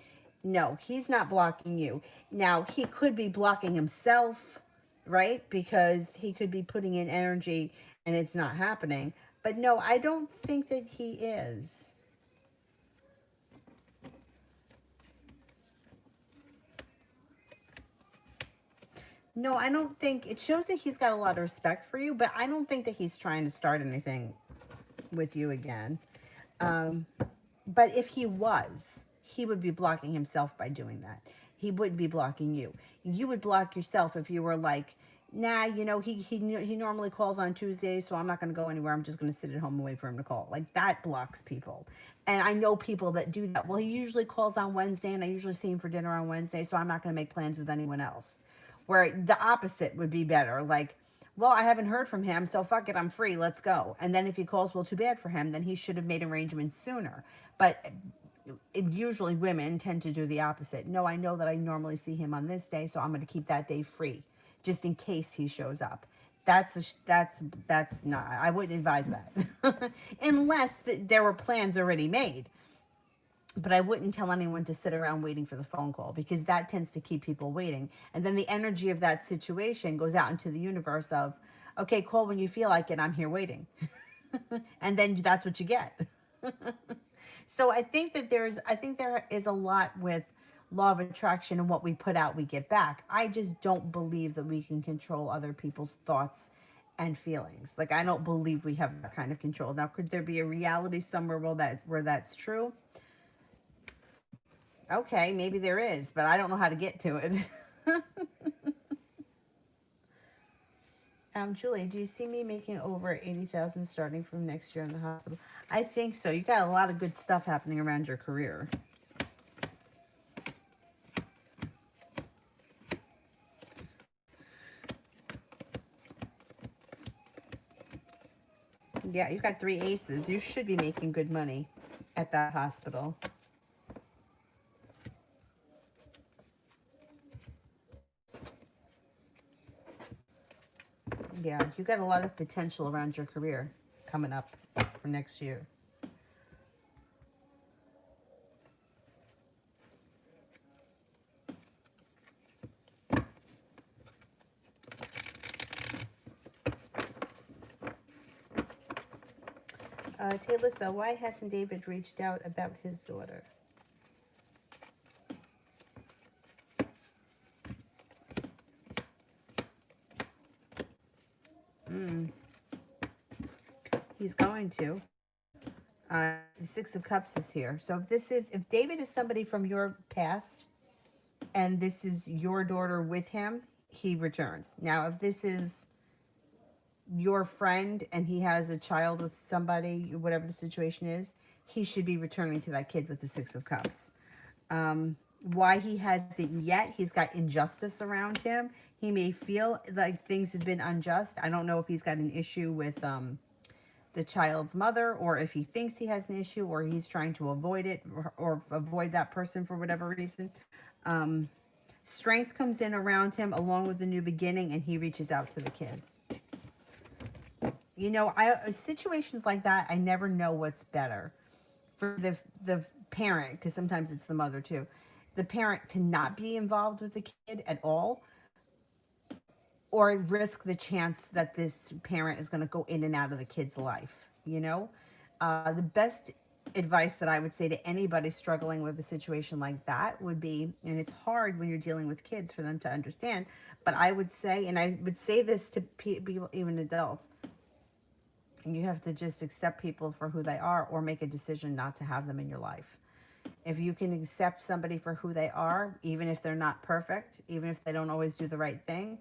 Speaker 1: no, he's not blocking you. Now, he could be blocking himself, right? Because he could be putting in energy and it's not happening. But no, I don't think that he is. No, I don't think it shows that he's got a lot of respect for you, but I don't think that he's trying to start anything with you again. Um, but if he was, he would be blocking himself by doing that. He wouldn't be blocking you. You would block yourself if you were like, nah, you know, he normally calls on Tuesdays, so I'm not going to go anywhere. I'm just going to sit at home and wait for him to call. Like, that blocks people. And I know people that do that. Well, he usually calls on Wednesday, and I usually see him for dinner on Wednesday, so I'm not going to make plans with anyone else. Where the opposite would be better. Like, well, I haven't heard from him, so fuck it, I'm free, let's go. And then if he calls, well, too bad for him, then he should have made arrangements sooner. But usually women tend to do the opposite. No, I know that I normally see him on this day, so I'm going to keep that day free, just in case he shows up. That's not. I wouldn't advise that, unless there were plans already made. But I wouldn't tell anyone to sit around waiting for the phone call because that tends to keep people waiting. And then the energy of that situation goes out into the universe of, okay, call when you feel like it. I'm here waiting. And then that's what you get. So I think there is a lot with law of attraction and what we put out, we get back. I just don't believe that we can control other people's thoughts and feelings. Like, I don't believe we have that kind of control. Now, could there be a reality somewhere where that's true? Okay, maybe there is, but I don't know how to get to it. Julie, do you see me making over 80,000 starting from next year in the hospital? I think so. You got a lot of good stuff happening around your career. Yeah, you got 3 aces. You should be making good money at that hospital. Yeah, you got a lot of potential around your career coming up for next year. Taylissa, why hasn't David reached out about his daughter? He's going to. The Six of Cups is here. So if David is somebody from your past and this is your daughter with him, he returns. Now, if this is your friend and he has a child with somebody, whatever the situation is, he should be returning to that kid with the Six of Cups. Why he hasn't yet, he's got injustice around him. He may feel like things have been unjust. I don't know if he's got an issue with the child's mother, or if he thinks he has an issue, or he's trying to avoid it, or avoid that person for whatever reason. Strength comes in around him along with a new beginning, and he reaches out to the kid. You know, situations like that, I never know what's better for the parent, because sometimes it's the mother too. The parent to not be involved with the kid at all, or risk the chance that this parent is going to go in and out of the kid's life. You know, the best advice that I would say to anybody struggling with a situation like that would be, and it's hard when you're dealing with kids for them to understand, but I would say, and I would say this to people, even adults, you have to just accept people for who they are, or make a decision not to have them in your life. If you can accept somebody for who they are, even if they're not perfect, even if they don't always do the right thing,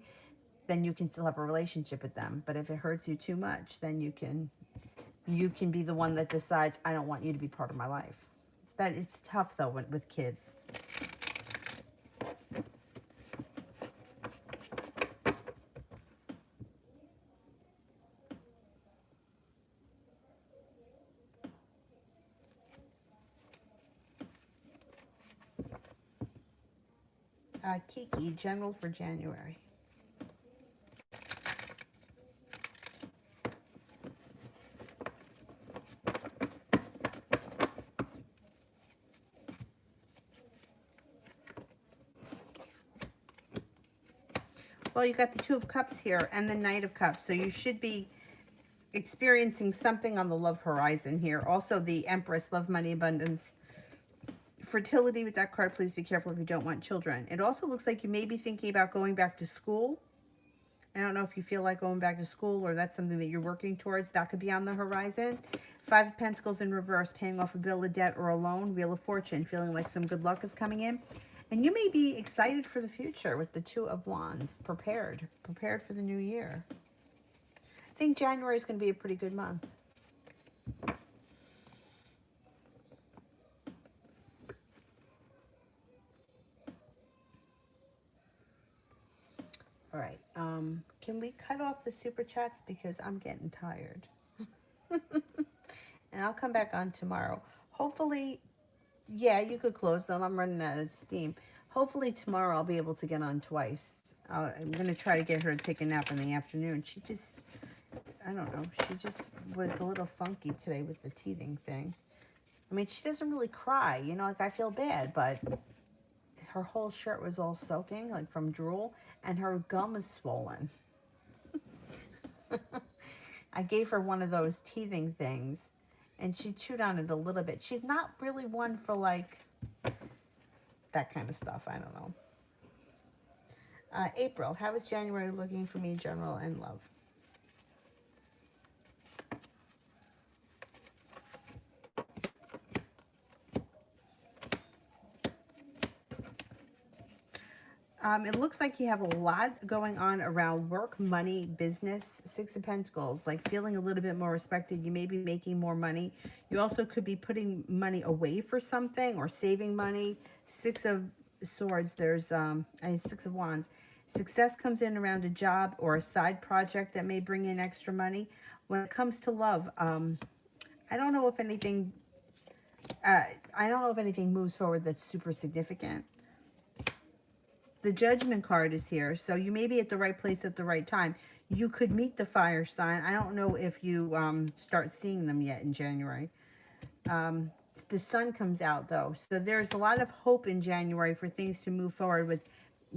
Speaker 1: then you can still have a relationship with them. But if it hurts you too much, then you can be the one that decides, I don't want you to be part of my life. That it's tough though with kids. Kiki, general for January. Well, you got the Two of Cups here and the Knight of Cups, so you should be experiencing something on the love horizon here. Also, the Empress, love, money, abundance, fertility with that card. Please be careful if you don't want children. It also looks like you may be thinking about going back to school. I don't know if you feel like going back to school, or that's something that you're working towards. That could be on the horizon. Five of Pentacles in reverse, paying off a bill of debt or a loan. Wheel of Fortune, feeling like some good luck is coming in. And you may be excited for the future with the Two of Wands, prepared for the new year. I think January is going to be a pretty good month. All right, can we cut off the super chats because I'm getting tired? And I'll come back on tomorrow. Hopefully, yeah, you could close them. I'm running out of steam. Hopefully tomorrow I'll be able to get on twice. I'm going to try to get her to take a nap in the afternoon. She just, I don't know, she just was a little funky today with the teething thing. I mean, she doesn't really cry, you know, like I feel bad, but her whole shirt was all soaking, like from drool, and her gum is swollen. I gave her one of those teething things, and she chewed on it a little bit. She's not really one for, like, that kind of stuff. I don't know. April, how is January looking for me, general and love? It looks like you have a lot going on around work, money, business. Six of Pentacles, like feeling a little bit more respected. You may be making more money. You also could be putting money away for something or saving money. Six of Swords, there's Six of Wands. Success comes in around a job or a side project that may bring in extra money. When it comes to love, I don't know if anything moves forward that's super significant. The Judgment card is here, so you may be at the right place at the right time. You could meet the fire sign. I don't know if you start seeing them yet in January. The sun comes out, though, so there's a lot of hope in January for things to move forward with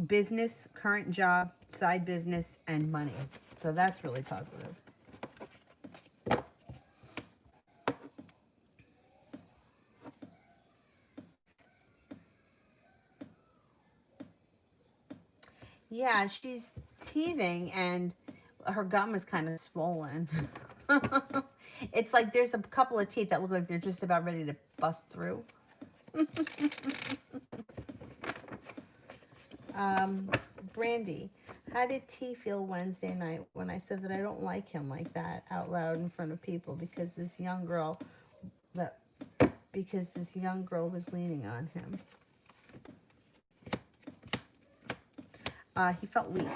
Speaker 1: business, current job, side business, and money. So that's really positive. Yeah, she's teething and her gum is kind of swollen. It's like there's a couple of teeth that look like they're just about ready to bust through. Brandy, how did T feel Wednesday night when I said that I don't like him like that out loud in front of people because this young girl was leaning on him? He felt weak.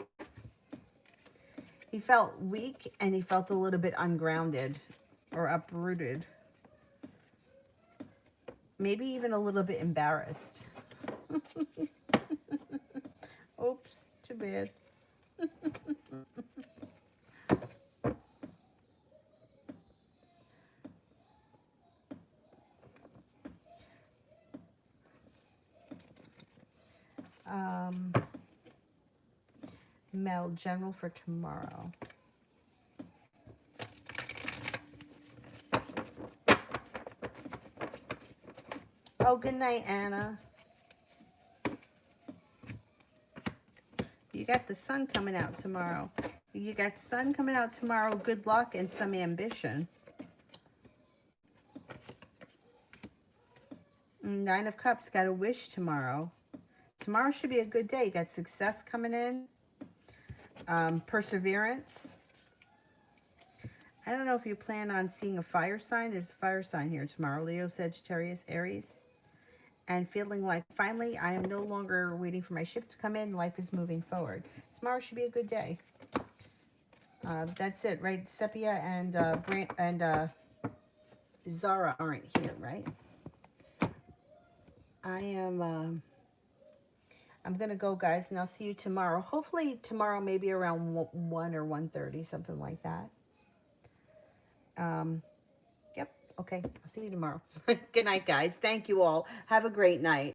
Speaker 1: He felt weak and he felt a little bit ungrounded or uprooted. Maybe even a little bit embarrassed. Oops, too bad. Mel, general for tomorrow. Oh, good night, Anna. You got the sun coming out tomorrow. You got sun coming out tomorrow. Good luck and some ambition. Nine of Cups, got a wish tomorrow. Tomorrow should be a good day. You got success coming in. Perseverance. I don't know if you plan on seeing a fire sign. There's a fire sign here tomorrow. Leo, Sagittarius, Aries. And feeling like finally I am no longer waiting for my ship to come in. Life is moving forward. Tomorrow should be a good day. That's it, right? Sepia and Zara aren't here, right? I'm gonna go, guys, and I'll see you tomorrow. Hopefully tomorrow, maybe around 1 or 1:30, something like that. Yep. Okay. I'll see you tomorrow. Good night, guys. Thank you all. Have a great night.